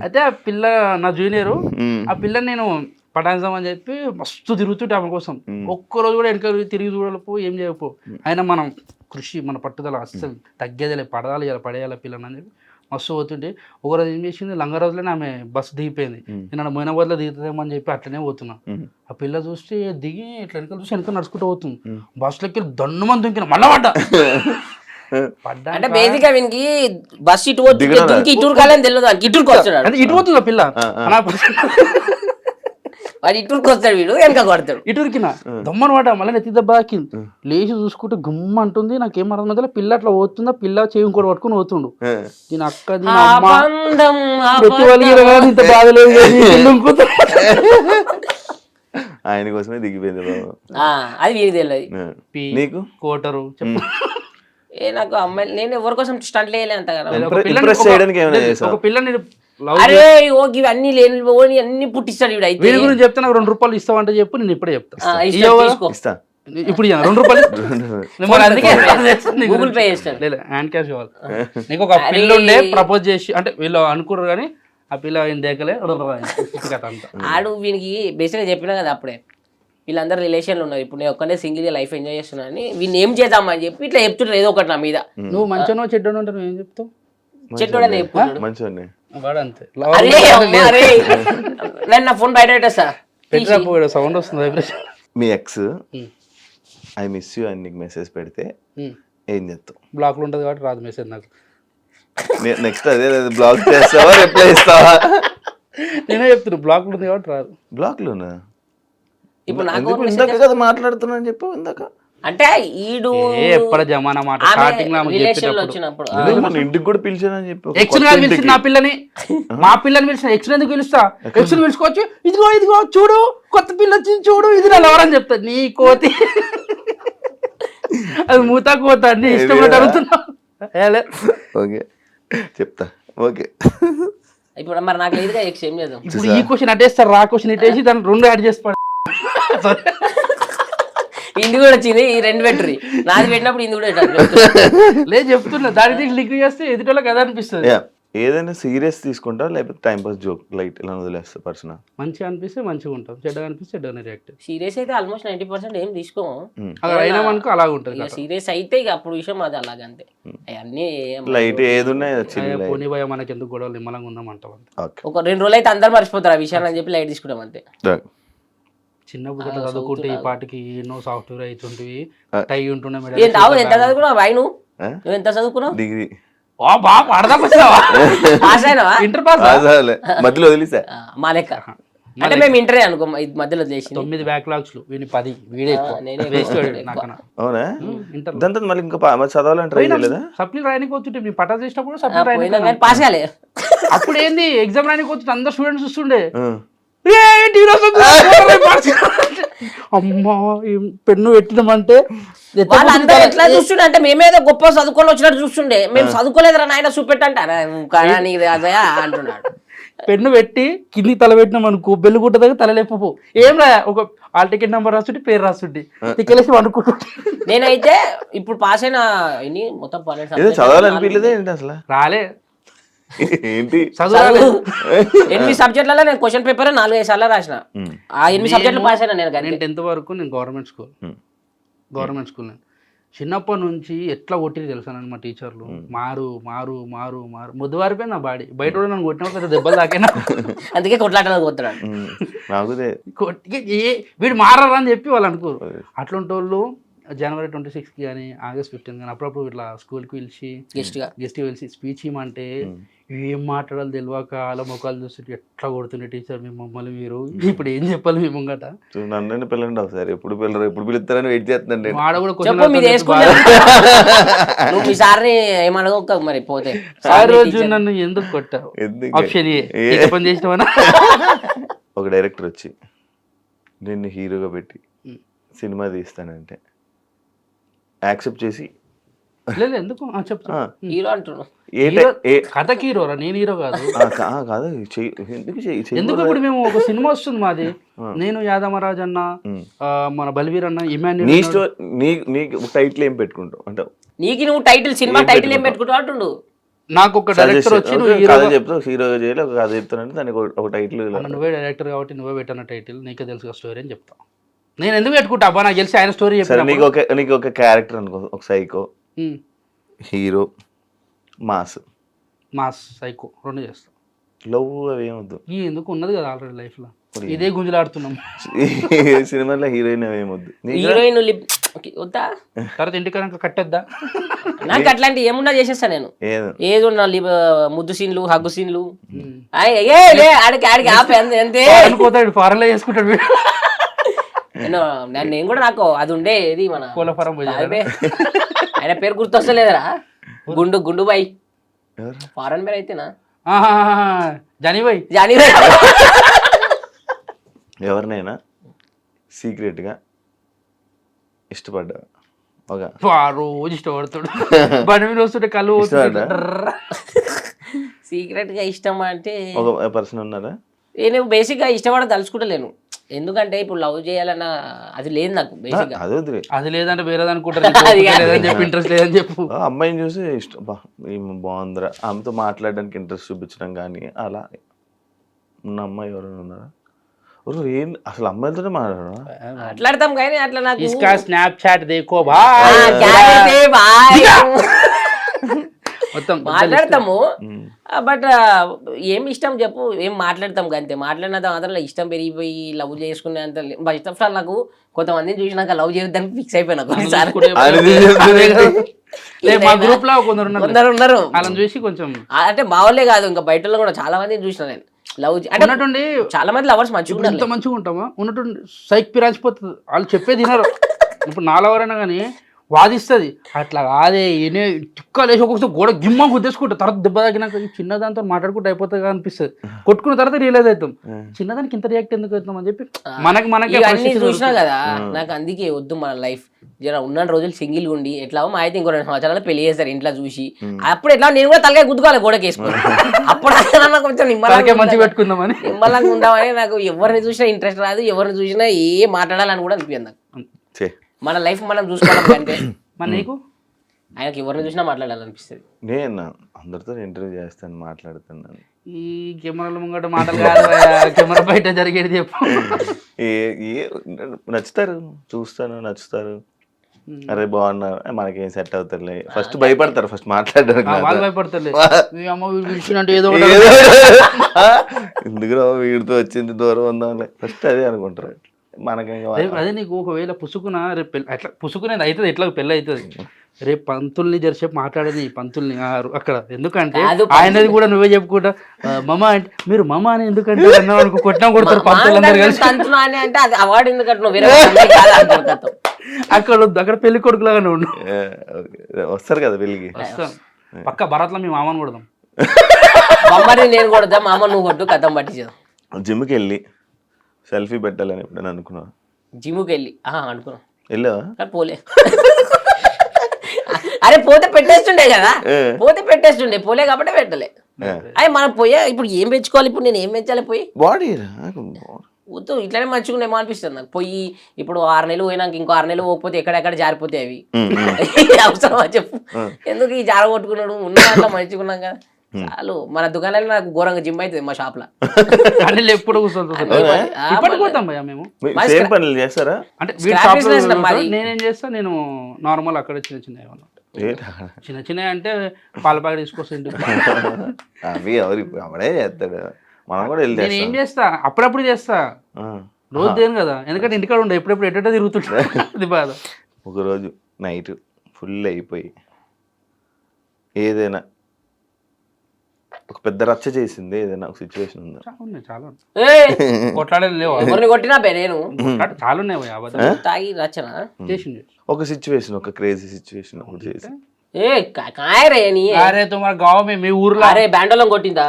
అయితే ఆ పిల్ల నా జూనియరు, ఆ పిల్లని నేను పటాయిద్దామని చెప్పి మస్తు తిరుగుతుంటే ఆమె కోసం. ఒక్కరోజు కూడా వెనక తిరిగి చూడలేపో, ఏం చేయకపో. అయినా మనం కృషి, మన పట్టుదల అస్సలు తగ్గేదిలే, పడాలి ఇలా పడేయాలి పిల్లని అని చెప్పి మస్తు పోతుంటే ఒకరోజు ఏం చేసింది, లంగరోజులోనే ఆమె బస్సు దిగిపోయింది. నేను మొయినాబాద్లో దిగుతుందేమో అని చెప్పి అట్లనే పోతున్నా. ఆ పిల్ల చూస్తే దిగి ఇట్లా వెనక చూసి వెనక నడుచుకుంటూ పోతుంది. బస్సులో ఎక్కి దన్ను మంది దుంకిన మళ్ళా పడ్డా. అంటే బేసిక్ వీనికి బస్ ఇటు ఇటూరు కాలని తెలియదు, ఇటూరుకి వస్తాడు. అంటే ఇటు పోతుంది ఆ పిల్ల, వాడు ఇటూరుకి వస్తాడు, వీడు వెనక కొడతాడు. ఇటురికిన దమ్మను వాడ మళ్ళీ నెత్తి దెబ్బ తాకింది. లేచి చూసుకుంటే గుమ్మ అంటుంది. నాకేం అర్థం మధ్యలో పిల్ల అట్లా పోతుందా, పిల్ల చేయి కూడా పట్టుకుని పోతుండు. దీని అక్క ఇంత బాధలేదు. ఆయన కోసమే దిగిపోయింది. అది వీడి తెలియదు. నీకు కోటరు చెప్పు. నాకు అమ్మాయి నేను ఎవరి కోసం స్టంట్ వేయలే అంత కదా. ఒక పిల్లని అరే ఓకే అన్ని లేని ఓని అన్ని పుట్టిస్తాడు వీడు. అయితే వీడి గురించి చెప్తే నాకు 2 రూపాయలు ఇస్తావంటే చెప్పు, నేను ఇప్పుడే చెప్తా. ఇప్పుడు 2 రూపాయలు గూగుల్ పే చేస్తాడు, లేదు హ్యాండ్ క్యాష్ ఇవ్వాలి. నీకు ఒక పిల్ల ఉండే ప్రపోజ్ చేసి, అంటే వీళ్ళు అనుకున్నారు కానీ ఆ పిల్ల ఆయన దేకలే ఆడు. వీనికి బేసిక్గా చెప్పినా కదా అప్పుడే, వీళ్ళందరూ రిలేషన్లు ఉన్నారు. ఇప్పుడు నేను ఒక్కనే సింగిల్ లైఫ్ ఎంజాయ్ చేస్తున్నా అని వీళ్ళు ఏం చేద్దామని చెప్పి ఇట్లా చెప్తుంటారు ఏదో ఒకటి నా మీద. నువ్వు మంచిగా చెడ్డను అంటే నువ్వు ఏం చెప్తావు? చెడ్డోడని చెప్తున్నాడు వాడు అంతే. నేను నా ఫోన్ బయట పెట్టేస్తా, సౌండ్ వస్తుంది. మీ ఎక్స్ ఐ మిస్ యూ అని నీకు మెసేజ్ పెడితే ఏం చేస్తావు? బ్లాక్ లో ఉంటుంది కాబట్టి రాదు మెసేజ్ నాకు. నెక్స్ట్ అదే బ్లాక్ చేస్తావా, రిప్లై ఇస్తావా? నేనే చెప్తున్నా బ్లాక్ లో ఉంది కాబట్టి రాదు. బ్లాక్ లోనా? ఇప్పుడు నాకు ఇందాక కదా మాట్లాడుతున్నా అని చెప్పు. ఇందాక అంటే ఈడు ఎప్పుడు జమానా మాట స్టార్టింగ్ వచ్చినప్పుడు ఇంటికి కూడా పిలిచానని చెప్పి ఎక్స్ పిలిచి నా పిల్లని, మా పిల్లని పిలిచిన. ఎక్స్ ఎందుకు పిలుస్తా? ఎక్స్ పిలుచుకోవచ్చు. ఇదిగో చూడు కొత్త పిల్ల వచ్చింది చూడు, ఇది నా ఎవరని చెప్తా. నీ కోతి అది మూతా కోత, నీ ఇష్టం అడుగుతున్నావు. ఓకే చెప్తా. ఓకే ఇప్పుడు మరి నాకు లేదుగా ఎక్స్ ఏం లేదు. ఇప్పుడు ఈ క్వశ్చన్ అటేస్తారు, రా క్వశ్చన్ ఇటేసి దాన్ని 2 యాడ్ చేసి ఇంది కూడా వచ్చింది. ఈ 2 పెట్టుర్రి, నాది పెట్టినప్పుడు ఇంది కూడా లేదు చెప్తున్నా. దాని లింక్ చేస్తే ఎదుటోళ్ళకి కదా అనిపిస్తుంది. ఏదైనా సీరియస్ తీసుకుంటా లేకపోతే టైం పాస్ జోక్ లైట్ ఇలా వదిలేస్తా? పర్సన్ మంచిగా అనిపిస్తే మంచిగా ఉంటాం, చెడ్డగా అనిపిస్తే చెడ్డగా రియాక్ట్. సీరియస్ అయితే ఆల్మోస్ట్ 90% ఏం తీసుకోము. అయినా మనకు అలా ఉంటుంది. సీరియస్ అయితే ఇక అప్పుడు విషయం అది అలాగంతే. అవన్నీ లైట్ ఏది ఉన్నాయి పోనీ భయ మనకి ఎందుకు గొడవలు నిమ్మలంగా ఉందామంటాం. ఒక 2 రోజులు అయితే అందరు మర్చిపోతారు ఆ విషయాన్ని అని చెప్పి లైట్ తీసుకుంటాం అంతే. చిన్నప్పుడు గట్లా చదువుకుంటే ఈ పాటికి ఎన్నో సాఫ్ట్వేర్ అవుతుంటివి, టై ఉంటుండే. ఎంత చదువుకున్నావు బాయ్? నువ్వు ఎంత చదువుకున్నావు? డిగ్రీ. ఇంటర్ పాస్ మధ్యలో వదిలేసా మా లెక్క. అంటే మేము ఇంటరే అనుకో, మధ్యలో చేసి 9 బ్యాక్లాగ్స్, వీని 10. వీడే అవునా? దాంతో మళ్ళీ ఇంకా చదవాలని ట్రై చేయలేదా? సప్లీ రాయనికి వచ్చుంటే మీ పటా చేసినప్పుడు సప్లీ రాయనికి పాస్ కాలే. అప్పుడు ఏంది ఎగ్జామ్ రాయనికి వచ్చి అందరు స్టూడెంట్స్ చూస్తుండే. అమ్మా పెన్ను పెట్టినామంటే వాళ్ళందరూ ఎట్లా చూస్తుండే అంటే మేమేదో గొప్ప చదువుకొని వచ్చినట్టు చూస్తుండే. మేము చదువుకోలేదురా నాయన చూపెట్టంటారా అంటున్నాడు. పెన్ను పెట్టి కిందికి తల పెట్టినాం అనుకో, బెల్లు గుట్ట దగ్గర తల లేపపు ఏం రా, ఒక హాల్ టికెట్ నెంబర్ రాస్తుంటే పేరు రాస్తుంటే తిక్కలేసి అనుకుంటుంటే. నేనైతే ఇప్పుడు పాస్ అయిన మొత్తం చదవాలనిపించలేదే ఏంటి అసలు? రాలే ఏంటి చదువు 8 సబ్జెక్టులలో నేను క్వశ్చన్ పేపర్ 4-5 సార్లు రాసిన. ఆ 8 సబ్జెక్టులు పాస్ అయినా నేను. 10th వరకు నేను గవర్నమెంట్ స్కూల్ చిన్నప్పటి నుంచి ఎట్లా కొట్టింది తెలుసా మా టీచర్లు. మారు మారు మారు మారు ముద్దువారిపోయింది నా బాడీ. బయట కూడా నన్ను కొట్టినప్పుడు దెబ్బలు తాకినా, అందుకే కొట్లాటలు కొట్టాడు. వీడు మారని చెప్పి వాళ్ళు అనుకోరు. అట్లాంటి వాళ్ళు జనవరి 26కి కానీ ఆగస్ట్ 15 కానీ అప్పుడప్పుడు ఇట్లా స్కూల్కి పిలిచి గెస్ట్గా గెస్ట్కి పిలిచి స్పీచ్ ఇవ్వమంటే ఏం మాట్లాడాలి తెలియక వాళ్ళ ముఖాలు చూస్తుంటే ఎట్లా కొడుతుండే టీచర్ మీ మమ్మల్ని మీరు ఇప్పుడు ఏం చెప్పాలి మీ ముంగట నన్ను పిల్లండి ఒకసారి ఎప్పుడు పిల్లరు ఎప్పుడు పిలుస్తారని వెయిట్ చేస్తుందండి. వాడ కూడా చెప్పు మీరు వేసుకుంటే నువ్వు మీ సార్ని ఏమనగ మరి పోతే ఆ రోజు నన్ను ఎందుకు కొట్టావు ఎందుకు? ఆప్షన్ పని చేసినావనా ఒక డైరెక్టర్ వచ్చి నిన్ను హీరోగా పెట్టి సినిమా తీస్తానంటే యాక్సెప్ట్ చేసి లేదు ఎందుకు చెప్పు హీరో అంటున్నావు. కథకి హీరోరా నేను హీరో కాదు కాదు ఎందుకు ఎందుకు ఇప్పుడు మేము ఒక సినిమా వస్తుంది మాది నేను యాదమరాజ్ అన్న మన బల్వీర్ అన్న నీకు టైటిల్ ఏం పెట్టుకుంటావు అంటే నీకు నువ్వు టైటిల్ సినిమా టైటిల్ ఏం పెట్టుకుంటావు అంటుండు. నాకు ఒక డైరెక్టర్ వచ్చి నువ్వు హీరో చెప్తావు హీరోగా చేయాలి ఒక కథ చెప్తానంటే దానికి ఒక టైటిల్ నువ్వే డైరెక్టర్ కాబట్టి నువ్వే పెట్టిన టైటిల్ నీకే తెలుసు స్టోరీ అని చెప్తావు. నేను ఎందుకు పెట్టుకుంటా అబ్బా నాకు తెలిసి ఆయన స్టోరీ చెప్పాను. నీకు ఒక క్యారెక్టర్ అనుకో ఒక సైకో హీరో మాస్ సైకో రెండు చేస్తాం. లవ్ అవి ఏమొద్దు ఎందుకు ఉన్నది కదా ఆల్రెడీ లైఫ్ లో ఇదే గుంజులాడుతున్నాం. సినిమాలో హీరోయిన్ అవి ఏమొద్దు. హీరోయిన్ వద్దా తర్వాత ఇంటికి కట్టొద్దా? నాకు అట్లాంటి ఏమున్నా చేసేస్తా నేను. ఏది ఉన్నా ముద్దు సీన్లు హగ్గు సీన్లు ఆడికి ఆడికి ఆపే అంతే. పోతాడు ఫారెన్ లో చేసుకుంటాడు. నేను కూడా నాకు అది ఉండే ఇది మన కోలఫారం ఆయన పేరు గుర్తొస్తలేదురా గుండు బాయ్ ఫారెన్ పేరు అయితేనా జానీబాయ్ ఎవరినైనా సీక్రెట్గా ఇష్టపడ్డా ఒక రోజు ఇష్టపడతాడు బండి మీద వస్తుంటే కళ్ళు సీక్రెట్ గా ఇష్టం అంటే ఒక పర్సన్ ఉన్నారా? నేను బేసిక్ గా ఇష్టపడ తలుచుకుంటలేను. ఎందుకంటే ఇప్పుడు లవ్ చేయాలన్న అది లేదు నాకు బేసిక్ గా. అది లేదంటే వేరేది అనుకుంటారు ఇంట్రెస్ట్ లేదని చెప్పు. అమ్మాయిని చూసి ఇష్టం బాగుందిరా ఆమెతో మాట్లాడడానికి ఇంట్రెస్ట్ చూపించడం కానీ అలా ఉన్న అమ్మాయి ఎవరైనా ఉన్నారా? ఏం అసలు అమ్మాయిలతోనే మాట్లాడతాం కానీ అట్లా నాకు స్నాప్చాట్ దేకో మొత్తం మాట్లాడతాము. బట్ ఏం ఇష్టం చెప్పు ఏం మాట్లాడతాం అంతే. మాట్లాడినంత మాత్రం ఇష్టం పెరిగిపోయి లవ్ చేసుకునే అంత ఫస్ట్ ఆఫ్ ఆల్ నాకు కొంతమందిని చూసినాక లవ్ చేయడానికి ఫిక్స్ అయిపోయినా. మా గ్రూప్ లో కొందరు ఉన్నారు వాళ్ళని చూసి కొంచెం అంటే మా వాళ్ళే కాదు ఇంకా బయట కూడా చాలా మందిని చూసిన నేను. లవ్ అంటే ఉన్నట్టుండి చాలా మంది లవర్స్ మంచిగా ఎంత మంచిగా ఉంటామా ఉన్నట్టుండి సైక్ పిరాచిపోతుంది. వాళ్ళు చెప్పే తినరు. ఇప్పుడు నా లవర్ అయినా కానీ వాదిస్తుంది అట్లా కాదే ఏనే చుక్కలు వేసి ఒక్కొక్క గోడ గిమ్మ గుద్దేసుకుంటా. తర్వాత దెబ్బ తగ్గినాక చిన్నదాంతో మాట్లాడుకుంటూ అయిపోతుంది అనిపిస్తుంది. కొట్టుకున్న తర్వాత రియలైజ్ అవుతాం చిన్నదానికి ఇంత రియాక్ట్ ఎందుకు అవుతాం అని చెప్పి మనకి చూసినా కదా. నాకు అందుకే వద్దు మన లైఫ్ జర ఉన్న రోజులు సింగిల్ ఉండి ఎట్లా మా అయితే ఇంకో 2 సంవత్సరాలు పెళ్లి చేస్తారు ఇంట్లో చూసి. అప్పుడు ఎట్లా నేను కూడా తలకాయ గుద్దుకోవాలి గోడకి వేసుకుని. అప్పుడు కొంచెం మంచి పెట్టుకుందామని నిమ్మలంగా ఉందామని. నాకు ఎవరిని చూసినా ఇంట్రెస్ట్ రాదు. ఎవరిని చూసినా ఏ మాట్లాడాలని కూడా అనిపించదు నాకు. మన లైఫ్ మనం చూసుకోవడం కంటే నీకు ఆయనకి ఎవరిని చూసినా మాట్లాడాలనిపిస్తుంది. నేను అందరితో ఇంటర్వ్యూ చేస్తాను మాట్లాడుతున్నాను. ఈ కెమెరాల ముంగట మాటలు కాదు కెమెరా బయట జరిగేది చెప్పు. నచ్చుతారు చూస్తాను నచ్చుతారు. అరే బాగున్నా మనకేం సెట్ అవుతారులే ఫస్ట్ భయపడతారు. ఫస్ట్ మాట్లాడడానికి వాళ్ళు భయపడతారు. ఎందుకు వీడితో వచ్చింది దూరం ఉందాంలే ఫస్ట్ అదే అనుకుంటారు. అదే నీకు ఒకవేళ పుసుకున రేపు అట్లా పుసుకునేది అవుతుంది ఎట్లా పెళ్ళి అవుతుంది. రేపు పంతుల్ని జరిసేపు మాట్లాడేది పంతుల్ని అక్కడ ఎందుకంటే ఆయనది కూడా నువ్వే చెప్పుకుంటా మమ అంటే మీరు మమ అని ఎందుకంటే కొట్టినా కొడతారు పంతులందరూ కలిసి. అక్కడ పెళ్లి కొడుకులాగానే ఉండు వస్తారు కదా పెళ్ళికి. పక్క భరత్లో మీ మామని కొడదాం. నేను కొడతా మామ నువ్వు కొట్టు కథం పట్టించాం. జిమ్కి వెళ్ళి సెల్ఫీ పెట్టాలని ఎప్పుడైనా అనుకున్నా? జిమ్కి వెళ్ళి అనుకున్నా వెళ్ళావా? పోలే. అరే పోతే పెట్టేస్తుండే కదా. పోతే పెట్టేస్తుండే పోలే కాబట్టి పెట్టలే. అయ్యి మనం పోయా ఇప్పుడు ఏం పెంచుకోవాలి. ఇప్పుడు నేను ఏం పెంచాలి పోయి బాడీ వద్దు ఇట్లానే మంచిగా ఏమో అనిపిస్తుంది నాకు. పోయి ఇప్పుడు 6 నెలలు పోయినాక ఇంకో 6 నెలలు పోకపోతే ఎక్కడెక్కడ జారిపోతాయి అవి. అవసరమా చెప్పు. ఎందుకు ఈ జార కొట్టుకున్నాడు ఉన్న దాంట్లో మంచిగున్నాం కదా చాలు. మన దుకాణాలు నాకు ఘోరంగా జిమ్ అవుతుంది మా షాప్ లో. ఎప్పుడు చేస్తారా అంటే నేనేం చేస్తా నేను నార్మల్ అక్కడ చిన్న చిన్న అంటే పాల ప్యాకెట్ తీసుకొస్తాను. అవి అవడే చేస్తాడు మనం కూడా వెళ్ళి నేను ఏం చేస్తా అప్పుడప్పుడు చేస్తా రోజు దేని కదా. ఎందుకంటే ఇంటికాడ ఉండే ఎప్పుడెప్పుడు ఎట్ట తిరుగుతుంటా అది బాధ. ఒకరోజు నైట్ ఫుల్ అయిపోయి ఏదైనా ఒక పెద్ద రచ్చ చేసింది ఏదైనా ఒక సిచ్యువేషన్ ఉందా? చాలా ఉన్నాయి. ఏ కొట్లాడేది లేవు ఎవరిని కొట్టినా బే నేను చాలా ఉన్నాయి భయ్యా, అబద్ధాలు తాగి రచన చేసింది. ఒక సిచ్యువేషన్ ఒక క్రేజీ సిచ్యువేషన్ ఒకటి చేసి ఏ కాయరే నీ అరే తుమార్ గావ్ మీ ఊర్లో అరే బ్యాండోలం కొట్టిందా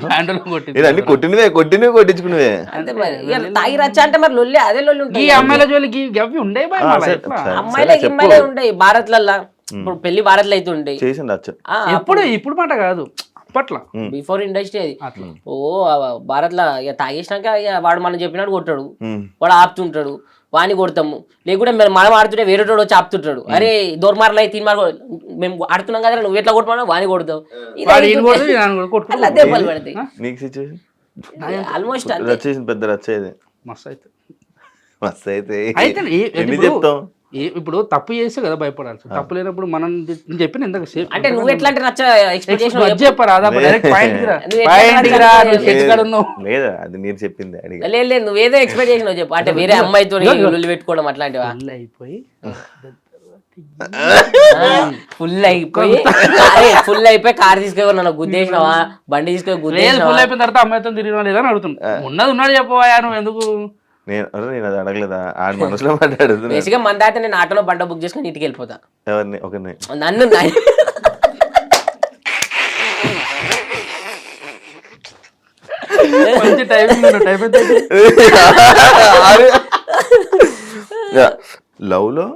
హ్యాండిల్ కొట్టింది. ఇది అన్ని కొట్టినవే కొట్టించుకునేవే. అంతే మరి ఇక తాగి రచ్చ అంటే మరి లొల్లి అదే లొల్లి ఈ ఉంటాయి అమ్మాయిల జోలికి గవ్వి ఉండే భయ్ మళ్ళా సరే, ఎట్లా? సరే. అమ్మాయిలే గిమ్మాయిలే ఉంటాయి భారత్లల్లా ఇప్పుడు పెళ్లి భారత్లో అయితే ఉంటాయి చేసింది రచ్చ. ఇప్పుడు మాట కాదు అప్పట్లా. బిఫోర్ ఇండస్ట్రీ అది అట్లా ఓ భారత్లో ఇక తాగేసినాక ఇక వాడు మనం చెప్పినట్టు కొట్టాడు ఉమ్. వాడు ఆపుతుంటాడు వాడిని కొడతాము లేకుంటే మనం ఆడుతుంటే వేరే వచ్చి ఆపుతుంటాడు అరే దోర్మార్లు అయి తీన్ మార్లు మేము ఆడుతున్నాం కదా నువ్వు ఎట్లా కొట్టమన్నా వాడిని కొడతావు వాడు ఈయన కొడుతూ ఈయన కొడుతూ కొట్టుకుంటూ దెబ్బలు పడతాయి నీకు సిచ్యువేషన్ ఆల్మోస్ట్ రచ్చ చేసింది పెద్ద రచ్చ ఇది మస్తు అయితే మస్తు అయితే అయితే ఎన్ని ఇప్పుడు చెప్తాం? ఇప్పుడు తప్పు చేస్తే కదా భయపడాల్సి. తప్పు లేనప్పుడు మనం నేను చెప్పిన ఇందాక సేఫ్ అంటే నువ్వు ఎట్లాంటి నచ్చ ఎక్స్పెక్టేషన్ చెప్పరా డైరెక్ట్ పాయింట్ నువ్వు ఎట్లా లేదా అది మీరు చెప్పింది అడిగా. లేదు నువ్వేదో ఎక్స్పెక్టేషన్ చెప్పు అంటే వేరే అమ్మాయితో లొల్లి పెట్టుకోవడం అట్లాంటివా అయిపోయి ఫుల్ అయిపోయి కార్ తీసుకొని నన్ను గుద్దేసినావా బండి తీసుకొని లేదు గుద్దేసినావా ఫుల్ అయిపోయిన తర్వాత అమ్మాయితో తిరిగినా లేదా అని అడుగుతున్నా. ఉన్నది ఉన్నాడు చెప్పవా నువ్వు ఎందుకు నేను అది అడగలేదా ఆడి మనసులో మాట్లాడుతున్నా. బేసిక్గా మన దాకా నేను ఆటోలో బండ బుక్ చేసుకుని ఇంటికి వెళ్ళిపోతా ఎవరిని ఒకరిని నన్ను మంచి టైమింగ్ లవ్ లో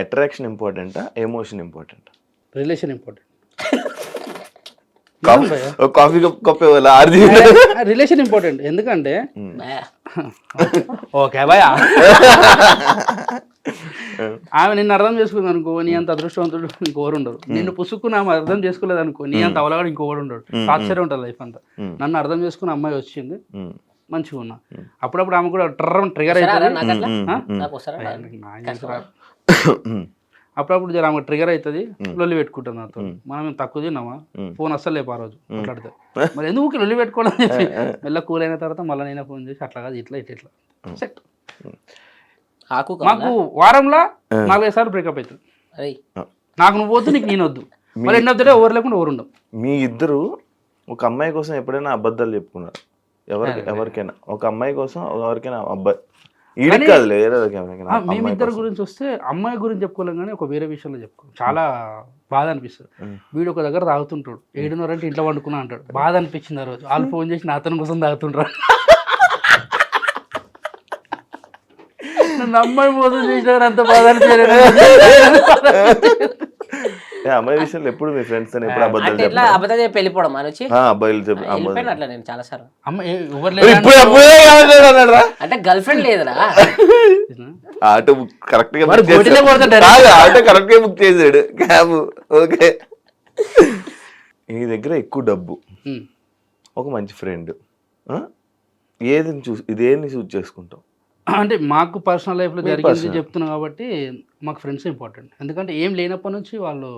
అట్రాక్షన్ ఇంపార్టెంటా emotion important? Relation important. Coffee cup ఆర్జీ రిలేషన్ ఇంపార్టెంట్ ఎందుకంటే ఓకే భయ ఆమె నిన్ను అర్థం చేసుకుంది అనుకో నీ అంత అదృష్టవంతుడు ఇంకోరు ఉండరు. నిన్ను పుసుక్కుని ఆమె అర్థం చేసుకోలేదు అనుకో నీ అంత అవలగాడు ఇంకోడు ఉండడు. ఆశ్చర్యం ఉంటుంది లైఫ్ అంతా. నన్ను అర్థం చేసుకున్న అమ్మాయి వచ్చింది మంచిగా ఉన్నా అప్పుడప్పుడు ఆమె కూడా ట్రిగర్ అవుతుంది. అప్పుడప్పుడు జర ఆమె ట్రిగర్ అవుతుంది లొల్లి పెట్టుకుంటుంది నాతో. మనం ఏం తక్కువ తిన్నామా ఫోన్ అస్సలు లేపు ఆ రోజు మాట్లాడితే మరి ఎందుకు లొల్లి పెట్టుకోవడం అని చెప్పి మెల్ల కూల్ అయిన తర్వాత మళ్ళీ నేనే ఫోన్ చేసి అట్లా కాదు ఇట్లా ఇట్లా ఇట్లా సెట్. మాకు వారంలో 4-5 సార్లు బ్రేకప్ అవుతుంది. నాకు నువ్వు వద్దు నీకు నేను వద్దు మళ్ళీ ఎన్నో ఎవరు లేకుండా ఎవరు ఉండవు. మీ ఇద్దరు ఒక అమ్మాయి కోసం ఎప్పుడైనా అబద్ధాలు చెప్పుకున్నారు? ఎవరికైనా ఒక అమ్మాయి కోసం ఎవరికైనా అబ్బాయి ఈడికి కాదులే మేమిద్దరి గురించి వస్తే అమ్మాయి గురించి చెప్పుకోలేం కానీ ఒక వేరే విషయంలో చెప్పుకోం. చాలా బాధ అనిపిస్తుంది. వీడు ఒక దగ్గర తాగుతుంటాడు 7:30 అంటే ఇంట్లో వండుకున్నా అంటాడు. బాధ అనిపించింది ఆ రోజు. వాళ్ళు ఫోన్ చేసి నా అతని కోసం తాగుతుంటారు. నన్ను అమ్మాయి మోసం చేసినారు అంత బాధ అనిపించలేదు. అమ్మాయి విషయంలో ఎప్పుడు మీ ఫ్రెండ్స్ తో ఎప్పుడు అబద్ధాలు ఎట్లా అబద్ధాలు చెప్పి వెళ్ళిపోవడం అని వచ్చి అబ్బాయిలు వెళ్ళిపోయిన అట్లా నేను చాలా సార్లు అంటే గర్ల్ ఫ్రెండ్ లేదురా ఆటో కరెక్ట్ గా ఆటో కరెక్ట్ గా బుక్ చేసాడు క్యాబ్. ఓకే నీ దగ్గర ఎక్కువ డబ్బు ఒక మంచి ఫ్రెండ్ ఇదేని చూస్ చేసుకుంటావు? అంటే మాకు పర్సనల్ లైఫ్లో జరిగింది చెప్తున్నా కాబట్టి మాకు ఫ్రెండ్స్ ఇంపార్టెంట్. ఎందుకంటే ఏం లేనప్పటి నుంచి వాళ్ళు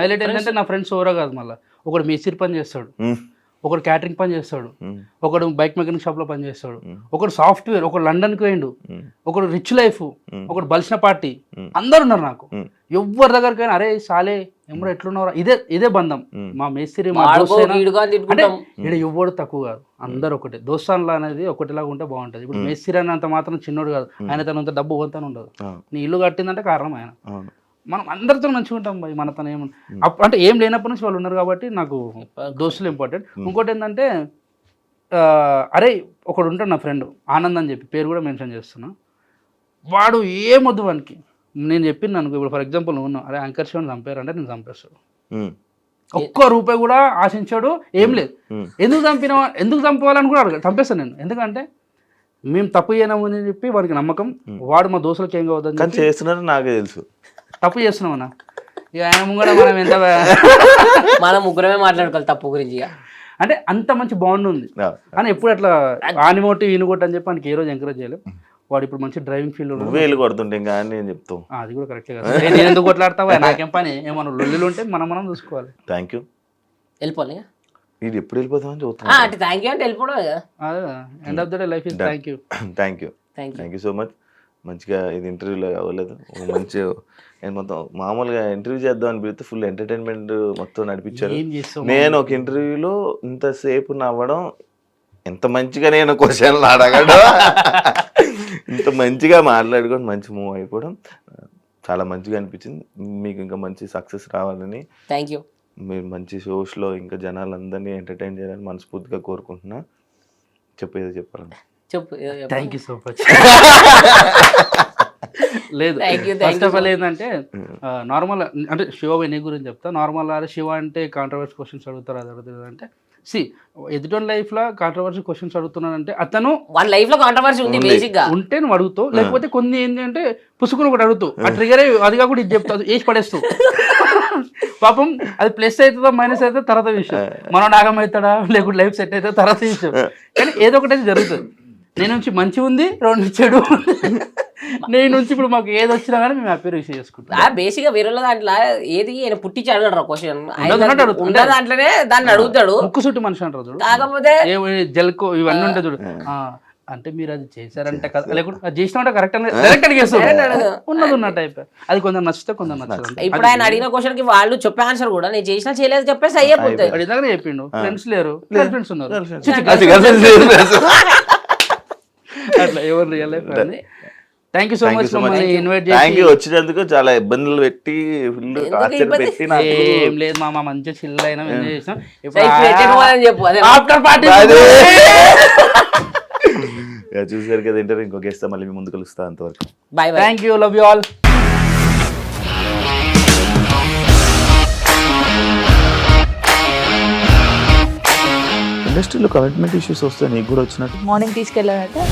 హైలైట్ ఏంటంటే నా ఫ్రెండ్స్ ఎవరో కాదు. మళ్ళీ ఒకడు మేస్త్రి పని చేస్తాడు, ఒకడు క్యాటరింగ్ పని చేస్తాడు, ఒకడు బైక్ మెకానిక్ షాప్ లో పని చేస్తాడు, ఒకడు సాఫ్ట్వేర్, ఒకడు లండన్కి పోయిండు, ఒకడు రిచ్ లైఫ్, ఒకడు బలిసిన పార్టీ. అందరు ఉన్నారు నాకు. ఎవరి దగ్గరకైనా అరే సాలే ఎమ్మడో ఎట్లున్నారా ఇదే బంధం. మా మేస్త్రి మా అంటే ఇక్కడ ఎవ్వడు తక్కువ కాదు, అందరు ఒకటే. దోస్తాన్లా అనేది ఒకటిలాగా ఉంటే బాగుంటది. ఇప్పుడు మేస్త్రి అన్నంత మాత్రం చిన్నోడు కాదు, ఆయన తనంత డబ్బు పోతానే ఉండదు. నీ ఇల్లు కట్టిందంటే కారణం ఆయన. మనం అందరితో మంచిగా ఉంటాం భయ్. మనతో అంటే ఏం లేనప్పటి నుంచి వాళ్ళు ఉన్నారు కాబట్టి నాకు దోస్తులు ఇంపార్టెంట్. ఇంకోటి ఏంటంటే అరే ఒకడు ఉంటాడు నా ఫ్రెండ్ ఆనంద్ అని చెప్పి, పేరు కూడా మెన్షన్ చేస్తున్నా. వాడు ఏమొద్దు వానికి నేను చెప్పింది అనుకో. ఇప్పుడు ఫర్ ఎగ్జాంపుల్ నువ్వు ఉన్నావు, అరే యాంకర్ షోని చంపారంటే నేను చంపేస్తాడు. ఒక్క రూపాయి కూడా ఆశించాడు, ఏం లేదు. ఎందుకు చంపాలని కూడా అడగ చంపేస్తాను నేను. ఎందుకంటే మేము తప్పు చేయనామని చెప్పి వాడికి నమ్మకం. వాడు మా దోస్తులకి ఏం కావద్దని చేస్తున్నారు నాకే తెలుసు. తప్పు చేస్తున్నామన్నా ఇక ఆయన ముంగడ మనం ఎంత మనం ముగ్గురమే మాట్లాడుకోవాలి తప్పు గురించి. అంటే అంత మంచి బాండ్ ఉంది. కానీ ఎప్పుడు అట్లా ఆనిమోటి ఈనుకోటి అని చెప్పి మనకి ఏ రోజు ఎంకరేజ్ చేయలేం. వాడు ఇప్పుడు మంచి డ్రైవింగ్ ఫీల్డ్ కొడుతుంటే నేను చెప్తావు అది కూడా కరెక్టే కదా. నేను ఎందుకు కొట్లాడతావా, నాకేం పని. ఏమన్నా లొల్లులు ఉంటే మనం చూసుకోవాలి. Thank you. వెళ్ళిపోలే ఇది ఎప్పుడు వెళ్ళిపోతామని చూస్తున్నా. అంటే థ్యాంక్ యూ అంటే వెళ్ళిపోవడం. End of the day life is thank you. Thank you so much. మంచిగా ఇది ఇంటర్వ్యూలో అవ్వలేదు, మంచి నేను మొత్తం మామూలుగా ఇంటర్వ్యూ చేద్దాం అని పిలిస్తే ఫుల్ ఎంటర్టైన్మెంట్ మొత్తం నడిపించారు. ఏం చేస్తావు నేను ఒక ఇంటర్వ్యూలో ఇంతసేపు నవ్వడం, ఇంత మంచిగా నేను క్వశ్చన్లు అడగడం, ఇంత మంచిగా మాట్లాడుకొని మంచి మూవ్ అయిపోవడం చాలా మంచిగా అనిపించింది. మీకు ఇంకా మంచి సక్సెస్ రావాలని, థ్యాంక్ యూ. మీరు మంచి షోస్లో ఇంకా జనాలందరినీ ఎంటర్టైన్ చేయాలని మనస్ఫూర్తిగా కోరుకుంటున్నా. చెప్పేది చెప్పాలండి. చెప్పు. Thank you so much. లేదు, ఫస్ట్ ఆఫ్ ఆల్ ఏంటంటే నార్మల్ అంటే శివ వినయ్ గురించి చెప్తా. నార్మల్ శివ అంటే కాంట్రవర్సీ క్వశ్చన్స్ అడుగుతారు, అది అడుగుతుంది అంటే ఎదుటి లైఫ్లో కాంట్రవర్సీ క్వశ్చన్స్ అడుగుతున్నానంటే అతను వాళ్ళ లైఫ్ లో కాంట్రవర్సీ ఉంది బేసిక్ గా, ఉంటే నువ్వు అడుగుతావు. లేకపోతే కొన్ని ఏంటి అంటే పుసుకుని ఒకటి అడుగుతావు, ఆ ట్రిగర్ అది కాకుండా ఇది చెప్తావు, వేసి పడేస్తావు. పాపం అది ప్లస్ అవుతుందో మైనస్ అవుతుందో తర్వాత విషయం, మనం నాగం అవుతాడా లేకుంటే లైఫ్ సెట్ అవుతుందో తర్వాత విషయం. కానీ ఏదో ఒకటి అయితే జరుగుతుంది. నేను నుంచి మంచి ఉంది, రెండు చెడు. నేను నుంచి ఇప్పుడు మాకు ఏది వచ్చినా కానీ మేము హ్యాపీ రిసీవ్ చేసుకుంటాం. బేసిక్ గా వేరే దాంట్లో ఏది ఆయన పుట్టించి అడగడు క్వశ్చన్, ఉన్న దాంట్లోనే దాన్ని అడుగుతాడు. ముక్కు చుట్టూ మనిషి అంటారు చూడు, కాకపోతే జల్కో ఇవన్నీ ఉంటాయి చూడు, అంటే మీరు అది చేశారంటే కదా, లేకుంటే అది చేసినా కరెక్ట్ డైరెక్ట్ అడిగేస్తారు. ఉన్నది ఉన్న టైప్. అది కొందరు నచ్చితే కొందరు నచ్చదు. ఇప్పుడు ఆయన అడిగిన క్వశ్చన్ కి వాళ్ళు చెప్పే ఆన్సర్ కూడా నేను చేసినా చేయలేదు చెప్పేసి అయిపోతుంది. అడిగినాక చెప్పిండు ఫ్రెండ్స్ లేరు, ఫ్రెండ్స్ ఉన్నారు, అట్లా ఎవరు real life. Thank you so much మమ్మల్ని ఇన్వైట్ చేసి వచ్చినందుకు. చాలా ఇబ్బందులు పెట్టి పెట్టి ఏం లేదు మామ, మంచిగా చిల్ అయినా ఎంజాయ్ చేసాం. చెప్పు ఆఫ్టర్ పార్టీ చూసారు కదా ఇంటర్వ్యూ. ఇంకో గెస్ట్ మళ్ళీ మీ ముందు కలుస్తా. అంతవరకు bye. Thank you, love you all. ఇండస్ట్రీలో కమిట్మెంట్ ఇష్యూస్ వస్తే నీకు కూడా వచ్చినట్టు? మార్నింగ్ తీసుకెళ్ళాలంటే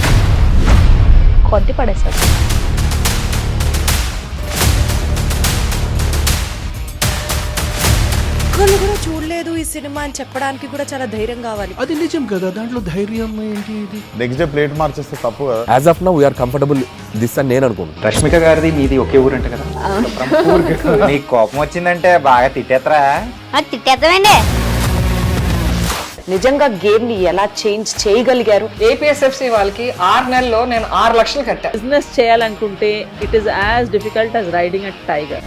కొద్ది పడేస్తారు. ఒక్కళ్ళు కూడా చూడలేదు ఈ సినిమా అని చెప్పడానికి కూడా చాలా ధైర్యం కావాలి. అది నిజం కదా, దాంట్లో ధైర్యం ఏంటి? ఇది నెక్స్ట్ డే ప్లేట్ మార్చేస్తే తప్పు కదా. As of now we are comfortable this అని నేను అనుకుంటున్నాను. రష్మిక గారిది మీది ఒకే ఊరంట కదా? నీకు కోపం వచ్చిందంటే బాగా తిట్టేత్తరా? తిట్టేద్దామండి. నిజంగా గేమ్ ని ఎలా చేంజ్ చేయగలిగారు? ఏపీఎస్ఎఫ్సి వాళ్ళకి 6 నెలల్లో నేను 6 లక్షలు కట్టా. బిజినెస్ చేయాలనుకుంటే it is as difficult as riding a tiger.